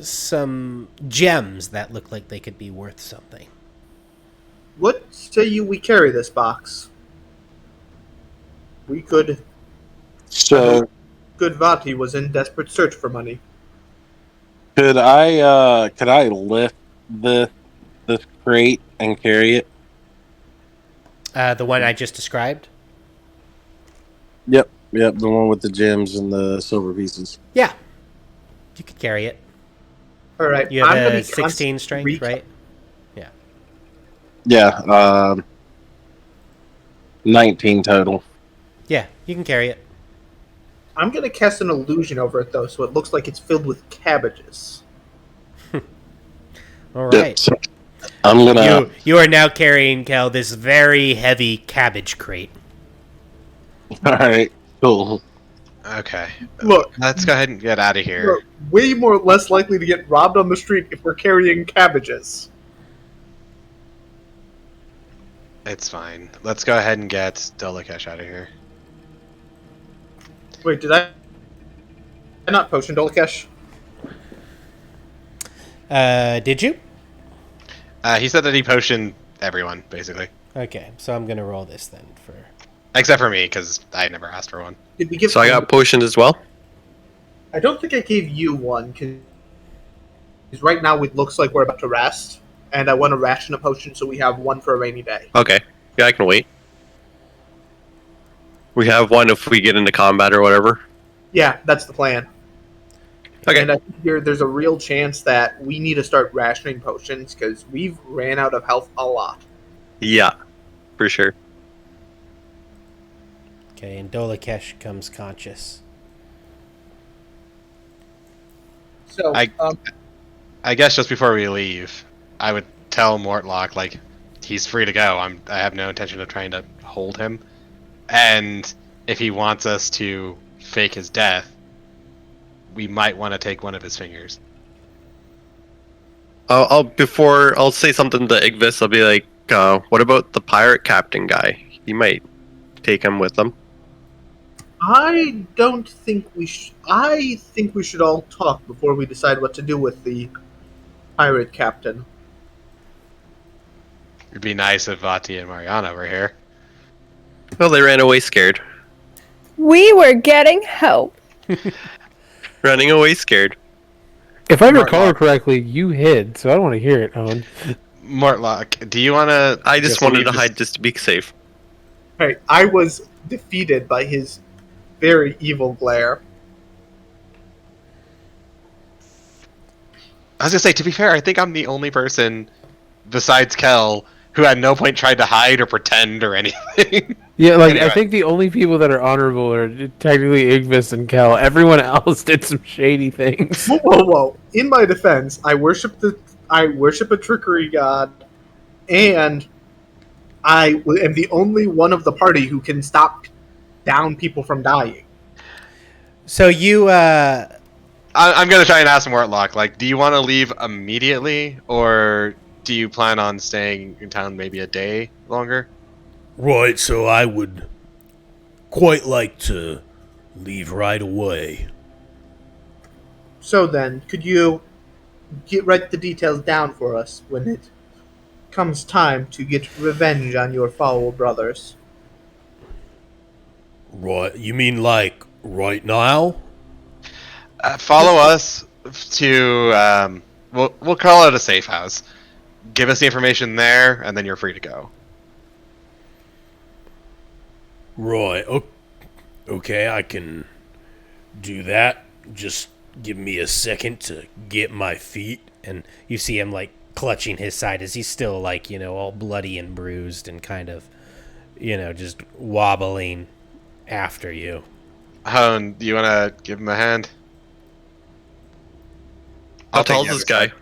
some gems that look like they could be worth something. What say we carry this box? We could... So, Good Vaati was in desperate search for money. could I lift this crate and carry it? The one I just described? Yep, the one with the gems and the silver pieces. Yeah. You could carry it. All right. You have a 16 strength, right? Yeah. Yeah, 19 total. Yeah, you can carry it. I'm going to cast an illusion over it, though, so it looks like it's filled with cabbages. All right. So I'm gonna. You are now carrying, Kel, this very heavy cabbage crate. All right, cool. Okay. Look, Let's go ahead and get out of here. we're way more less likely to get robbed on the street if we're carrying cabbages. It's fine. Let's go ahead and get Dolakesh out of here. Wait, did I not potion Dolakesh? Did you? He said that he potioned everyone, basically. Okay, so I'm going to roll this then for... Except for me, because I never asked for one. Did we give? So I got potioned as well. I don't think I gave you one, because right now it looks like we're about to rest, and I want to ration a potion so we have one for a rainy day. Okay. Yeah, I can wait. We have one if we get into combat or whatever. Yeah, that's the plan. Okay. And I think there's a real chance that we need to start rationing potions because we've ran out of health a lot. Yeah, for sure. Okay, and Dolakesh comes conscious. So, I guess just before we leave, I would tell Mortlock, like, he's free to go. I have no intention of trying to hold him. And if he wants us to fake his death, we might want to take one of his fingers. I'll say something to Igvis. I'll be like, what about the pirate captain guy? He might take him with them. I don't think we should. I think we should all talk before we decide what to do with the pirate captain. It'd be nice if Vaati and Mariana were here. Well, they ran away scared. We were getting help. Running away scared. If I recall correctly, you hid, so I don't want to hear it, Owen. Mortlock, do you want to... I just wanted to hide just to be safe. Right, I was defeated by his very evil glare. I was going to say, to be fair, I think I'm the only person besides Kel who at no point tried to hide or pretend or anything. Yeah, like, Anyway. I think the only people that are honorable are technically Igvis and Kel. Everyone else did some shady things. Whoa! In my defense, I worship a trickery god, and I am the only one of the party who can stop down people from dying. So you, I'm going to try and ask Mortlock, like, do you want to leave immediately, or do you plan on staying in town maybe a day longer? Right, so I would quite like to leave right away. So then, could you write the details down for us when it comes time to get revenge on your foul brothers? Right, you mean like right now? Follow us to, we'll call it a safe house. Give us the information there, and then you're free to go. Right, okay, I can do that. Just give me a second to get my feet. and you see him like clutching his side as he's still like, you know, all bloody and bruised and kind of, you know, just wobbling after you. Hone, do you want to give him a hand? How take tall the is this other guy? side.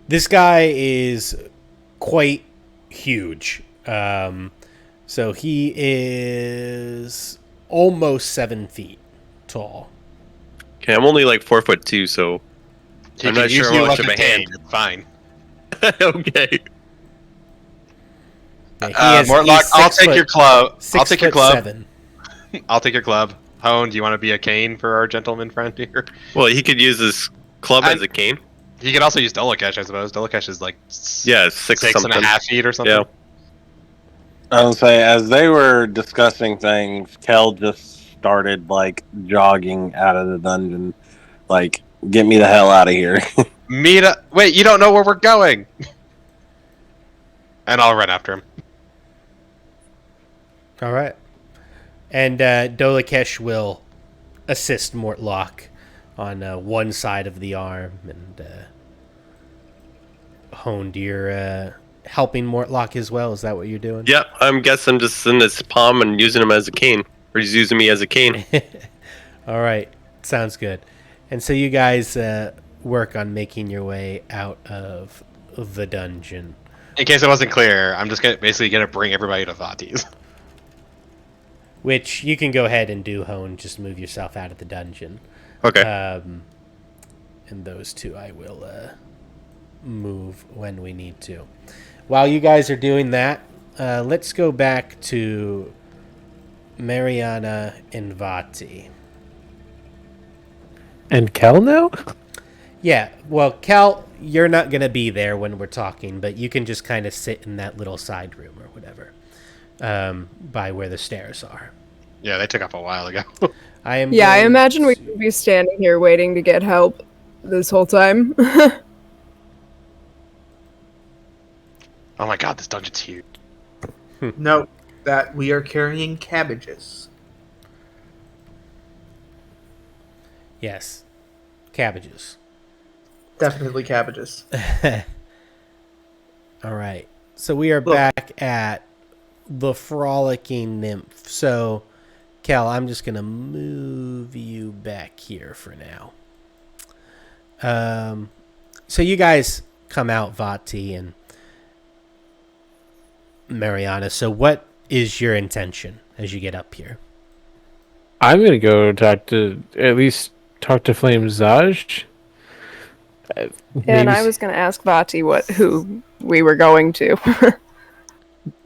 This guy is quite huge. So he is almost 7 feet tall. Okay, I'm only like 4'2", so He I'm can not use sure you how much like of a hand. cane, it's fine. Okay. Yeah, he's Mortlock, I'll 6 take foot- your club. I'll 6 take your foot club. 7. I'll take your club. Hone, do you want to be a cane for our gentleman friend here? Well, he could use his club as a cane. He could also use Dolakesh, I suppose. Dolakesh is like Yeah, six and something. a half feet or something. Yeah. I would say, as they were discussing things, Kel just started like jogging out of the dungeon, like, "Get me the hell out of here!" Wait, you don't know where we're going. And I'll run after him. All right. And Dolakesh will assist Mortlock on one side of the arm. And Honed, you're helping Mortlock as well? Is that what you're doing? Yeah, I'm guessing just in his palm and using him as a cane. Or he's using me as a cane. All right. Sounds good. And so you guys work on making your way out of the dungeon. In case it wasn't clear, I'm just basically going to bring everybody to Vaati's. Which you can go ahead and do, Hone. Just move yourself out of the dungeon. Okay. And those two I will move when we need to. While you guys are doing that, let's go back to Mariana and Vaati. And Kel now? Yeah, well, Cal, you're not going to be there when we're talking, but you can just kind of sit in that little side room or whatever, by where the stairs are. Yeah, they took off a while ago. I going imagine we to- could be standing here waiting to get help this whole time. Oh my god, this dungeon's huge. No, that we are carrying cabbages. Yes. Cabbages. Definitely cabbages. All right. So we are Look. back at the frolicking nymph. So, Cal, I'm just going to move you back here for now. So you guys come out, Vaati and Mariana. So what is your intention as you get up here? I'm going to go at least talk to Flame Zaj. And I was going to ask Vaati who we were going to.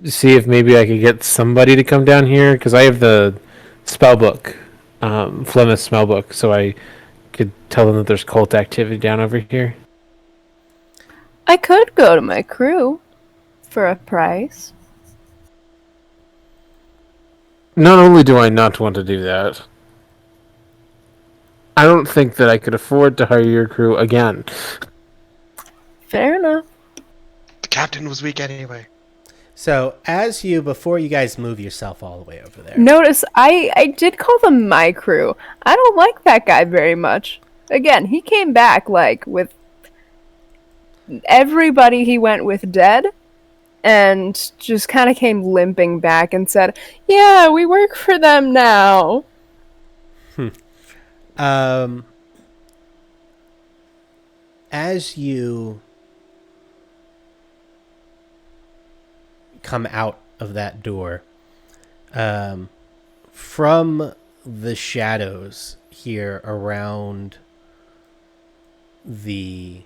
See if maybe I could get somebody to come down here, because I have the spell book, Flemeth spell book, so I could tell them that there's cult activity down over here. I could go to my crew for a price. Not only do I not want to do that, I don't think that I could afford to hire your crew again. Fair enough. The captain was weak anyway. So before you guys move yourself all the way over there. Notice I did call them my crew. I don't like that guy very much. Again, he came back with everybody he went with dead, and just kind of came limping back and said, "Yeah, we work for them now." As you come out of that door, from the shadows here around the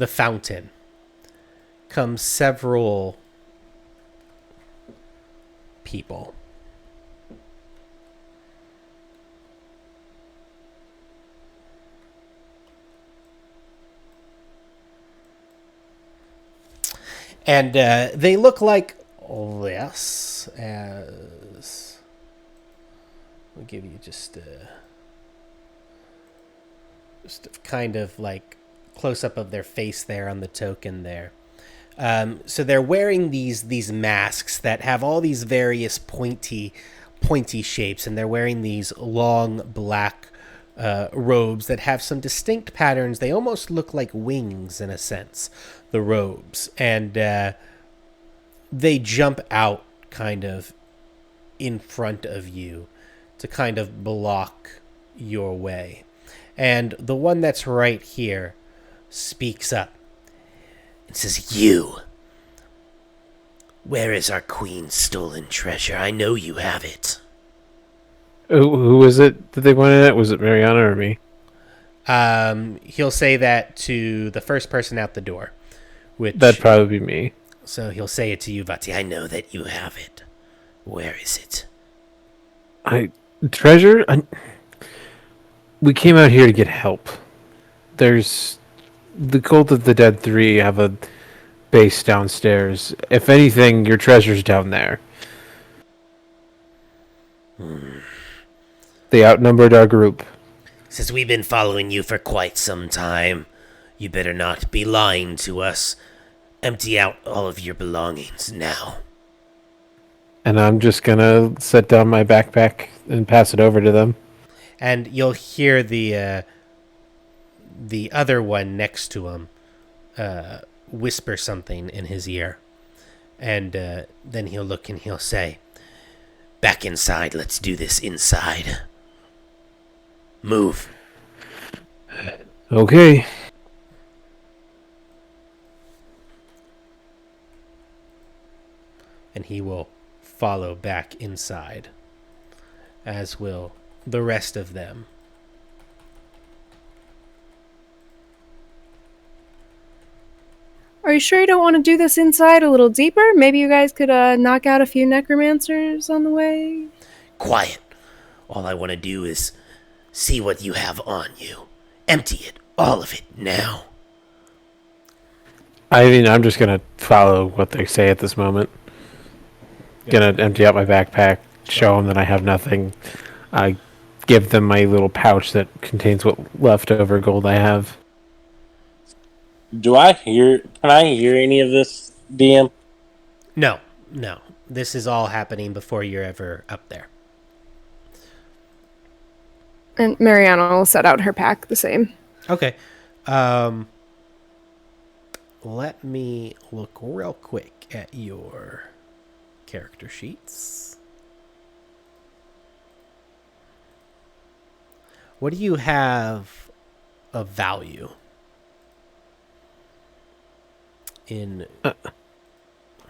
fountain come several people. And they look like this, as I'll give you just a kind of like close up of their face there on the token there. So they're wearing these masks that have all these various pointy shapes, and they're wearing these long black robes that have some distinct patterns. They almost look like wings in a sense, the robes, and they jump out kind of in front of you to kind of block your way. And the one that's right here speaks up and says, "You, where is our queen's stolen treasure? I know you have it." Who was it that they pointed at? Was it Mariana or me? He'll say that to the first person out the door. That'd probably be me. So he'll say it to you, Vaati. "I know that you have it. Where is it?" Treasure? We came out here to get help. There's the Cult of the Dead 3 have a base downstairs. If anything, your treasure's down there. They outnumbered our group. Since we've been following you for quite some time, you better not be lying to us. Empty out all of your belongings now. And I'm just gonna set down my backpack and pass it over to them. And you'll hear the other one next to him whisper something in his ear. And then he'll look and he'll say, "Back inside. Let's do this inside. Move." Okay. And he will follow back inside, as will the rest of them. Are you sure you don't want to do this inside a little deeper? Maybe you guys could knock out a few necromancers on the way? Quiet. All I want to do is see what you have on you. Empty it. All of it now. I mean, I'm just gonna follow what they say at this moment. Gonna empty out my backpack, show them that I have nothing. I give them my little pouch that contains what leftover gold I have. Can I hear any of this, DM? No, no. This is all happening before you're ever up there. And Mariana will set out her pack the same. Okay. Let me look real quick at your character sheets. What do you have of value in?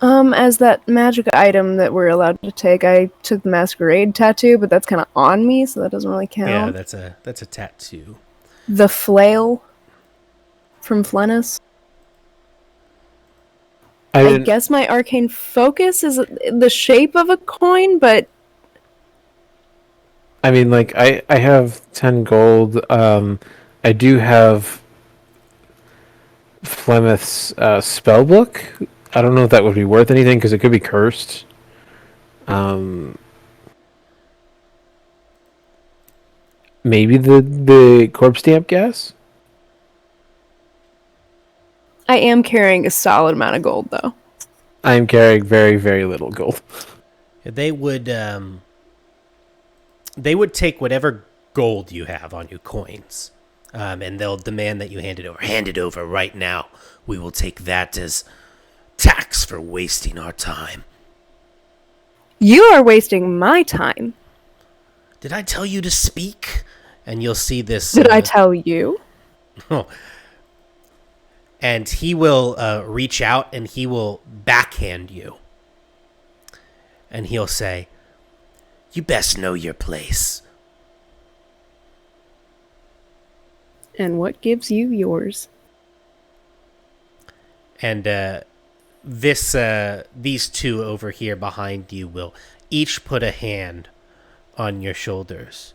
As that magic item that we're allowed to take, I took the masquerade tattoo, but that's kind of on me, so that doesn't really count. Yeah, that's a tattoo. The flail from Flennis. I guess my arcane focus is the shape of a coin, but I mean, like, I have 10 gold. I do have Flemeth's spell book. I don't know if that would be worth anything because it could be cursed. Maybe the corpse stamp gas? I am carrying a solid amount of gold, though. I am carrying very, very little gold. They would take whatever gold you have on you, coins, and they'll demand that you hand it over. Hand it over right now. We will take that as tax for wasting our time. You are wasting my time. Did I tell you to speak? And you'll see this. Did I tell you? Oh. And he will reach out and he will backhand you. And he'll say, "You best know your place." And what gives you yours? And these two over here behind you will each put a hand on your shoulders.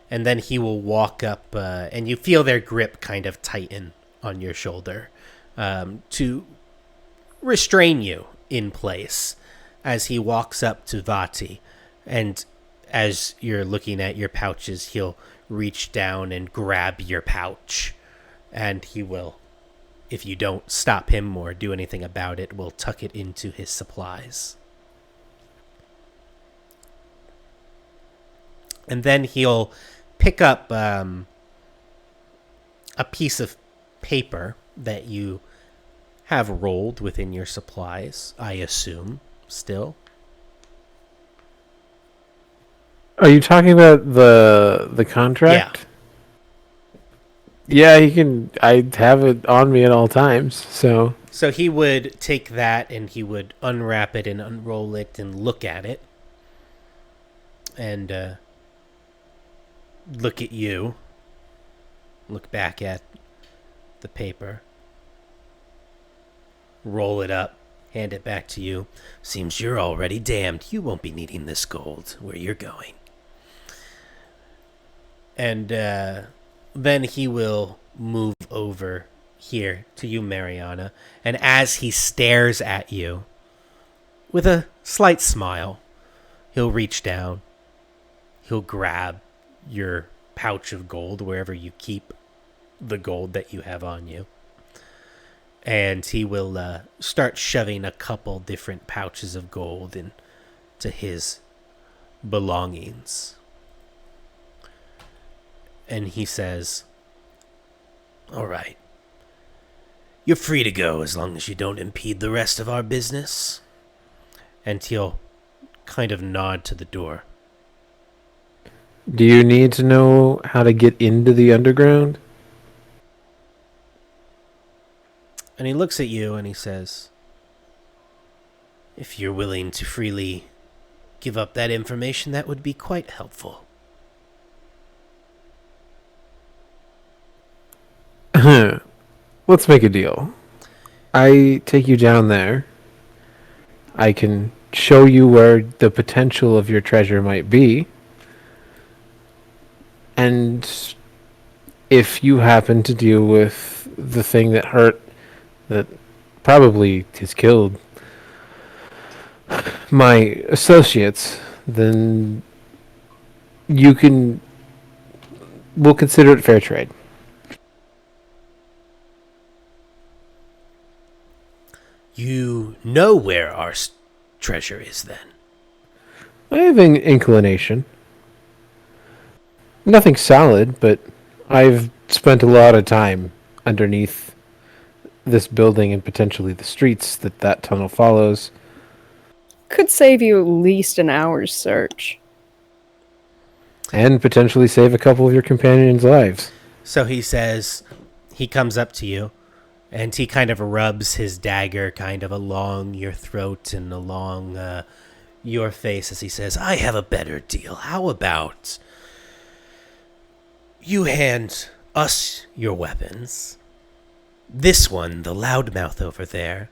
And then he will walk up, and you feel their grip kind of tighten on your shoulder to restrain you in place as he walks up to Vaati. And as you're looking at your pouches, he'll reach down and grab your pouch. And he will, if you don't stop him or do anything about it, will tuck it into his supplies. And then he'll pick up a piece of paper that you have rolled within your supplies, I assume, still. Are you talking about the contract? Yeah, he can. I have it on me at all times, so... So he would take that and he would unwrap it and unroll it and look at it. And look at you. Look back at the paper. Roll it up. Hand it back to you. Seems you're already damned. You won't be needing this gold where you're going. And then he will move over here to you, Mariana. And as he stares at you, with a slight smile, he'll reach down. He'll grab your pouch of gold wherever you keep the gold that you have on you. And he will start shoving a couple different pouches of gold into his belongings. And he says, "All right. You're free to go as long as you don't impede the rest of our business." And he'll kind of nod to the door. Do you need to know how to get into the underground? And he looks at you and he says, "If you're willing to freely give up that information, that would be quite helpful." Let's make a deal. I take you down there. I can show you where the potential of your treasure might be. And if you happen to deal with the thing that hurt, that probably has killed my associates, then we'll consider it fair trade. You know where our treasure is, then? I have an inclination. Nothing solid, but I've spent a lot of time underneath this building and potentially the streets that tunnel follows. Could save you at least an hour's search. And potentially save a couple of your companions' lives. So he says, he comes up to you, and he kind of rubs his dagger kind of along your throat and along your face as he says, I have a better deal. How about you hand us your weapons? This one, the loudmouth over there,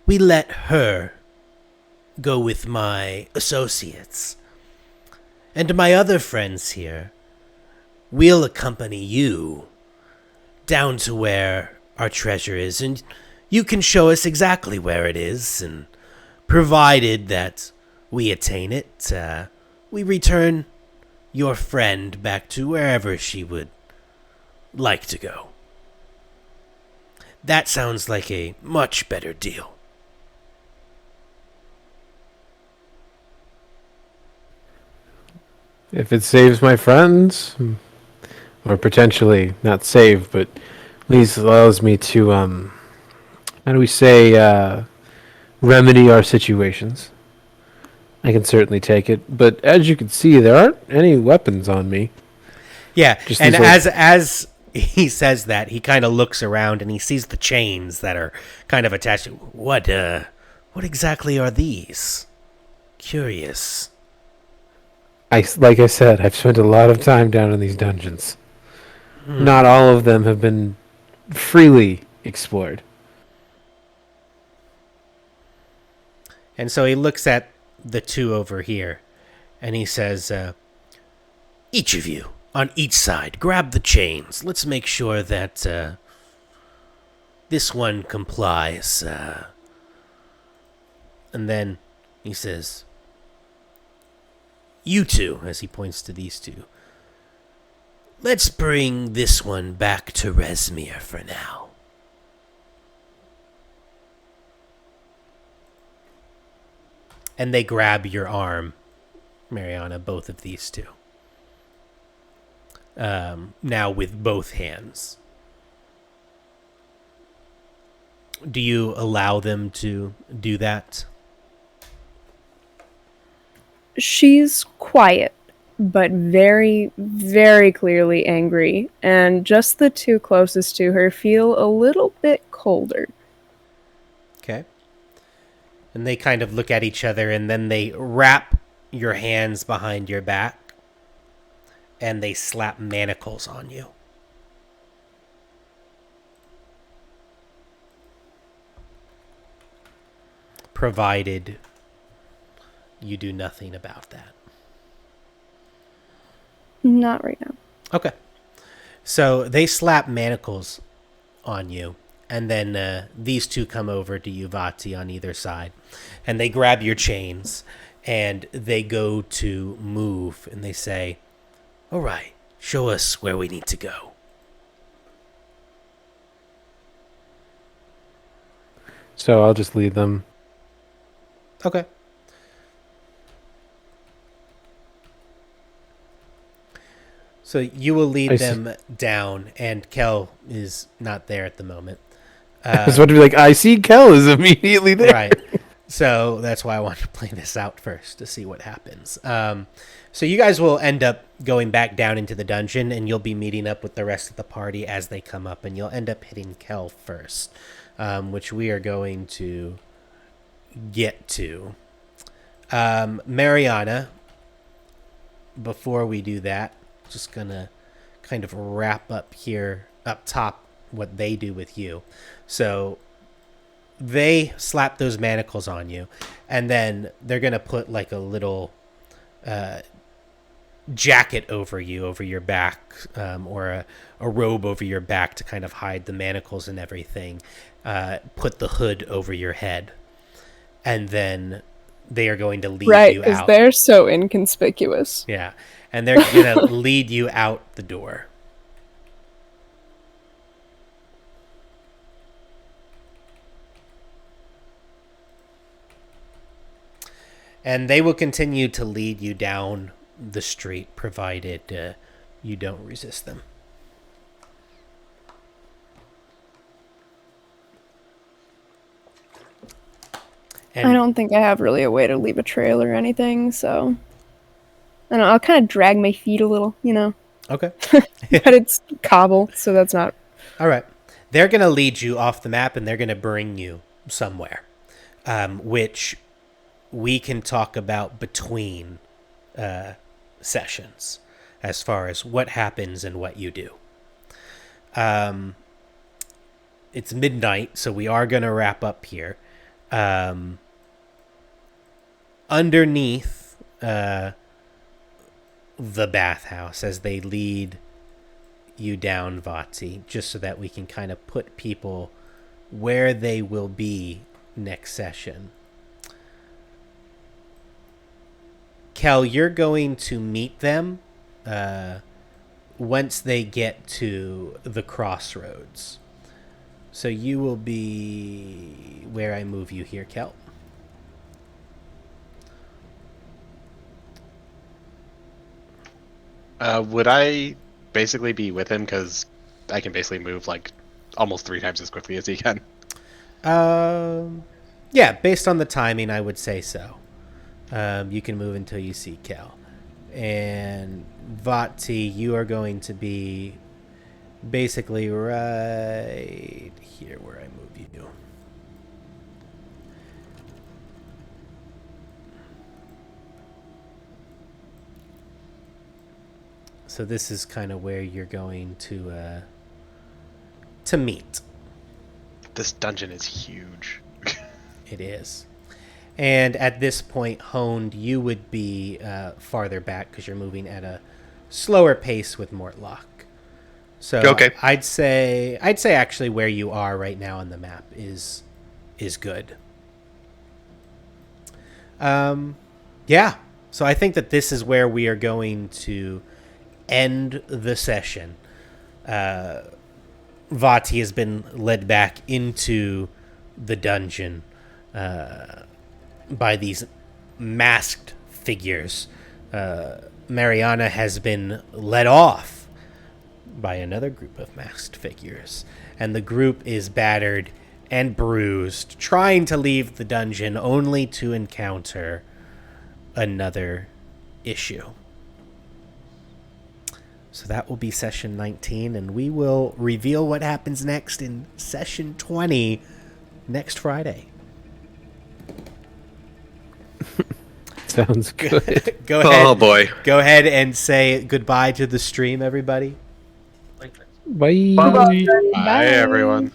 we let her go with my associates. And my other friends here, we'll accompany you down to where our treasure is, and you can show us exactly where it is, and provided that we attain it, we return your friend back to wherever she would like to go. That sounds like a much better deal. If it saves my friends, or potentially not save, but at least allows me to, how do we say, remedy our situations, I can certainly take it. But as you can see, there aren't any weapons on me. Yeah, Just and these as he says that, he kind of looks around and he sees the chains that are kind of attached. What exactly are these? Curious. Like I said, I've spent a lot of time down in these dungeons. Not all of them have been freely explored. And so he looks at the two over here, and he says, each of you, on each side, grab the chains. Let's make sure that this one complies. And then he says, you two, as he points to these two, let's bring this one back to Resmir for now. And they grab your arm, Mariana, both of these two. Now with both hands. Do you allow them to do that? She's quiet, but very, very clearly angry, and just the two closest to her feel a little bit colder. Okay. And they kind of look at each other, and then they wrap your hands behind your back, and they slap manacles on you. Provided you do nothing about that. Not right now. Okay. So they slap manacles on you, and then these two come over to you, Vaati, on either side, and they grab your chains, and they go to move, and they say, all right, show us where we need to go. So I'll just lead them. Okay. So you will lead them down, and Kel is not there at the moment. I was about to be like, I see Kel is immediately there. Right. So that's why I wanted to play this out first to see what happens. So you guys will end up going back down into the dungeon, and you'll be meeting up with the rest of the party as they come up, and you'll end up hitting Kel first, which we are going to get to. Mariana, before we do that, just gonna kind of wrap up here up top what they do with you. So they slap those manacles on you, and then they're gonna put like a little jacket over you, over your back, or a robe over your back to kind of hide the manacles and everything. Put the hood over your head, and then they are going to lead you out. Right, because they're so inconspicuous. Yeah, and they're going to lead you out the door. And they will continue to lead you down the street, provided you don't resist them. And I don't think I have really a way to leave a trail or anything, so I don't know, I'll kind of drag my feet a little, you know. Okay. But it's cobble, so that's not... All right. They're going to lead you off the map, and they're going to bring you somewhere, which we can talk about between sessions as far as what happens and what you do. It's midnight, so we are going to wrap up here. Underneath the bathhouse, as they lead you down, Vaati, just so that we can kind of put people where they will be next session. Kel, you're going to meet them once they get to the crossroads. So you will be where I move you here, Kel. Would I basically be with him because I can basically move like almost 3 times as quickly as he can? Yeah, based on the timing, I would say so. You can move until you see Kel. And Vaati, you are going to be basically right here where I move you. So this is kind of where you're going to meet. This dungeon is huge. It is. And at this point, Honed, you would be farther back because you're moving at a slower pace with Mortlock. So Okay. I'd say actually where you are right now on the map is good. Yeah. So I think that this is where we are going to end the session. Vaati has been led back into the dungeon by these masked figures. Mariana has been led off by another group of masked figures, and the group is battered and bruised, trying to leave the dungeon only to encounter another issue. So that will be session 19, and we will reveal what happens next in session 20 next Friday. Sounds good. Go ahead. Oh boy. Go ahead and say goodbye to the stream, everybody. Bye. Bye, everyone.